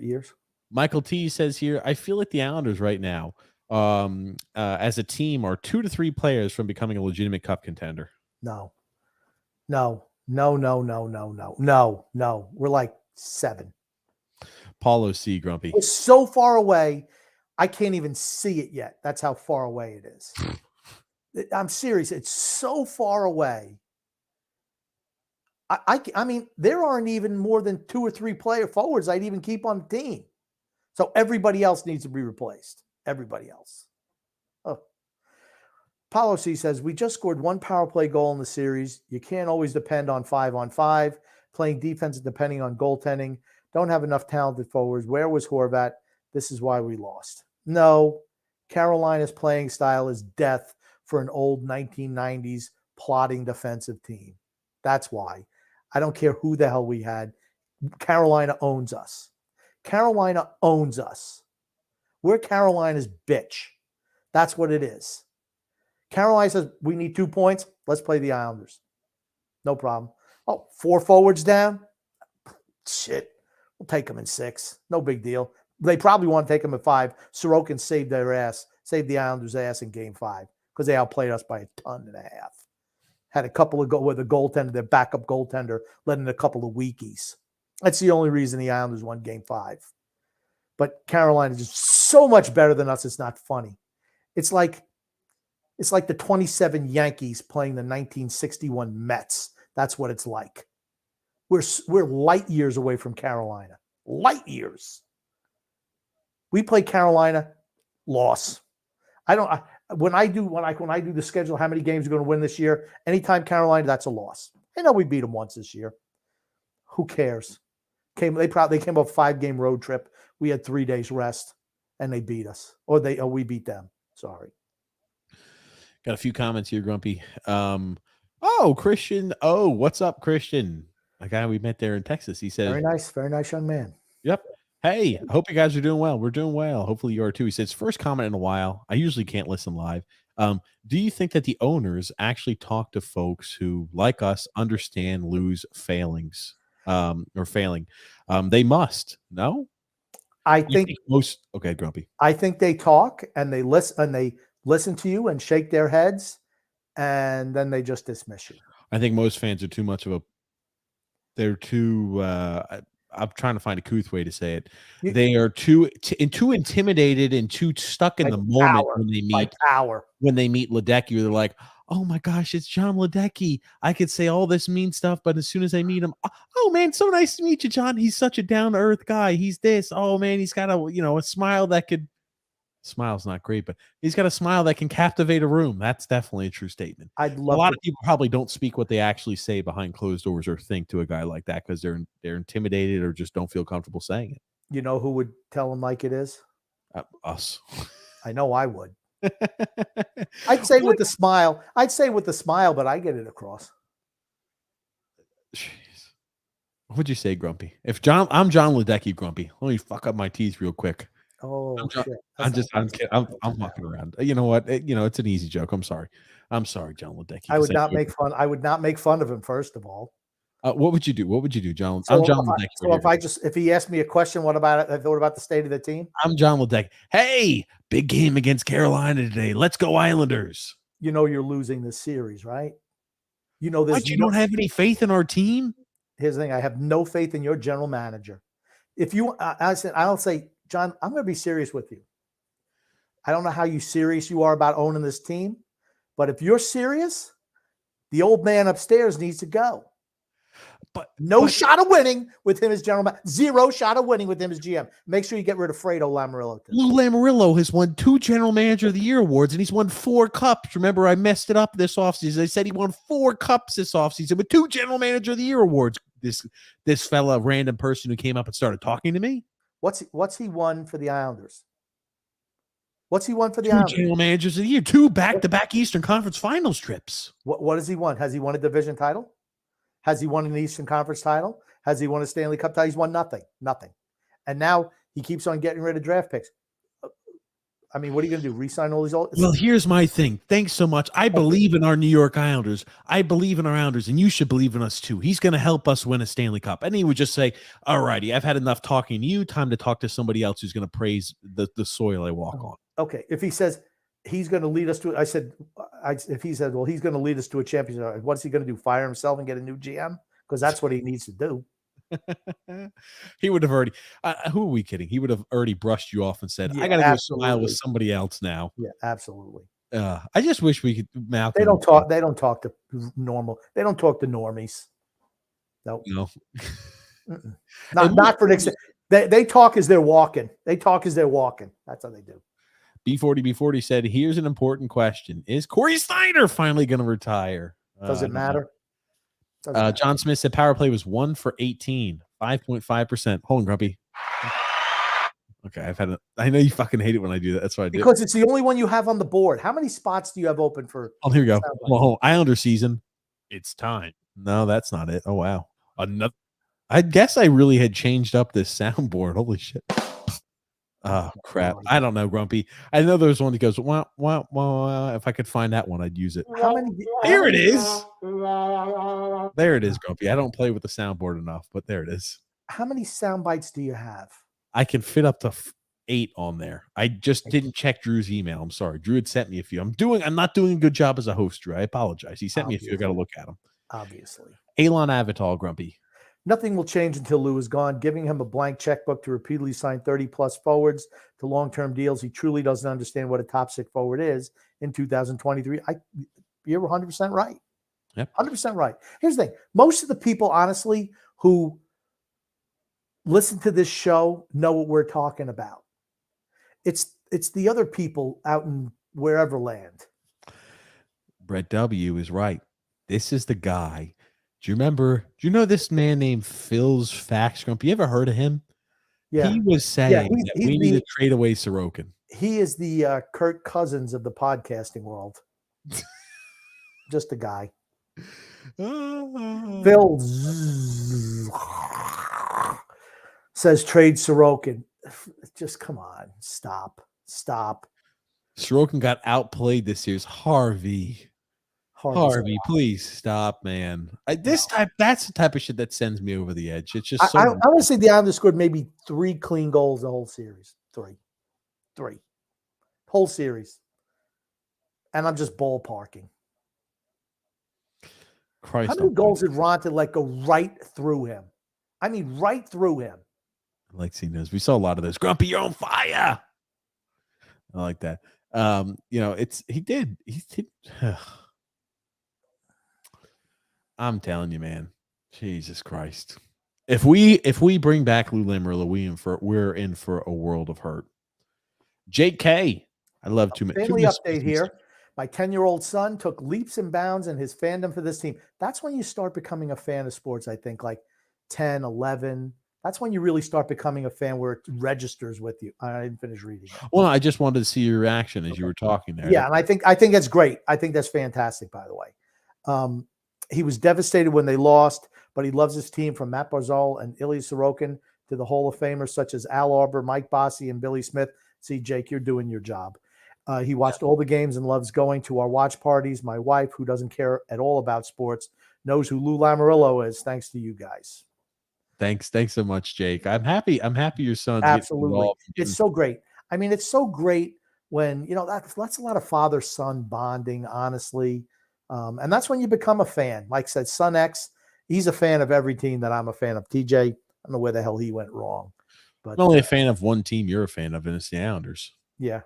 Speaker 2: years.
Speaker 1: Michael T says here, I feel like the Islanders right now, as a team, are 2 to 3 players from becoming a legitimate cup contender.
Speaker 2: No. We're like 7.
Speaker 1: Paulo C. Grumpy.
Speaker 2: It's so far away, I can't even see it yet. That's how far away it is. I'm serious. It's so far away. I mean, there aren't even more than 2 or 3 player forwards I'd even keep on the team. So everybody else needs to be replaced. Everybody else. Oh. Paulo C says, we just scored 1 power play goal in the series. You can't always depend on 5-on-5. Playing defense depending on goaltending. Don't have enough talented forwards. Where was Horvat? This is why we lost. No. Carolina's playing style is death for an old 1990s plotting defensive team. That's why. I don't care who the hell we had. Carolina owns us. Carolina owns us. We're Carolina's bitch. That's what it is. Carolina says, we need 2 points. Let's play the Islanders. No problem. Oh, 4 forwards down? Shit. We'll take them in 6. No big deal. They probably want to take them at 5. Sorokin saved the Islanders' ass in game 5 because they outplayed us by 1.5 tons. Had a couple of with a goaltender, their backup goaltender, let in a couple of weakies. That's the only reason the Islanders won game 5. But Carolina is just so much better than us. It's not funny. It's like the 27 Yankees playing the 1961 Mets. That's what it's like. We're light years away from Carolina. Light years. We play Carolina, loss. When I do the schedule, how many games are going to win this year? Anytime Carolina, that's a loss. I know we beat them once this year. Who cares? They came off a 5-game road trip. We had 3 days rest, and they beat us, or we beat them. Sorry.
Speaker 1: Got a few comments here, Grumpy. Christian. Oh, what's up, Christian? A guy we met there in Texas. He says,
Speaker 2: very nice young man.
Speaker 1: Yep. Hey, I hope you guys are doing well. We're doing well. Hopefully you are too. He says, first comment in a while. I usually can't listen live. Do you think that the owners actually talk to folks who, like us, understand Lou's failings or failing? They must. No?
Speaker 2: I think
Speaker 1: most. Okay, Grumpy.
Speaker 2: I think they talk and they listen to you and shake their heads, and then they just dismiss you.
Speaker 1: I think most fans are too much of a They're too. I'm trying to find a couth way to say it.
Speaker 2: You-
Speaker 1: They are too intimidated and too stuck in
Speaker 2: by
Speaker 1: the moment
Speaker 2: power,
Speaker 1: when they
Speaker 2: by
Speaker 1: meet
Speaker 2: power.
Speaker 1: Ledecky. They're like, "Oh my gosh, it's John Ledecky. I could say all this mean stuff, but as soon as I meet him, oh man, so nice to meet you, John. He's such a down to earth guy. He's this. Oh man, he's got a smile that could." Smile's not great, but he's got a smile that can captivate a room. That's definitely a true statement.
Speaker 2: I'd
Speaker 1: A
Speaker 2: love
Speaker 1: lot
Speaker 2: to.
Speaker 1: of people probably don't speak what they actually say behind closed doors or think to a guy like that because they're intimidated or just don't feel comfortable saying it.
Speaker 2: You know who would tell him like it is?
Speaker 1: Us.
Speaker 2: I know I would. I'd say with the smile. But I get it across.
Speaker 1: Jeez. What would you say, Grumpy? I'm John Ledecky, Grumpy. Let me fuck up my teeth real quick.
Speaker 2: Oh shit!
Speaker 1: I'm kidding. I'm walking around. You know what? It's an easy joke. I'm sorry, John Ledecky.
Speaker 2: I would not make fun. I would not make fun of him. First of all.
Speaker 1: What would you do? What would you do, John?
Speaker 2: So
Speaker 1: I'm John Ledecky.
Speaker 2: if he asked me a question, what about it? What about the state of the team?
Speaker 1: I'm John Ledecky. Hey, big game against Carolina today. Let's go Islanders.
Speaker 2: You know you're losing this series, right? You know this.
Speaker 1: What, you don't have any faith in our team?
Speaker 2: Here's the thing: I have no faith in your general manager. If you, I said, I'll say, John, I'm going to be serious with you. I don't know how serious you are about owning this team, but if you're serious, the old man upstairs needs to go. But shot of winning with him as general manager. 0 shot of winning with him as GM. Make sure you get rid of Fredo Lamoriello.
Speaker 1: Lou Lamoriello has won 2 General Manager of the Year awards, and he's won 4 cups. Remember, I messed it up this offseason. I said he won 4 cups this offseason with 2 General Manager of the Year awards. This fella, random person who came up and started talking to me.
Speaker 2: What's he won for the Islanders? What's he won for the
Speaker 1: 2
Speaker 2: Islanders?
Speaker 1: General Managers of the Year, 2 back-to-back Eastern Conference Finals trips.
Speaker 2: What has he won? Has he won a division title? Has he won an Eastern Conference title? Has he won a Stanley Cup title? He's won nothing. And now he keeps on getting rid of draft picks. I mean, what are you going to do? Re-sign all these old?
Speaker 1: Well, here's my thing. Thanks so much. I believe in our New York Islanders. I believe in our Islanders, and you should believe in us too. He's going to help us win a Stanley Cup. And he would just say, all righty, I've had enough talking to you. Time to talk to somebody else who's going to praise the soil I walk on.
Speaker 2: Okay. If he says he's going to lead us to, if he said, well, he's going to lead us to a championship, what's he going to do? Fire himself and get a new GM? Because that's what he needs to do.
Speaker 1: He would have already, who are we kidding? He would have already brushed you off and said, I got to go smile with somebody else now.
Speaker 2: Yeah, absolutely.
Speaker 1: I just wish we could.
Speaker 2: Malcolm, they don't talk to normal. They don't talk to normies. Nope.
Speaker 1: No.
Speaker 2: Not for an extent. They talk as they're walking. That's how they do.
Speaker 1: B40 said, here's an important question. Is Corey Snyder finally going to retire?
Speaker 2: Does it matter?
Speaker 1: John Smith said power play was 1 for 18, 5.5%. Hold on, Grumpy. Okay, I know you fucking hate it when I do that. That's what I do.
Speaker 2: Because it's the only one you have on the board. How many spots do you have open for?
Speaker 1: Oh, here we go. Well, Islander season. It's time. No, that's not it. Oh, wow. I guess I really had changed up this soundboard. Holy shit. Oh, crap. I don't know, Grumpy. I know there's one that goes, wow, wow, wow. If I could find that one, I'd use it. Here it is. There it is, Grumpy. I don't play with the soundboard enough, but there it is.
Speaker 2: How many sound bites do you have?
Speaker 1: I can fit up to 8 on there. I just didn't check Drew's email. I'm sorry. Drew had sent me a few. I'm not doing a good job as a host, Drew. I apologize. He sent me a few. I got to look at them.
Speaker 2: Obviously.
Speaker 1: Elon Avatar, Grumpy.
Speaker 2: Nothing will change until Lou is gone. Giving him a blank checkbook to repeatedly sign 30-plus forwards to long-term deals. He truly doesn't understand what a top 6 forward is in 2023. You're 100% right.
Speaker 1: Yep.
Speaker 2: 100% right. Here's the thing. Most of the people, honestly, who listen to this show know what we're talking about. It's the other people out in wherever land.
Speaker 1: Brett W. is right. This is the guy. Do you know this man named Phil's Fax Grumpy? You ever heard of him?
Speaker 2: Yeah.
Speaker 1: He was saying that we need to trade away Sorokin.
Speaker 2: He is the Kirk Cousins of the podcasting world. Just a guy. Phil says trade Sorokin. Just come on. Stop.
Speaker 1: Sorokin got outplayed this year's Harvey, please stop, man. That's the type of shit that sends me over the edge. It's just so.
Speaker 2: I want to say the Islanders scored maybe 3 clean goals the whole series. 3. Whole series. And I'm just ballparking.
Speaker 1: Christ
Speaker 2: How many
Speaker 1: almighty.
Speaker 2: goals did Ronta let go right through him? I mean, right through him.
Speaker 1: I like seeing this. We saw a lot of this. Grumpy, you're on fire. I like that. You know, he did. I'm telling you, man. Jesus Christ. If we bring back Lou Lamoriello, we're in for a world of hurt. Jake K. I love two
Speaker 2: Family update here. My 10-year-old son took leaps and bounds in his fandom for this team. That's when you start becoming a fan of sports, I think, like 10, 11. That's when you really start becoming a fan where it registers with you. I didn't finish reading it.
Speaker 1: Well, I just wanted to see your reaction as you were talking there.
Speaker 2: Yeah, and I think that's great. I think that's fantastic, by the way. He was devastated when they lost, but he loves his team from Matt Barzal and Ilya Sorokin to the Hall of Famers such as Al Arbor, Mike Bossy, and Billy Smith. See, Jake, you're doing your job. He watched all the games and loves going to our watch parties. My wife, who doesn't care at all about sports, knows who Lou Lamoriello is, thanks to you guys.
Speaker 1: Thanks so much, Jake. I'm happy your son's
Speaker 2: Absolutely. It's so great. I mean, it's so great when, that's a lot of father-son bonding, honestly. And that's when you become a fan. Like I said, Son X, he's a fan of every team that I'm a fan of. TJ, I don't know where the hell he went wrong. But
Speaker 1: I'm only a fan of one team you're a fan of, and it's the Islanders.
Speaker 2: Yeah.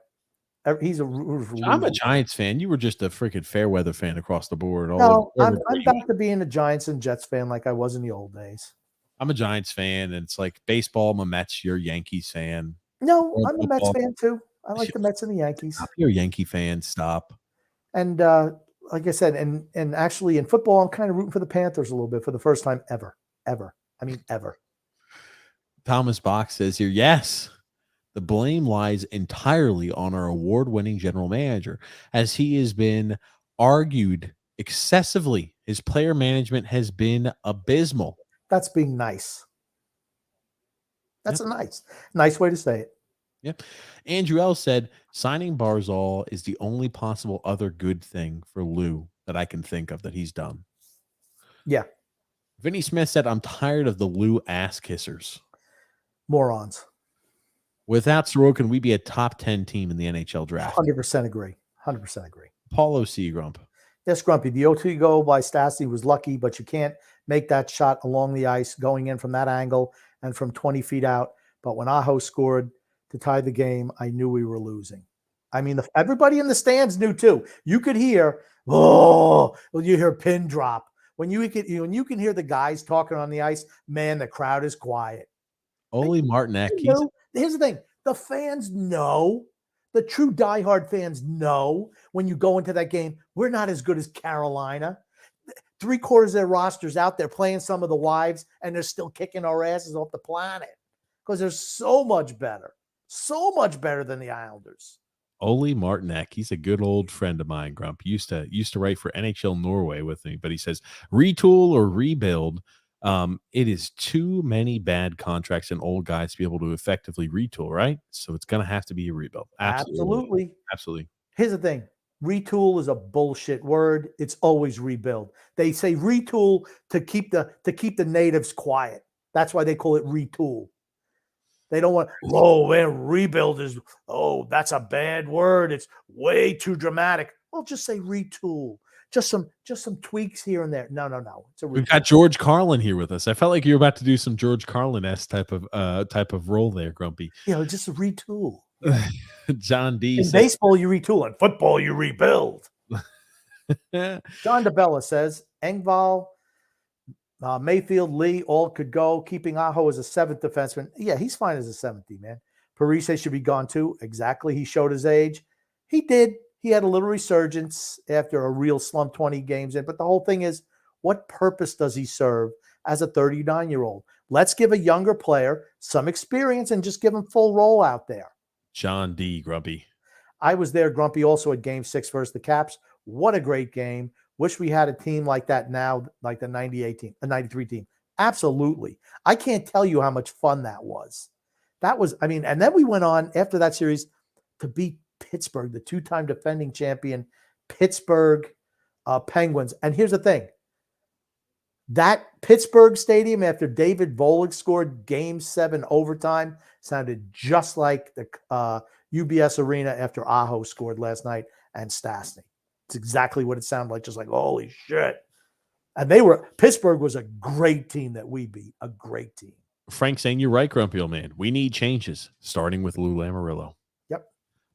Speaker 1: I'm a Giants fan. You were just a freaking fair weather fan across the board.
Speaker 2: No, I'm back to being a Giants and Jets fan like I was in the old days.
Speaker 1: I'm a Giants fan, and it's like baseball. I'm a Mets. You're a Yankees fan.
Speaker 2: No, I'm a Mets fan too. I like the Mets and the Yankees.
Speaker 1: Stop. You're a Yankee fan. Stop.
Speaker 2: And like I said, and actually in football, I'm kind of rooting for the Panthers a little bit for the first time ever. I mean, ever.
Speaker 1: Thomas Bach says here, yes, the blame lies entirely on our award-winning general manager, as he has been argued excessively. His player management has been abysmal.
Speaker 2: That's being nice. That's a nice way to say it.
Speaker 1: Yep. Andrew L. said, signing Barzal is the only possible other good thing for Lou that I can think of that he's done.
Speaker 2: Yeah.
Speaker 1: Vinny Smith said, I'm tired of the Lou ass kissers.
Speaker 2: Morons.
Speaker 1: Without Sorokin, we'd be a top 10 team in the NHL draft.
Speaker 2: 100% agree. 100% agree.
Speaker 1: Paulo C. Grump.
Speaker 2: Yes, Grumpy. The 0-2 goal by Stastny was lucky, but you can't make that shot along the ice going in from that angle and from 20 feet out. But when Aho scored to tie the game, I knew we were losing. I mean, everybody in the stands knew too. You could hear, you hear pin drop. When you can hear the guys talking on the ice, man, the crowd is quiet.
Speaker 1: Ole Martinek.
Speaker 2: Here's the thing. The fans know. The true diehard fans know when you go into that game, we're not as good as Carolina. 3/4 of their rosters out there playing some of the wives, and they're still kicking our asses off the planet because they're so much better than the Islanders.
Speaker 1: Ole Martinek, he's a good old friend of mine, Grump. Used to write for NHL Norway with me, but he says retool or rebuild. It is too many bad contracts and old guys to be able to effectively retool, right? So it's going to have to be a rebuild. Absolutely.
Speaker 2: Here's the thing. Retool is a bullshit word. It's always rebuild. They say retool to keep the natives quiet. That's why they call it retool. They don't want, rebuild is, that's a bad word. It's way too dramatic. Well, just say retool. Just some tweaks here and there. No. It's a retool.
Speaker 1: We've got George Carlin here with us. I felt like you were about to do some George Carlin-esque type of role there, Grumpy.
Speaker 2: Just a retool.
Speaker 1: John D.
Speaker 2: In baseball, you retool. In football, you rebuild. John DeBella says, Engvall, Mayfield, Lee, all could go. Keeping Aho as a seventh defenseman. Yeah, he's fine as a 70, man. Parise should be gone too. Exactly. He showed his age. He did. He had a little resurgence after a real slump 20 games in. But the whole thing is, what purpose does he serve as a 39-year-old? Let's give a younger player some experience and just give him full roll out there.
Speaker 1: John D. Grumpy.
Speaker 2: I was there, Grumpy, also at Game 6 versus the Caps. What a great game. Wish we had a team like that now, like the 93 team. Absolutely. I can't tell you how much fun that was. And then we went on after that series to beat Pittsburgh, the two-time defending champion Pittsburgh Penguins. And here's the thing. That Pittsburgh stadium, after David Volek scored Game 7 overtime, sounded just like the UBS Arena after Aho scored last night and Stastny. It's exactly what it sounded like, just like, holy shit. And Pittsburgh was a great team that we beat, a great team.
Speaker 1: Frank saying you're right, grumpy old man. We need changes, starting with Lou Lamoriello.
Speaker 2: Yep.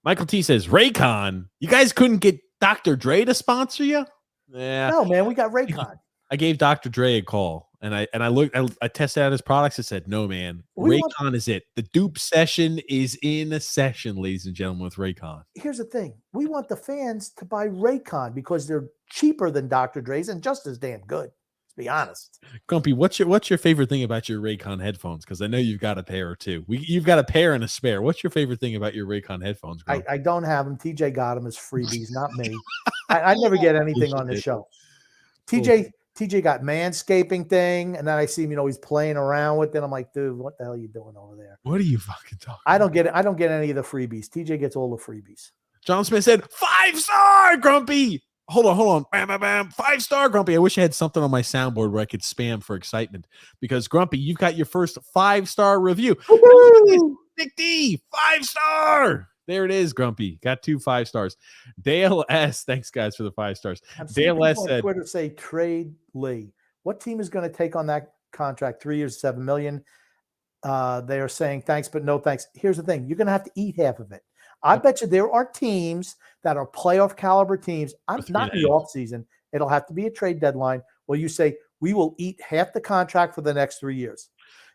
Speaker 1: Michael T says, Raycon, you guys couldn't get Dr. Dre to sponsor you? Yeah.
Speaker 2: No, man, we got Raycon.
Speaker 1: I gave Dr. Dre a call, and I looked, I tested out his products. I said, no, man, Raycon is it. The dupe session is in a session, ladies and gentlemen, with Raycon.
Speaker 2: Here's the thing. We want the fans to buy Raycon because they're cheaper than Dr. Dre's and just as damn good. Let's be honest.
Speaker 1: Grumpy, what's your favorite thing about your Raycon headphones? Because I know you've got a pair or two. You've got a pair and a spare. What's your favorite thing about your Raycon headphones?
Speaker 2: I don't have them. TJ got them as freebies, not me. I never get anything on the show. TJ got manscaping thing, and then I see him, he's playing around with it. I'm like, dude, what the hell are you doing over there?
Speaker 1: What are you fucking talking
Speaker 2: I don't get it. I don't get any of the freebies. TJ gets all the freebies.
Speaker 1: John Smith said, 5-star, Grumpy. Hold on. Bam, bam, bam. 5-star, Grumpy. I wish I had something on my soundboard where I could spam for excitement because, Grumpy, you've got your first 5-star review. Nick D, 5-star. There it is, Grumpy. Got 2 5 stars. Dale S. Thanks, guys, for the 5 stars. Dale S. said,
Speaker 2: Twitter say trade Lee. What team is going to take on that contract? 3 years, $7 million. They are saying thanks, but no thanks. Here's the thing: you're going to have to eat half of it. I bet you there are teams that are playoff caliber teams. I'm not in the off season. It'll have to be a trade deadline where you say we will eat half the contract for the next 3 years.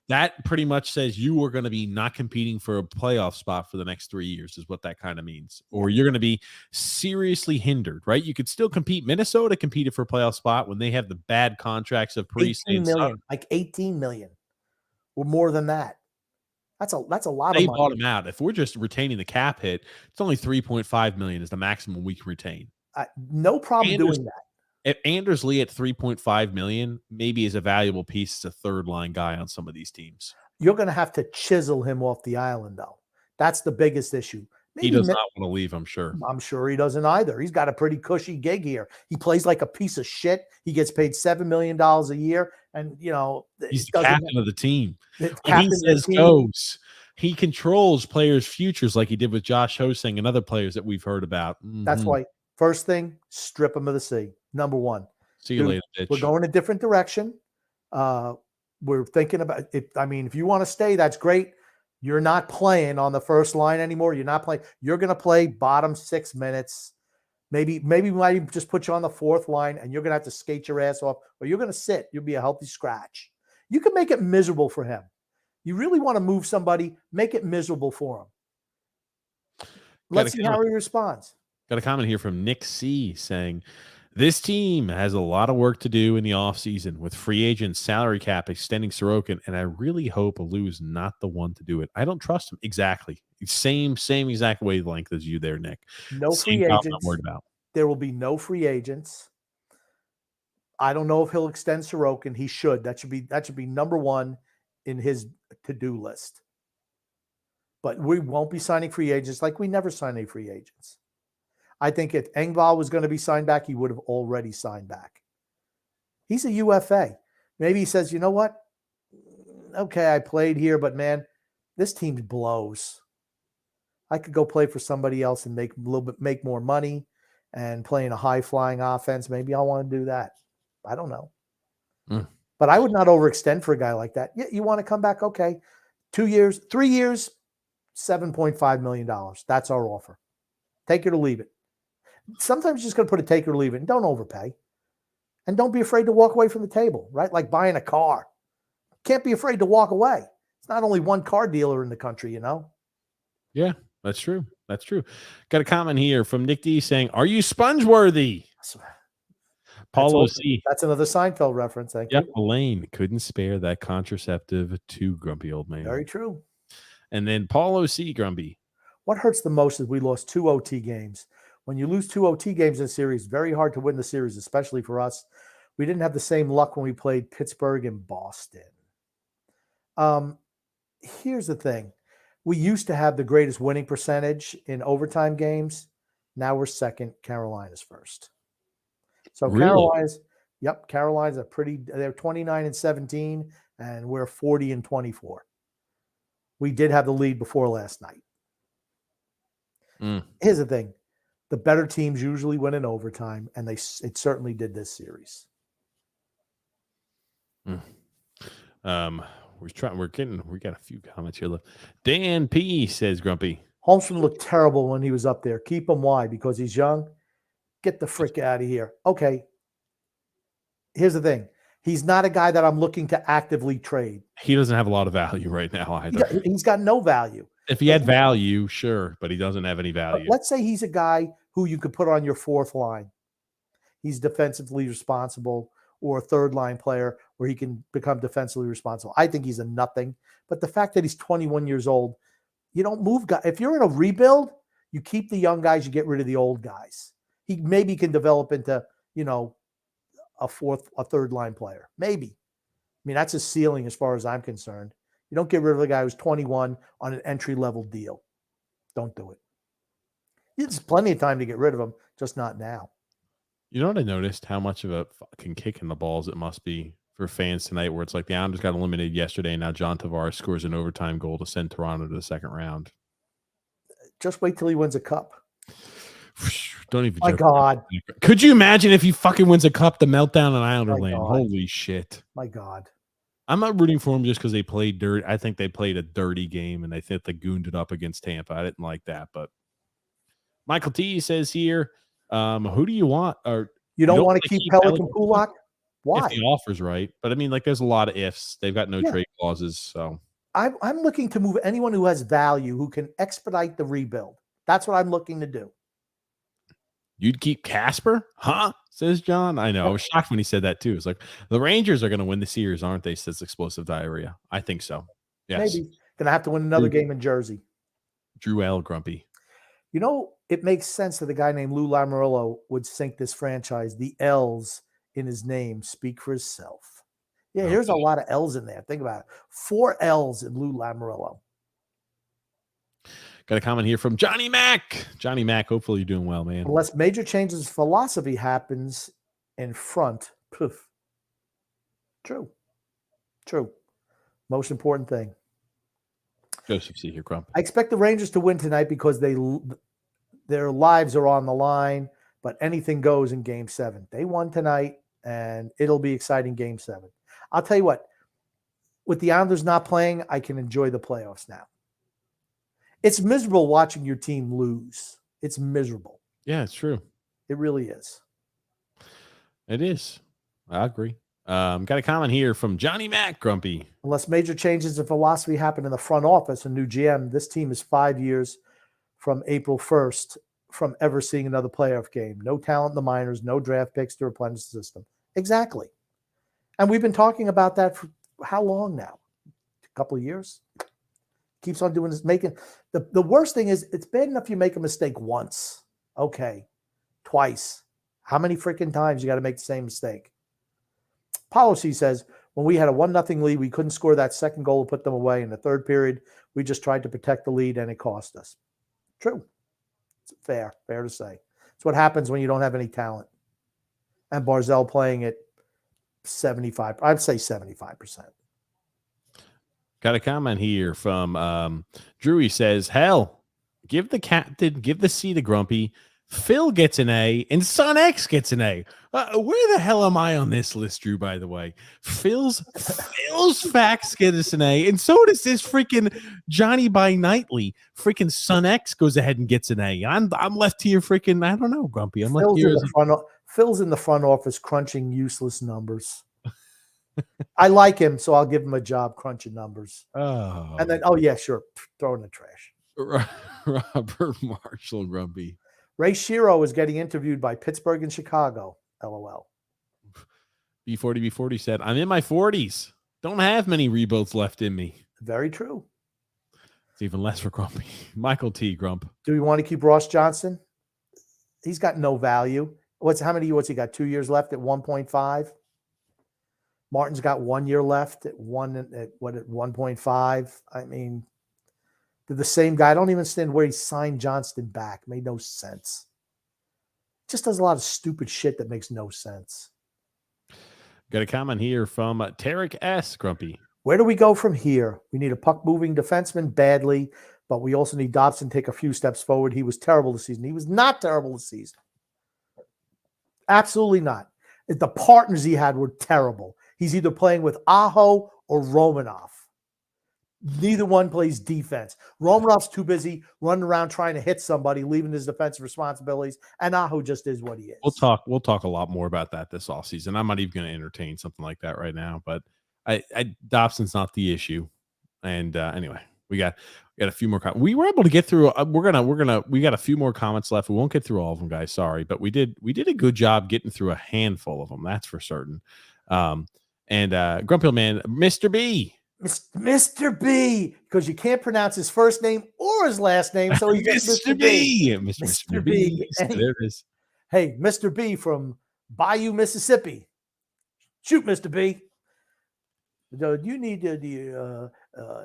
Speaker 1: That pretty much says you are going to be not competing for a playoff spot for the next 3 years is what that kind of means. Or you're going to be seriously hindered, right? You could still compete. Minnesota competed for a playoff spot when they have the bad contracts of Priest.
Speaker 2: 18 million, like 18 million or more than that. That's a lot of money.
Speaker 1: They bought him out. If we're just retaining the cap hit, it's only 3.5 million is the maximum we can retain.
Speaker 2: No problem doing that.
Speaker 1: If Anders Lee at 3.5 million maybe is a valuable piece as a third line guy on some of these teams.
Speaker 2: You're going to have to chisel him off the island, though. That's the biggest issue.
Speaker 1: Maybe he does not want to leave, I'm sure.
Speaker 2: I'm sure he doesn't either. He's got a pretty cushy gig here. He plays like a piece of shit. He gets paid $7 million a year. And,
Speaker 1: he's the captain of the team.
Speaker 2: When
Speaker 1: he says goes. He controls players' futures like he did with Josh Hosing and other players that we've heard about. Mm-hmm.
Speaker 2: That's why, first thing, strip him of the sea. Number one.
Speaker 1: See you later, bitch.
Speaker 2: We're going a different direction. We're thinking about it. If you want to stay, that's great. You're not playing on the first line anymore. You're not playing. You're going to play bottom 6 minutes. Maybe we might even just put you on the fourth line and you're going to have to skate your ass off, or you're going to sit. You'll be a healthy scratch. You can make it miserable for him. You really want to move somebody, make it miserable for him. Let's see how he responds.
Speaker 1: Got a comment here from Nick C saying, this team has a lot of work to do in the offseason with free agents, salary cap, extending Sorokin, and I really hope Lou's not the one to do it. I don't trust him. Exactly. Same exact wavelength as you there, Nick.
Speaker 2: No free agents. I'm worried about. There will be no free agents. I don't know if he'll extend Sorokin. He should. That should be number one in his to-do list. But we won't be signing free agents like we never sign any free agents. I think if Engvall was going to be signed back, he would have already signed back. He's a UFA. Maybe he says, you know what? Okay, I played here, but man, this team blows. I could go play for somebody else and make more money and play in a high-flying offense. Maybe I want to do that. I don't know. But I would not overextend for a guy like that. Yeah, you want to come back? Okay. 2 years, 3 years, $7.5 million. That's our offer. Take it or leave it. Sometimes you're just going to put a take it or leave it, and don't overpay. And don't be afraid to walk away from the table, right? Like buying a car. Can't be afraid to walk away. It's not only one car dealer in the country,
Speaker 1: Yeah, that's true. That's true. Got a comment here from Nick D saying, are you sponge-worthy? Paulo C.
Speaker 2: That's another Seinfeld reference. Thank you.
Speaker 1: Elaine couldn't spare that contraceptive too, grumpy old man.
Speaker 2: Very true.
Speaker 1: And then Paulo C. Grumpy.
Speaker 2: What hurts the most is we lost 2 OT games. When you lose 2 OT games in a series, very hard to win the series, especially for us. We didn't have the same luck when we played Pittsburgh and Boston. Here's the thing. We used to have the greatest winning percentage in overtime games. Now we're second. Carolina's first. So really? Carolina's they're 29-17, and we're 40-24. We did have the lead before last night. Here's the thing. The better teams usually win in overtime, and it certainly did this series.
Speaker 1: We got a few comments here. Look, Dan P says Grumpy.
Speaker 2: Holmstrom looked terrible when he was up there. Keep him. Why? Because he's young? Get the frick out of here. Okay. Here's the thing. He's not a guy that I'm looking to actively trade.
Speaker 1: He doesn't have a lot of value right now either.
Speaker 2: He's got no value.
Speaker 1: If he had value, sure, but he doesn't have any value.
Speaker 2: Let's say he's a guy who you could put on your fourth line. He's defensively responsible, or a third line player where he can become defensively responsible. I think he's a nothing. But the fact that he's 21 years old, you don't move guys. If you're in a rebuild, you keep the young guys, you get rid of the old guys. He maybe can develop into, a third line player. Maybe. I mean, that's his ceiling as far as I'm concerned. You don't get rid of a guy who's 21 on an entry-level deal. Don't do it. There's plenty of time to get rid of him, just not now.
Speaker 1: You know what I noticed? How much of a fucking kick in the balls it must be for fans tonight, where it's like the Islanders got eliminated yesterday, and now John Tavares scores an overtime goal to send Toronto to the second round.
Speaker 2: Just wait till he wins a cup.
Speaker 1: Don't even.
Speaker 2: My God.
Speaker 1: Could you imagine if he fucking wins a cup, the meltdown in Islander land? Holy shit.
Speaker 2: My God.
Speaker 1: I'm not rooting for him just because they played dirt. I think they played a dirty game, and I think they gooned it up against Tampa. I didn't like that, but Michael T says here, who do you want? Or
Speaker 2: you don't want to keep Pelican Kulak? Why?
Speaker 1: If the offer's right. But I mean, like, there's a lot of ifs. They've got no trade clauses. So
Speaker 2: I'm looking to move anyone who has value, who can expedite the rebuild. That's what I'm looking to do.
Speaker 1: You'd keep Casper? Huh? Says John. I know. I was shocked when he said that too. It's like, the Rangers are going to win the series, aren't they? Says Explosive Diarrhea. I think so. Yes.
Speaker 2: Maybe. Going to have to win another game in Jersey.
Speaker 1: Drew L. Grumpy.
Speaker 2: It makes sense that a guy named Lou Lamoriello would sink this franchise. The L's in his name speak for himself. Yeah, here's a lot of L's in there. Think about it. 4 L's in Lou Lamoriello.
Speaker 1: Got a comment here from Johnny Mac. Johnny Mac, hopefully you're doing well, man.
Speaker 2: Unless major changes of philosophy happens in front. Poof. True. Most important thing.
Speaker 1: Joseph C. here, Crump.
Speaker 2: I expect the Rangers to win tonight because their lives are on the line, but anything goes in Game 7. They won tonight, and it'll be exciting Game 7. I'll tell you what, with the Islanders not playing, I can enjoy the playoffs now. It's miserable watching your team lose. It's miserable.
Speaker 1: Yeah, it's true.
Speaker 2: It really is.
Speaker 1: It is. I agree. Got a comment here from Johnny Mac, Grumpy.
Speaker 2: Unless major changes in philosophy happen in the front office, a new GM, this team is 5 years from April 1st from ever seeing another playoff game. No talent in the minors, no draft picks to replenish the system. Exactly. And we've been talking about that for how long now? A couple of years? Keeps on doing this, making the worst thing is it's bad enough you make a mistake once. Okay. Twice. How many freaking times you got to make the same mistake? Policy says, when we had a 1-0 lead, we couldn't score that second goal to put them away. In the third period, we just tried to protect the lead, and it cost us. True. It's fair to say. It's what happens when you don't have any talent. And Barzell playing at 75, I'd say 75%.
Speaker 1: Got a comment here from Drew. He says, hell, give the captain, give the C to Grumpy. Phil gets an A, and Son X gets an A. Where the hell am I on this list, Drew, by the way? Phil's facts get us an A, and so does this freaking Johnny by Nightly. Freaking Son X goes ahead and gets an A. I'm left here freaking, I don't know, Grumpy. I'm left here.
Speaker 2: Phil's in the front office crunching useless numbers. I like him, so I'll give him a job crunching numbers.
Speaker 1: Oh.
Speaker 2: And then, yeah, sure, throw in the trash.
Speaker 1: Robert Marshall, Grumpy.
Speaker 2: Ray Shero is getting interviewed by Pittsburgh and Chicago. LOL.
Speaker 1: B40 said, I'm in my 40s. Don't have many rebuilds left in me.
Speaker 2: Very true.
Speaker 1: It's even less for Grumpy. Michael T. Grump.
Speaker 2: Do we want to keep Ross Johnson? He's got no value. What's he got? 2 years left at 1.5? Martin's got 1 year left at 1.5. I mean, they're the same guy. I don't even understand where he signed Johnston back. Made no sense. Just does a lot of stupid shit that makes no sense.
Speaker 1: Got a comment here from Tarek S. Grumpy.
Speaker 2: Where do we go from here? We need a puck-moving defenseman badly, but we also need Dobson to take a few steps forward. He was terrible this season. He was not terrible this season. Absolutely not. The partners he had were terrible. He's either playing with Aho or Romanov. Neither one plays defense. Romanov's too busy running around trying to hit somebody, leaving his defensive responsibilities, and Aho just is what he is.
Speaker 1: We'll talk a lot more about that this offseason. I'm not even going to entertain something like that right now, but Dobson's not the issue. And anyway, we got a few more. We were able to get through. We got a few more comments left. We won't get through all of them, guys. Sorry, but we did a good job getting through a handful of them. That's for certain. And Grumpy Old Man, Mr. B.
Speaker 2: Mr. B, because you can't pronounce his first name or his last name, so he's just
Speaker 1: Mr. B. Mr. B. There it is.
Speaker 2: Hey, Mr. B from Bayou, Mississippi. Shoot, Mr. B. Do you need the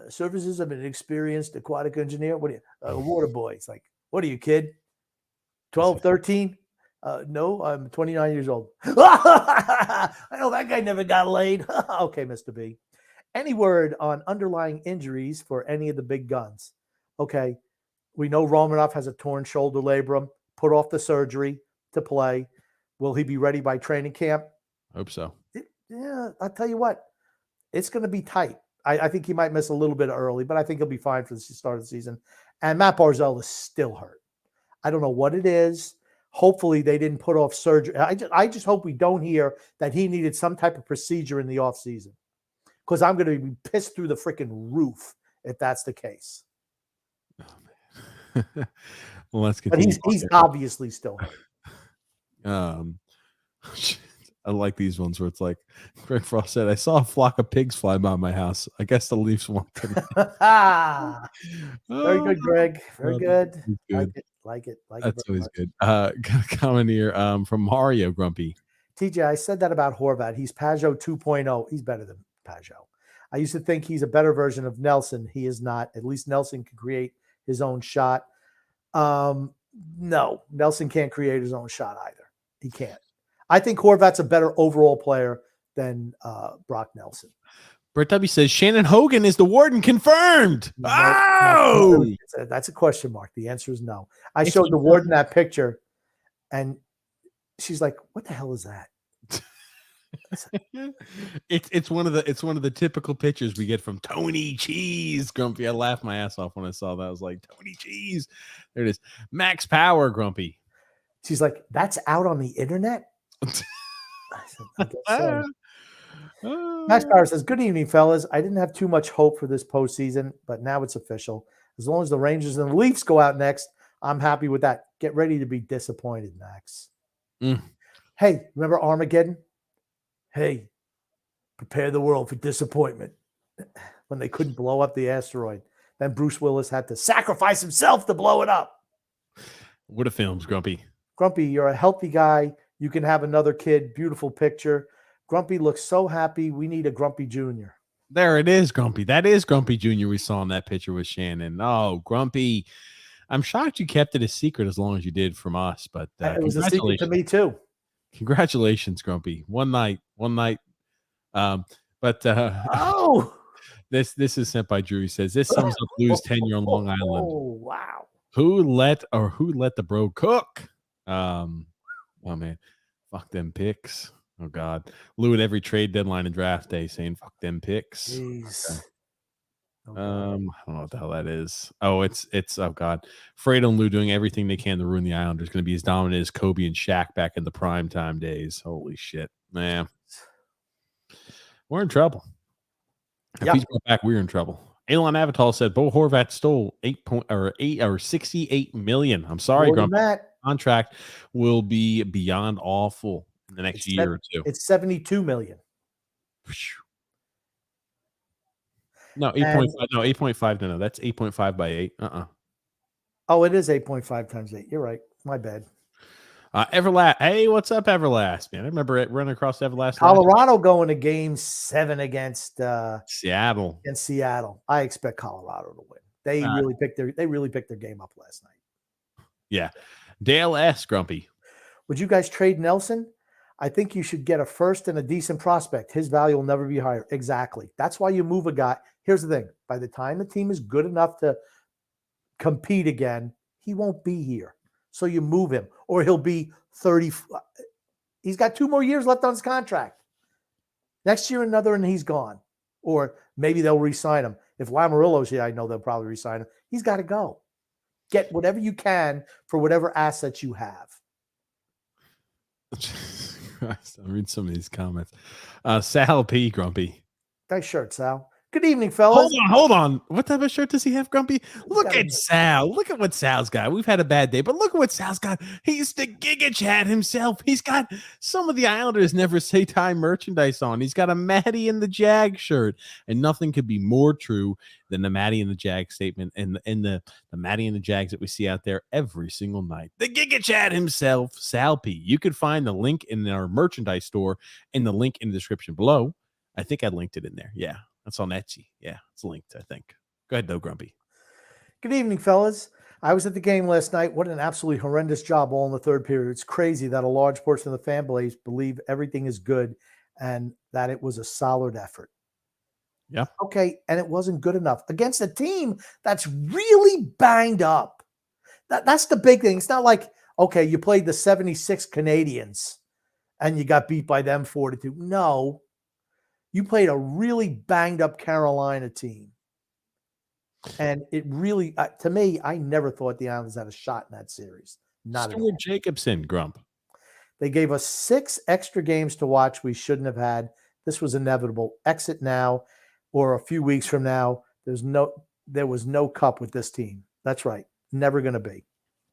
Speaker 2: services of an experienced aquatic engineer? What are you, a water boy? It's like, what are you, kid? 12, 13? No, I'm 29 years old. I know that guy never got laid. Okay, Mr. B. Any word on underlying injuries for any of the big guns? Okay, we know Romanov has a torn shoulder labrum, put off the surgery to play. Will he be ready by training camp?
Speaker 1: Hope so.
Speaker 2: Yeah, I'll tell you what, it's going to be tight. I think he might miss a little bit early, but I think he'll be fine for the start of the season. And Matt Barzell is still hurt. I don't know what it is. Hopefully they didn't put off surgery. I just hope we don't hear that he needed some type of procedure in the offseason, because I'm going to be pissed through the freaking roof if that's the case.
Speaker 1: Oh, man. Well, let's get.
Speaker 2: But he's obviously still hurt.
Speaker 1: I like these ones where it's like Greg Frost said, I saw a flock of pigs fly by my house. I guess the Leafs won tonight.
Speaker 2: Very good, Greg. Very good.
Speaker 1: Good.
Speaker 2: Like it.
Speaker 1: That's always good. Got a comment here from Mario Grumpy.
Speaker 2: TJ, I said that about Horvat. He's Pajot 2.0. He's better than Pajot. I used to think he's a better version of Nelson. He is not. At least Nelson can create his own shot. No, Nelson can't create his own shot either. He can't. I think Horvat's a better overall player than Brock Nelson.
Speaker 1: Brett W says Shannon Hogan is the warden, confirmed. No.
Speaker 2: That's a question mark. The answer is no. I showed the warden that picture, and she's like, "What the hell is that?"
Speaker 1: It's one of the typical pictures we get from Tony Cheese. Grumpy, I laughed my ass off when I saw that. I was like, Tony Cheese. There it is. Max Power, Grumpy.
Speaker 2: She's like, "That's out on the internet." I said, I guess so. Max Power says, "Good evening, fellas. I didn't have too much hope for this postseason, but now it's official. As long as the Rangers and the Leafs go out next, I'm happy with that. Get ready to be disappointed, Max." Hey, remember Armageddon? Hey, prepare the world for disappointment. When they couldn't blow up the asteroid, then Bruce Willis had to sacrifice himself to blow it up.
Speaker 1: What a films, Grumpy.
Speaker 2: Grumpy, you're a healthy guy. You can have another kid. Beautiful picture. Grumpy looks so happy. We need a Grumpy Jr.
Speaker 1: There it is, Grumpy. That is Grumpy Jr. we saw in that picture with Shannon. Oh, Grumpy. I'm shocked you kept it a secret as long as you did from us, but
Speaker 2: it was a secret to me too.
Speaker 1: Congratulations, Grumpy. One night. This is sent by Drew. He says this sums up Lou's tenure on Long Island.
Speaker 2: Oh, wow.
Speaker 1: Who let the bro cook? Oh man, fuck them picks. Oh God, Lou at every trade deadline and draft day saying fuck them picks.
Speaker 2: Jeez.
Speaker 1: Okay. I don't know what the hell that is. Oh, it's oh God, Fredo and Lou doing everything they can to ruin the Islanders. Going to be as dominant as Kobe and Shaq back in the primetime days. Holy shit, man, we're in trouble. If he's going back, we're in trouble. Elon Avatar said Bo Horvat stole 68 million. I'm sorry, Grumpy. Contract will be beyond awful in the next year or two.
Speaker 2: It's 72 million.
Speaker 1: No, 8.5. No, 8.5. No, that's 8.5 by 8.
Speaker 2: Oh, it is 8.5 times 8. You're right. My bad.
Speaker 1: Everlast. Hey, what's up, Everlast? Man, I remember it running across Everlast.
Speaker 2: Colorado going to Game 7 against
Speaker 1: Seattle.
Speaker 2: Against Seattle. I expect Colorado to win. They really picked their game up last night.
Speaker 1: Yeah. Dale S. Grumpy.
Speaker 2: Would you guys trade Nelson? I think you should get a first and a decent prospect. His value will never be higher. Exactly. That's why you move a guy. Here's the thing. By the time the team is good enough to compete again, he won't be here. So you move him, or he'll be 30. He's got 2 more years left on his contract. Next year, another, and he's gone. Or maybe they'll re-sign him. If Lamarillo's here, I know they'll probably re-sign him. He's got to go. Get whatever you can for whatever assets you have.
Speaker 1: Christ, I'll read some of these comments. Sal P. Grumpy.
Speaker 2: Nice shirt, Sal. Good evening, fellas.
Speaker 1: Hold on. What type of shirt does he have, Grumpy? Look
Speaker 2: got
Speaker 1: at Sal. Look at what Sal's got. We've had a bad day, but look at what Sal's got. He's the Giga Chad himself. He's got some of the Islanders never say tie merchandise on. He's got a Matty and the Jag shirt, and nothing could be more true than the Matty and the Jag statement and the Matty and the Jags that we see out there every single night. The Giga Chad himself, Sal P. You could find the link in our merchandise store and the link in the description below. I think I linked it in there. Yeah. That's on Etsy. Yeah, it's linked, I think. Go ahead, though, Grumpy.
Speaker 2: Good evening, fellas. I was at the game last night. What an absolutely horrendous job all in the third period. It's crazy that a large portion of the fan base believe everything is good and that it was a solid effort.
Speaker 1: Yeah.
Speaker 2: Okay, and it wasn't good enough against a team that's really banged up. That's the big thing. It's not like, okay, you played the 76 Canadians and you got beat by them 4-2. No. You played a really banged up Carolina team. And it really, to me, I never thought the Islanders had a shot in that series. Not at all.
Speaker 1: Stuart Jacobson, Grump.
Speaker 2: They gave us 6 extra games to watch we shouldn't have had. This was inevitable. Exit now or a few weeks from now. There was no cup with this team. That's right. Never going to be.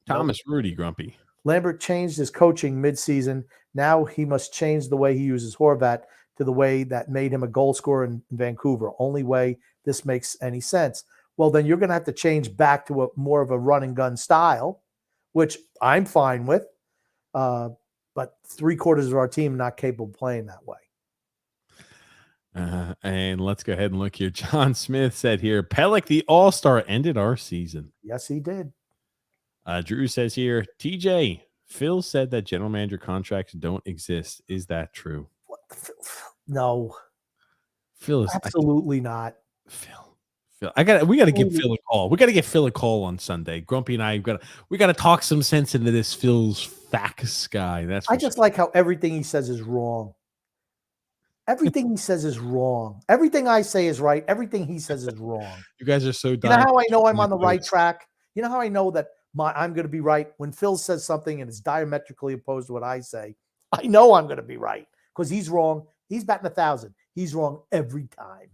Speaker 1: Thomas Rudy, Grumpy.
Speaker 2: Lambert changed his coaching midseason. Now he must change the way he uses Horvat to the way that made him a goal scorer in Vancouver. Only way this makes any sense. Well, then you're going to have to change back to a more of a run and gun style, which I'm fine with. But 3/4 of our team not capable of playing that way.
Speaker 1: And let's go ahead and look here. John Smith said here, Pellick, the all-star, ended our season.
Speaker 2: Yes, he did.
Speaker 1: Drew says here, TJ, Phil said that general manager contracts don't exist. Is that true?
Speaker 2: No.
Speaker 1: Phil is
Speaker 2: absolutely not.
Speaker 1: Phil. We got to give Phil a call. We got to get Phil a call on Sunday. Grumpy and I we got to talk some sense into this Phil's fax guy.
Speaker 2: I just like how everything he says is wrong. Everything he says is wrong. Everything I say is right. Everything he says is wrong.
Speaker 1: You guys are so dumb.
Speaker 2: You know how I know I'm on the right track? You know how I know that I'm going to be right? When Phil says something and it's diametrically opposed to what I say, I know I'm going to be right because he's wrong. He's batting 1,000. He's wrong every time.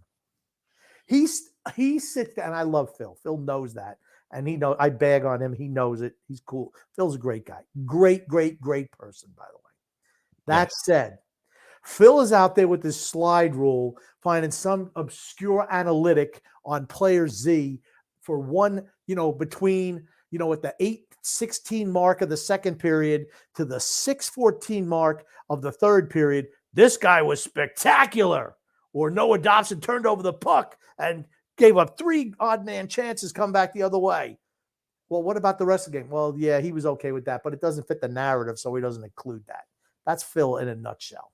Speaker 2: He sits there, and I love Phil. Phil knows that. And he knows I bag on him. He knows it. He's cool. Phil's a great guy. Great, great, great person, by the way. That said, Phil is out there with this slide rule, finding some obscure analytic on player Z for one, between, at the 8:16 mark of the second period to the 6:14 mark of the third period. This guy was spectacular. Or Noah Dobson turned over the puck and gave up 3 odd man chances, come back the other way. Well, what about the rest of the game? Well, yeah, he was okay with that, but it doesn't fit the narrative, so he doesn't include that. That's Phil in a nutshell.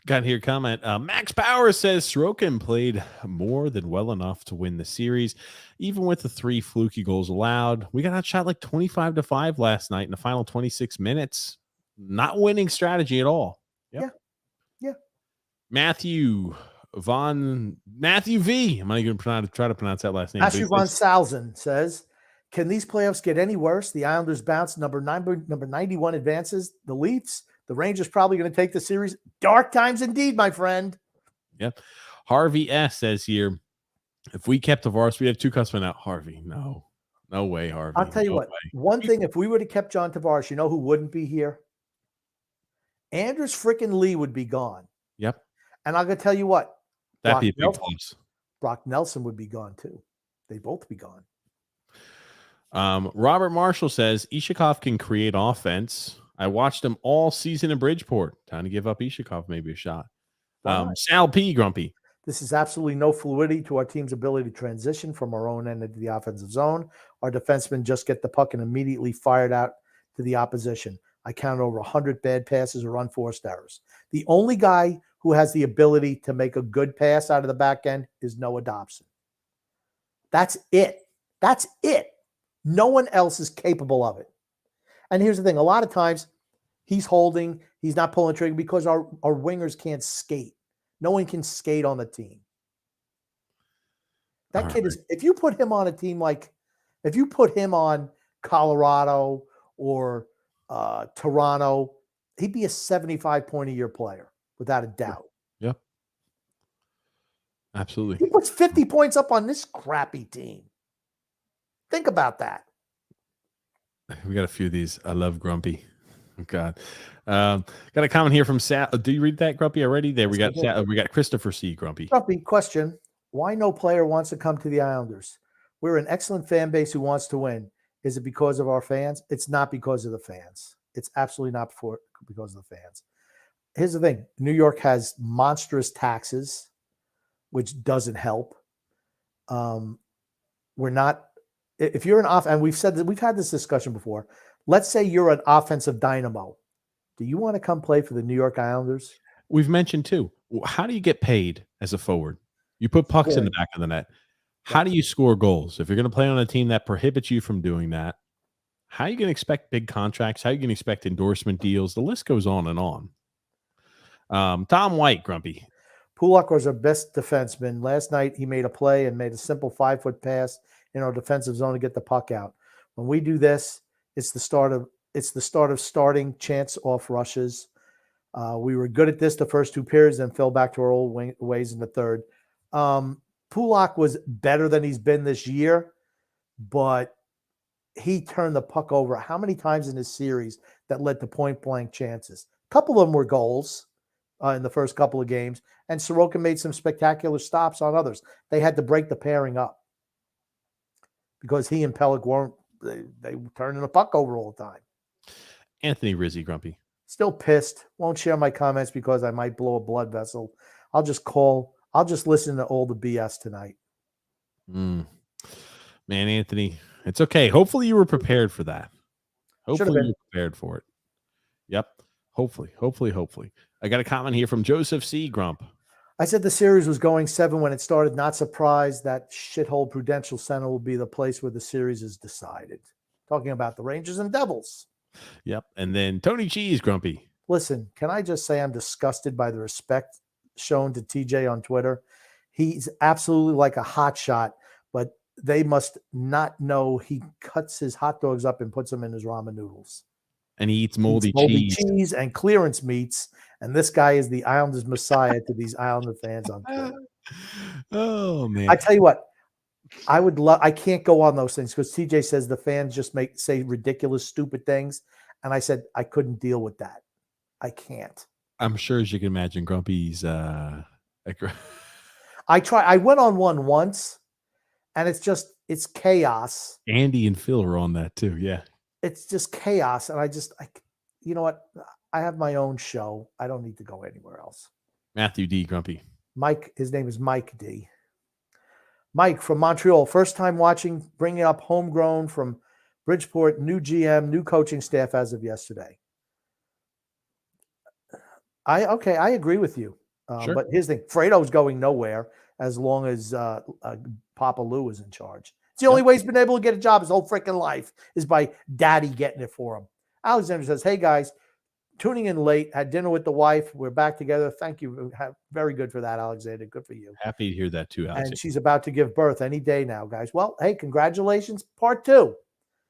Speaker 1: Got here comment. Max Power says Sorokin played more than well enough to win the series, even with the 3 fluky goals allowed. We got outshot like 25-5 last night in the final 26 minutes. Not winning strategy at all. Yep.
Speaker 2: Yeah.
Speaker 1: Matthew V. I'm not even going to try to pronounce that last name.
Speaker 2: Matthew Von Salzen says, can these playoffs get any worse? The Islanders bounce. Number 91 advances. The Leafs. The Rangers probably going to take the series. Dark times indeed, my friend.
Speaker 1: Yep. Harvey S. says here, if we kept Tavares, we'd have 2 customers now. Harvey, no way, Harvey.
Speaker 2: I'll tell you what. One thing, if we would have kept John Tavares, you know who wouldn't be here? Anders freaking Lee would be gone.
Speaker 1: Yep.
Speaker 2: And I'm going to tell you what.
Speaker 1: That'd be a big plus.
Speaker 2: Brock Nelson would be gone too. They'd both be gone.
Speaker 1: Robert Marshall says Ishikov can create offense. I watched him all season in Bridgeport. Time to give up Ishikov maybe a shot. Sal P. Grumpy.
Speaker 2: This is absolutely no fluidity to our team's ability to transition from our own end into the offensive zone. Our defensemen just get the puck and immediately fired out to the opposition. I counted over 100 bad passes or unforced errors. The only guy who has the ability to make a good pass out of the back end is Noah Dobson. That's it. No one else is capable of it. And here's the thing. A lot of times he's holding, he's not pulling the trigger because our wingers can't skate. No one can skate on the team. That
Speaker 1: All
Speaker 2: kid
Speaker 1: right.
Speaker 2: is, if you put him on a team like, if you put him on Colorado or Toronto, he'd be a 75 point a year player without a doubt.
Speaker 1: Yep. Absolutely.
Speaker 2: He puts 50 points up on this crappy team. Think about that.
Speaker 1: We got a few of these. I love Grumpy. Oh, God. Got a comment here from Sal. Do you read that, Grumpy, already? There we got we got Christopher C. Grumpy.
Speaker 2: Grumpy, question. Why no player wants to come to the Islanders? We're an excellent fan base who wants to win. Is it because of our fans? It's not because of the fans. It's absolutely not because of the fans. Here's the thing. New York has monstrous taxes, which doesn't help. We're not, if you're an off, and we've said that, we've had this discussion before. Let's say you're an offensive dynamo. Do you want to come play for the New York Islanders?
Speaker 1: We've mentioned too. How do you get paid as a forward? You put pucks in the back of the net. How do you score goals? If you're going to play on a team that prohibits you from doing that, how are you going to expect big contracts? How are you going to expect endorsement deals? The list goes on and on. Tom White, Grumpy.
Speaker 2: Pulak was our best defenseman. Last night, he made a play and made a simple 5-foot pass in our defensive zone to get the puck out. When we do this, it's the start of starting chance off rushes. We were good at this the first two periods, then fell back to our old ways in the third. Pulak was better than he's been this year, but he turned the puck over how many times in this series that led to point-blank chances? A couple of them were goals in the first couple of games, and Sorokin made some spectacular stops on others. They had to break the pairing up because he and Pellick weren't, they were turning the puck over all the time.
Speaker 1: Anthony Rizzi, Grumpy.
Speaker 2: Still pissed. Won't share my comments because I might blow a blood vessel. I'll just listen to all the BS tonight.
Speaker 1: Man, Anthony, it's okay. Hopefully you were prepared for that. Hopefully you were prepared for it. Yep. Hopefully. I got a comment here from Joseph C. Grump.
Speaker 2: I said the series was going 7 when it started. Not surprised that shithole Prudential Center will be the place where the series is decided. Talking about the Rangers and Devils.
Speaker 1: Yep. And then Tony Cheese, Grumpy.
Speaker 2: Listen, can I just say I'm disgusted by the respect shown to TJ on Twitter? He's absolutely like a hot shot, but they must not know he cuts his hot dogs up and puts them in his ramen noodles.
Speaker 1: And he eats moldy cheese
Speaker 2: and clearance meats. And this guy is the Islanders Messiah to these Islander fans on Twitter.
Speaker 1: Oh, man.
Speaker 2: I tell you what, I can't go on those things because TJ says the fans just say ridiculous, stupid things. And I said, I couldn't deal with that. I can't.
Speaker 1: I'm sure, as you can imagine, Grumpy's.
Speaker 2: I went on one once, and it's chaos.
Speaker 1: Andy and Phil are on that too. Yeah.
Speaker 2: It's just chaos. And you know what? I have my own show. I don't need to go anywhere else.
Speaker 1: Matthew D. Grumpy.
Speaker 2: Mike, his name is Mike D. Mike from Montreal, first time watching, bringing up homegrown from Bridgeport, new GM, new coaching staff as of yesterday. I agree with you.
Speaker 1: Sure.
Speaker 2: But here's the thing. Fredo's going nowhere as long as Papa Lou is in charge. It's the only way he's been able to get a job his whole freaking life is by daddy getting it for him. Alexander says, hey, guys, tuning in late, had dinner with the wife. We're back together. Thank you. Very good for that, Alexander. Good for you.
Speaker 1: Happy to hear that too, Alexander.
Speaker 2: And she's about to give birth any day now, guys. Well, hey, congratulations. Part 2.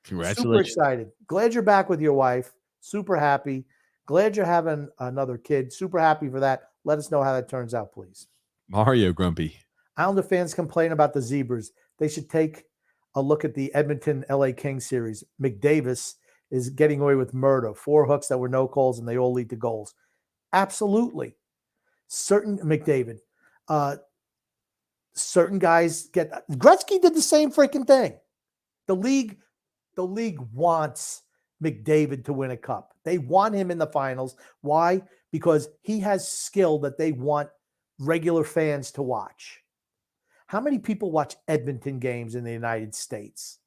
Speaker 1: Congratulations.
Speaker 2: Super excited. Glad you're back with your wife. Super happy. Glad you're having another kid. Super happy for that. Let us know how that turns out, please.
Speaker 1: Mario Grumpy.
Speaker 2: Islander fans complain about the Zebras. They should take a look at the Edmonton LA Kings series. McDavis is getting away with murder. 4 hooks that were no calls, and they all lead to goals. Absolutely. Certain guys get. Gretzky did the same freaking thing. The league wants McDavid to win a cup. They want him in the finals. Why? Because he has skill that they want regular fans to watch. How many people watch Edmonton games in the United States?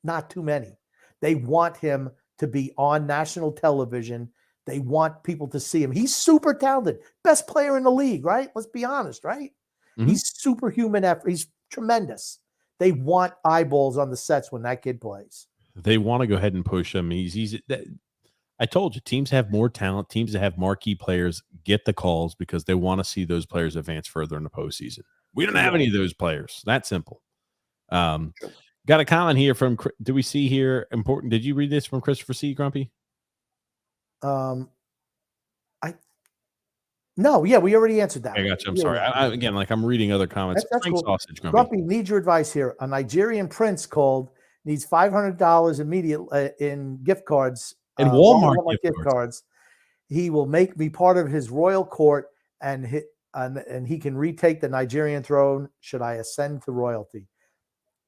Speaker 2: Not too many. They want him to be on national television. They want people to see him. He's super talented. Best player in the league, right? Let's be honest, right? Mm-hmm. He's superhuman effort. He's tremendous. They want eyeballs on the sets when that kid plays.
Speaker 1: They want to go ahead and push him. I I told you, teams have more talent. Teams that have marquee players get the calls because they want to see those players advance further in the postseason. We don't have any of those players. That simple. Got a comment here from. Do we see here important? Did you read this from Christopher C. Grumpy?
Speaker 2: No, yeah, we already answered that.
Speaker 1: I got you. I'm sorry. Again, like I'm reading other comments.
Speaker 2: That's cool.
Speaker 1: Sausage,
Speaker 2: Grumpy needs your advice here. A Nigerian prince called, needs $500 immediate in gift cards.
Speaker 1: In Walmart gift
Speaker 2: cards. He will make me part of his royal court, and he can retake the Nigerian throne should I ascend to royalty.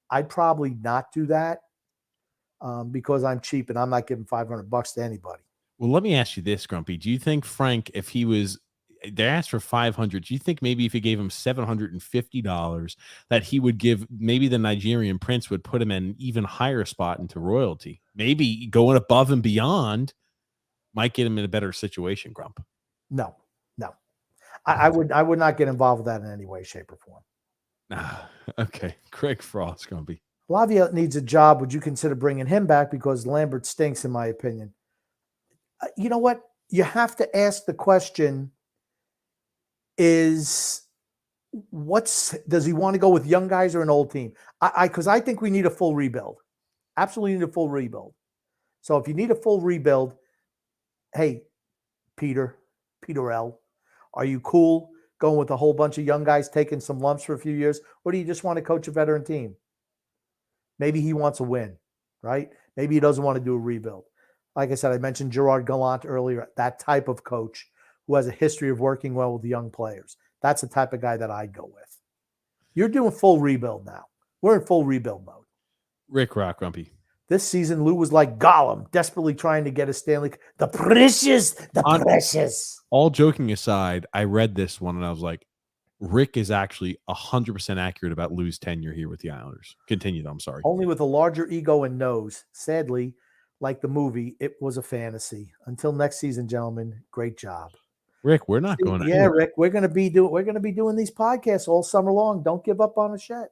Speaker 2: I'd probably not do that because I'm cheap and I'm not giving $500 to anybody.
Speaker 1: Well, let me ask you this, Grumpy. Do you think Frank, if he was, they asked for 500, do you think maybe if he gave him $750 that he would give, maybe the Nigerian prince would put him in an even higher spot into royalty? Maybe going above and beyond might get him in a better situation, Grump.
Speaker 2: No. I would not get involved with that in any way, shape, or form.
Speaker 1: Okay. Craig Frost, Grumpy.
Speaker 2: Lavia needs a job. Would you consider bringing him back? Because Lambert stinks, in my opinion. You know what? You have to ask the question does he want to go with young guys or an old team? Because I think we need a full rebuild. Absolutely need a full rebuild. So if you need a full rebuild, hey, Peter L., are you cool going with a whole bunch of young guys taking some lumps for a few years? Or do you just want to coach a veteran team? Maybe he wants a win, right? Maybe he doesn't want to do a rebuild. Like I said, I mentioned Gerard Gallant earlier, that type of coach who has a history of working well with young players. That's the type of guy that I'd go with. You're doing full rebuild now. We're in full rebuild mode.
Speaker 1: Rick Rock, Grumpy.
Speaker 2: This season, Lou was like Gollum, desperately trying to get a Stanley. The precious.
Speaker 1: All joking aside, I read this one and I was like, Rick is actually 100% accurate about Lou's tenure here with the Islanders. Continue, though. I'm sorry.
Speaker 2: Only with a larger ego and nose. Sadly, like the movie, it was a fantasy. Until next season, gentlemen, great job.
Speaker 1: Rick, we're not going to.
Speaker 2: Yeah, Rick, we're going to be doing these podcasts all summer long. Don't give up on us yet.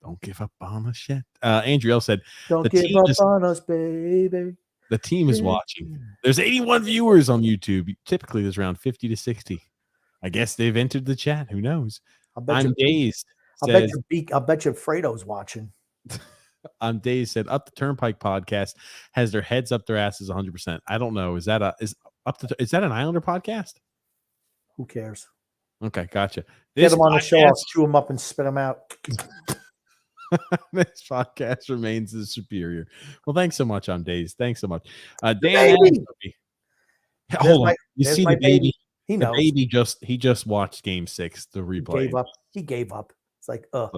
Speaker 1: Don't give up on us yet. Andrew L said,
Speaker 2: "Don't give up on us, baby."
Speaker 1: The team is watching. There's 81 viewers on YouTube. Typically, there's around 50 to 60. I guess they've entered the chat. Who knows? I'm dazed.
Speaker 2: I'll bet you Fredo's watching.
Speaker 1: I'm dazed. Said up the Turnpike podcast has their heads up their asses 100%. I don't know. Is that an Islander podcast?
Speaker 2: Who cares?
Speaker 1: Okay, gotcha.
Speaker 2: Get them on the show. I'll chew them up and spit them out.
Speaker 1: This podcast remains the superior. Well, thanks so much. I'm dazed. Thanks so much. Dan, hold on. You see the baby?
Speaker 2: He knows.
Speaker 1: The baby just watched Game 6, the replay.
Speaker 2: He gave up. It's like, ugh.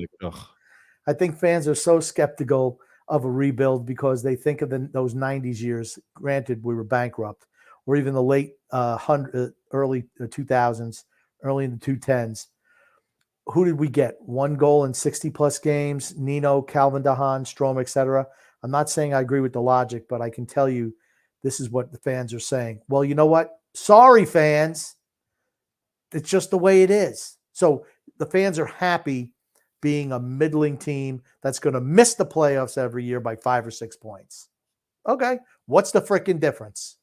Speaker 2: I think fans are so skeptical of a rebuild because they think of those 90s years. Granted, we were bankrupt, or even the late early 2000s, early in the 2010s. Who did we get? 1 goal in 60-plus games. Nino, Calvin DeHaan, Strome, etc. I'm not saying I agree with the logic, but I can tell you this is what the fans are saying. Well, you know what? Sorry, fans. It's just the way it is. So the fans are happy being a middling team that's going to miss the playoffs every year by 5 or 6 points. Okay. What's the freaking difference?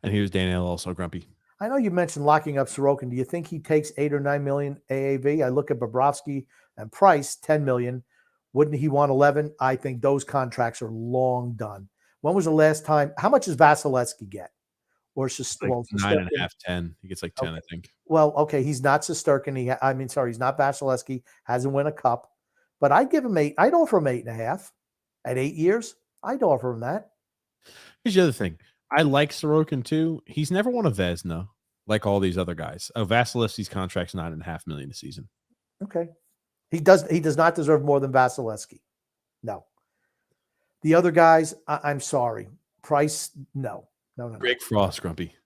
Speaker 1: And here's Danielle also grumpy.
Speaker 2: I know you mentioned locking up Sorokin. Do you think he takes $8 or $9 million AAV? I look at Bobrovsky and Price, $10 million. Wouldn't he want 11? I think those contracts are long done. When was the last time? How much does Vasilevsky get? Or just
Speaker 1: like 9.5, 10. He gets like 10,
Speaker 2: okay.
Speaker 1: I think.
Speaker 2: Well, okay, he's not Shesterkin. He's not Vasilevsky. Hasn't won a cup. But I'd give him 8. I'd offer him 8.5 at 8 years. I'd offer him that.
Speaker 1: Here's the other thing. I like Sorokin too. He's never won a Vezina like all these other guys. Vasilevsky's contract's $9.5 million a season.
Speaker 2: Okay. He does not deserve more than Vasilevsky. No. The other guys, I'm sorry. Price, no.
Speaker 1: Rick Frost, grumpy.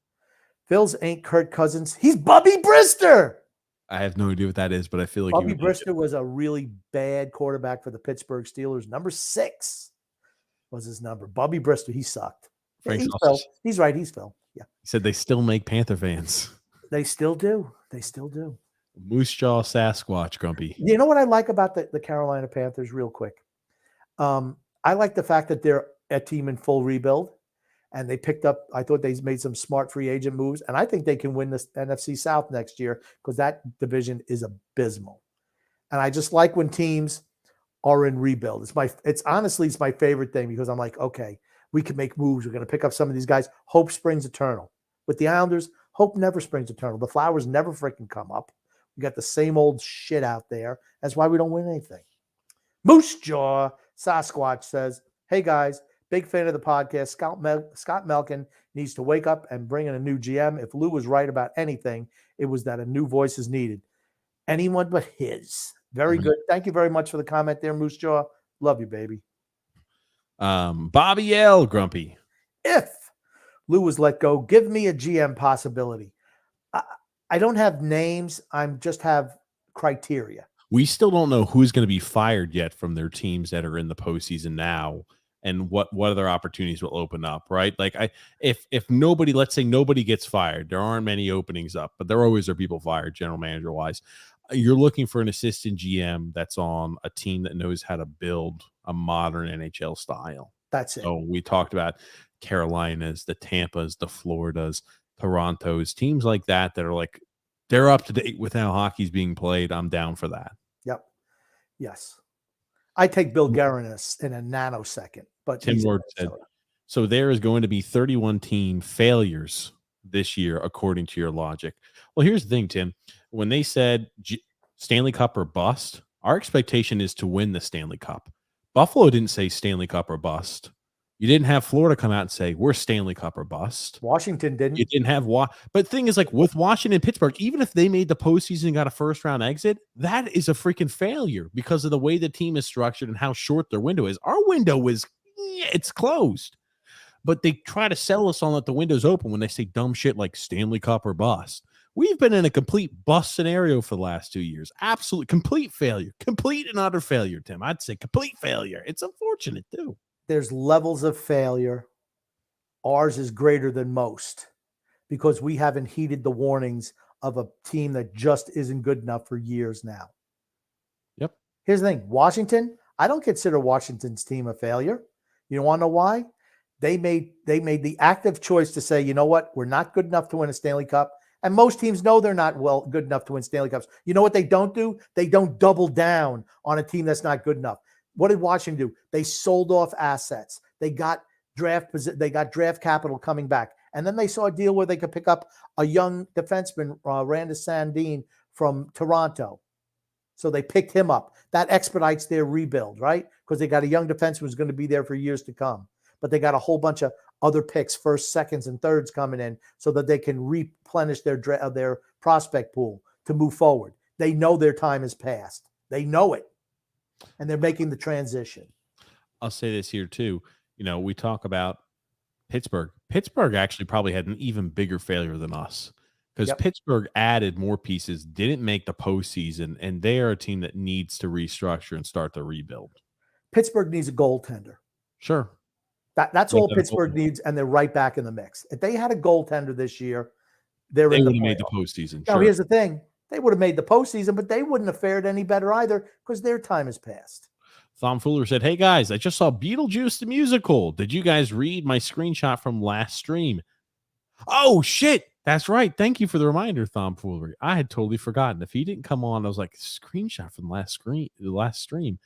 Speaker 2: Phil's ain't Kirk Cousins. He's Bubby Brister.
Speaker 1: I have no idea what that is, but I feel like
Speaker 2: Bubby Brister was a really bad quarterback for the Pittsburgh Steelers. Number 6 was his number. Bubby Brister, he sucked. Yeah, he's Phil. He's right. He's Phil. Yeah.
Speaker 1: He said they still make Panther fans.
Speaker 2: They still do.
Speaker 1: Moose Jaw Sasquatch, grumpy.
Speaker 2: You know what I like about the Carolina Panthers real quick? I like the fact that they're a team in full rebuild. and they picked up. I thought they made some smart free agent moves, and I think they can win the NFC South next year because that division is abysmal. And I just like when teams are in rebuild. It's honestly my favorite thing because I'm like, okay, we can make moves. We're going to pick up some of these guys. Hope springs eternal. With the Islanders, hope never springs eternal. The flowers never freaking come up. We got the same old shit out there. That's why we don't win anything. Moose Jaw Sasquatch says, hey guys, big fan of the podcast. Scott Melkin needs to wake up and bring in a new GM. If Lou was right about anything, it was that a new voice is needed. Anyone but his. Very good. Thank you very much for the comment there, Moose Jaw. Love you, baby.
Speaker 1: Bobby L. Grumpy.
Speaker 2: If Lou was let go, give me a GM possibility. I don't have names. I just have criteria.
Speaker 1: We still don't know who's going to be fired yet from their teams that are in the postseason now, and what other opportunities will open up, right? Like if nobody, let's say nobody gets fired, there aren't many openings up, but there always are people fired, general manager wise. You're looking for an assistant GM that's on a team that knows how to build a modern NHL style.
Speaker 2: That's it.
Speaker 1: So we talked about Carolinas, the Tampas, the Floridas, Torontos, teams like that are like, they're up to date with how hockey's being played. I'm down for that.
Speaker 2: Yep. Yes. I take Bill Guerin in a nanosecond. But
Speaker 1: Tim Lord said, so there is going to be 31 team failures this year, according to your logic. Well, here's the thing, Tim. When they said Stanley Cup or bust, our expectation is to win the Stanley Cup. Buffalo didn't say Stanley Cup or bust. You didn't have Florida come out and say, we're Stanley Cup or bust.
Speaker 2: Washington didn't.
Speaker 1: You didn't have but the thing is, like with Washington and Pittsburgh, even if they made the postseason and got a first-round exit, that is a freaking failure because of the way the team is structured and how short their window is. Our window is, it's closed. But they try to sell us on that the window's open when they say dumb shit like Stanley Cup or bust. We've been in a complete bust scenario for the last 2 years. Absolute complete failure. Complete and utter failure, Tim. I'd say complete failure. It's unfortunate, too.
Speaker 2: There's levels of failure. Ours is greater than most because we haven't heeded the warnings of a team that just isn't good enough for years now.
Speaker 1: Yep.
Speaker 2: Here's the thing. Washington, I don't consider Washington's team a failure. You want to know why? They made the active choice to say, you know what? We're not good enough to win a Stanley Cup. And most teams know they're not good enough to win Stanley Cups. You know what they don't do? They don't double down on a team that's not good enough. What did Washington do? They sold off assets. They got draft capital coming back. And then they saw a deal where they could pick up a young defenseman, Randis Sandin from Toronto. So they picked him up. That expedites their rebuild, right? Because they got a young defenseman who's going to be there for years to come. But they got a whole bunch of other picks, first, seconds, and thirds coming in so that they can replenish their prospect pool to move forward. They know their time has passed. They know it. And they're making the transition.
Speaker 1: I'll say this here too. You know, we talk about Pittsburgh. Pittsburgh actually probably had an even bigger failure than us because Pittsburgh added more pieces, didn't make the postseason, and they are a team that needs to restructure and start the rebuild.
Speaker 2: Pittsburgh needs a goaltender.
Speaker 1: Sure.
Speaker 2: That's all Pittsburgh needs, and they're right back in the mix. If they had a goaltender this year, they would have made the
Speaker 1: postseason.
Speaker 2: Now, here's the thing. They would have made the postseason, but they wouldn't have fared any better either because their time has passed.
Speaker 1: Thom Fuller said, hey, guys, I just saw Beetlejuice the musical. Did you guys read my screenshot from last stream? Oh, shit. That's right. Thank you for the reminder, Thom Fuller. I had totally forgotten. If he didn't come on, I was like, screenshot from the last stream.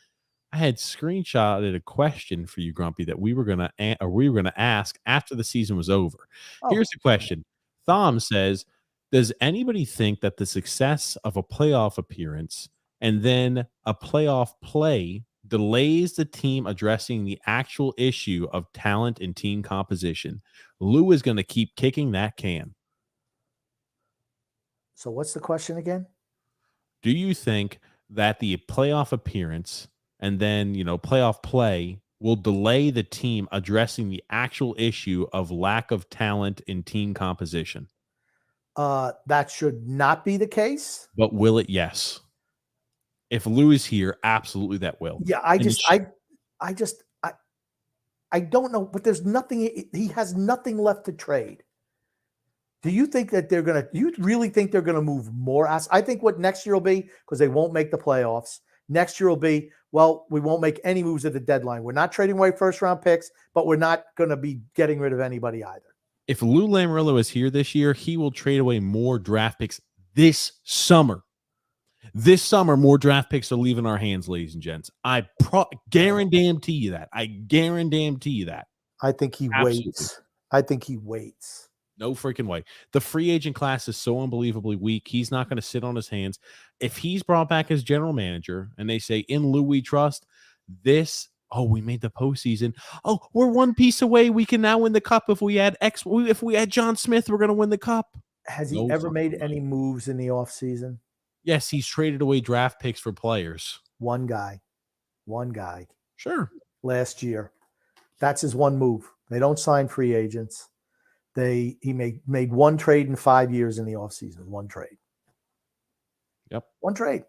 Speaker 1: I had screenshotted a question for you, Grumpy, that we were gonna ask after the season was over. Here's the question. Thom says, does anybody think that the success of a playoff appearance and then a playoff play delays the team addressing the actual issue of talent and team composition? Lou is going to keep kicking that can.
Speaker 2: So what's the question again?
Speaker 1: Do you think that the playoff appearance and then, playoff play will delay the team addressing the actual issue of lack of talent in team composition?
Speaker 2: That should not be the case.
Speaker 1: But will it? Yes. If Lou is here, absolutely that will.
Speaker 2: Yeah, I don't know, but there's nothing. He has nothing left to trade. Do you think that you really think they're going to move more? I think what next year will be, because they won't make the playoffs. Next year will be, well, we won't make any moves at the deadline. We're not trading away first-round picks, but we're not going to be getting rid of anybody either.
Speaker 1: If Lou Lamoriello is here this year, he will trade away more draft picks this summer. This summer, more draft picks are leaving our hands, ladies and gents. I guarantee you that. I guarantee you that.
Speaker 2: I think he waits. I think he waits.
Speaker 1: No freaking way. The free agent class is so unbelievably weak. He's not going to sit on his hands. If he's brought back as general manager and they say, in Lou we trust, we made the postseason. Oh, we're one piece away. We can now win the cup. If we add John Smith, we're going to win the cup.
Speaker 2: Has he ever made any moves in the offseason?
Speaker 1: Yes, he's traded away draft picks for players.
Speaker 2: One guy.
Speaker 1: Sure.
Speaker 2: Last year. That's his one move. They don't sign free agents. He made one trade in 5 years in the offseason. One trade.
Speaker 1: Yep.
Speaker 2: One trade.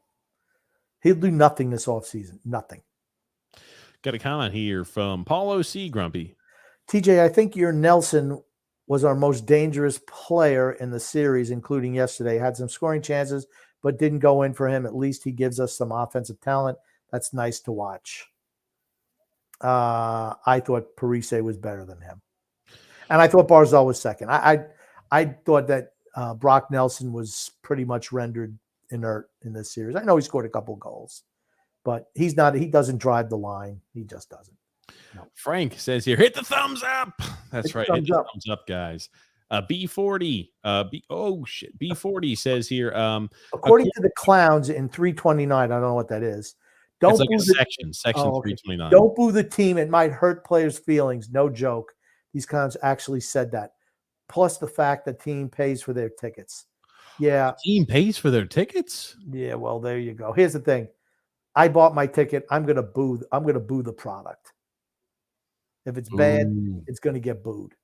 Speaker 2: He'll do nothing this offseason. Nothing.
Speaker 1: Got a comment here from Paulo C. Grumpy.
Speaker 2: TJ, I think your Nelson was our most dangerous player in the series, including yesterday. Had some scoring chances, but didn't go in for him. At least he gives us some offensive talent. That's nice to watch. I thought Parise was better than him. And I thought Barzal was second. I thought that Brock Nelson was pretty much rendered inert in this series. I know he scored a couple goals, but he doesn't drive the line. He just doesn't. No.
Speaker 1: Frank says here, hit the thumbs up. That's right. Hit the thumbs up, guys. B40. B40 says here.
Speaker 2: According to the clowns in 329, I don't know what that is.
Speaker 1: Don't it's like a section 329.
Speaker 2: Don't boo the team. It might hurt players' feelings. No joke. These clowns actually said that. Plus the fact the team pays for their tickets. Yeah.
Speaker 1: The team pays for their tickets?
Speaker 2: Yeah, well, there you go. Here's the thing. I bought my ticket. I'm gonna boo the product. If it's bad, it's gonna get booed.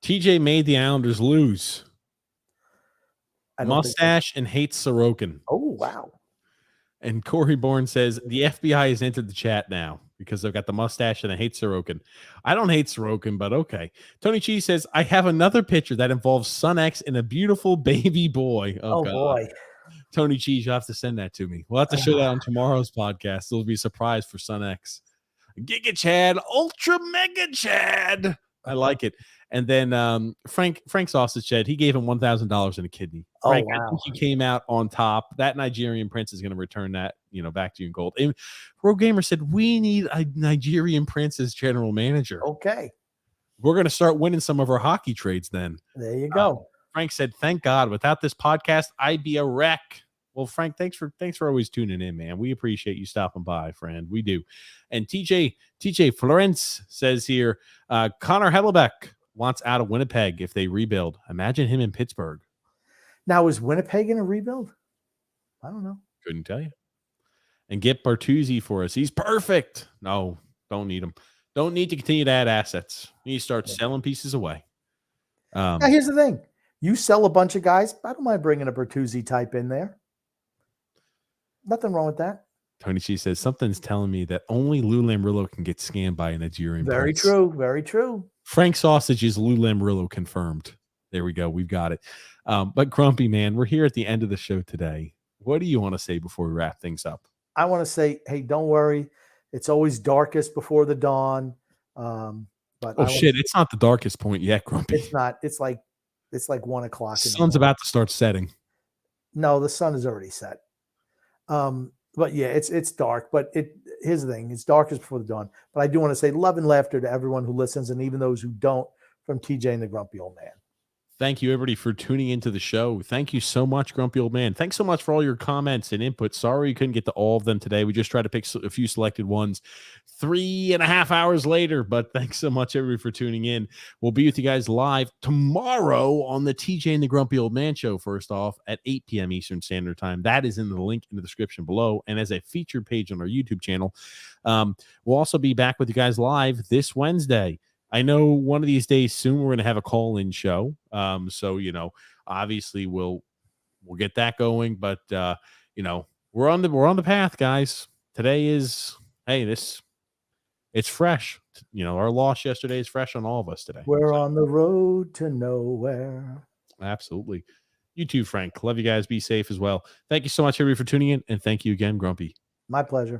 Speaker 1: TJ made the Islanders lose. Mustache and hates Sorokin.
Speaker 2: Oh, wow.
Speaker 1: And Corey Bourne says the FBI has entered the chat now because they've got the mustache and I hate Sorokin. I don't hate Sorokin, but okay. Tony Cheese says, I have another picture that involves Son X and a beautiful baby boy. Oh God.
Speaker 2: Boy.
Speaker 1: Tony Cheese, you'll have to send that to me. We'll have to show that on tomorrow's podcast. It'll be a surprise for Son X. Giga Chad, Ultra Mega Chad. I like it. And then Frank Sausage said he gave him $1,000 in a kidney. Frank,
Speaker 2: wow.
Speaker 1: I think he came out on top. That Nigerian prince is going to return that, back to you in gold. And Pro Gamer said we need a Nigerian prince as general manager.
Speaker 2: Okay,
Speaker 1: we're going to start winning some of our hockey trades then.
Speaker 2: There you go.
Speaker 1: Frank said, "Thank God, without this podcast, I'd be a wreck." Well, Frank, thanks for always tuning in, man. We appreciate you stopping by, friend. We do. And TJ Florence says here, Connor Hellebuck wants out of Winnipeg if they rebuild. Imagine him in Pittsburgh.
Speaker 2: Now, is Winnipeg in a rebuild? I don't know.
Speaker 1: Couldn't tell you. And get Bertuzzi for us. He's perfect. No, don't need him. Don't need to continue to add assets. You need to start selling pieces away.
Speaker 2: Now, here's the thing. You sell a bunch of guys. I don't mind bringing a Bertuzzi type in there. Nothing wrong with that.
Speaker 1: Tony Chi says, something's telling me that only Lou Lamoriello can get scammed by a Nigerian
Speaker 2: Very
Speaker 1: prince.
Speaker 2: true. Very true.
Speaker 1: Frank Sausage is Lou Lamoriello confirmed. There we go. We've got it. But Grumpy, man, we're here at the end of the show today. What do you want to say before we wrap things up?
Speaker 2: I want to say, hey, don't worry. It's always darkest before the dawn. But
Speaker 1: it's not the darkest point yet, Grumpy.
Speaker 2: It's not. It's like 1 o'clock.
Speaker 1: The sun's about to start setting.
Speaker 2: No, the sun is already set. But yeah, it's dark. But here's the thing: it's darkest before the dawn. But I do want to say love and laughter to everyone who listens, and even those who don't, from TJ and the Grumpy Old Man.
Speaker 1: Thank you, everybody, for tuning into the show. Thank you so much, Grumpy Old Man. Thanks so much for all your comments and input. Sorry we couldn't get to all of them today. We just tried to pick a few selected ones 3.5 hours later. But thanks so much, everybody, for tuning in. We'll be with you guys live tomorrow on the TJ and the Grumpy Old Man show, first off, at 8 p.m. Eastern Standard Time. That is in the link in the description below and as a featured page on our YouTube channel. We'll also be back with you guys live this Wednesday. I know one of these days soon we're going to have a call-in show. So, obviously we'll get that going, but we're on the path, guys. Today is, it's fresh. Our loss yesterday is fresh on all of us today.
Speaker 2: We're on the road to nowhere.
Speaker 1: Absolutely. You too, Frank. Love you guys. Be safe as well. Thank you so much, everybody, for tuning in. And thank you again, Grumpy.
Speaker 2: My pleasure.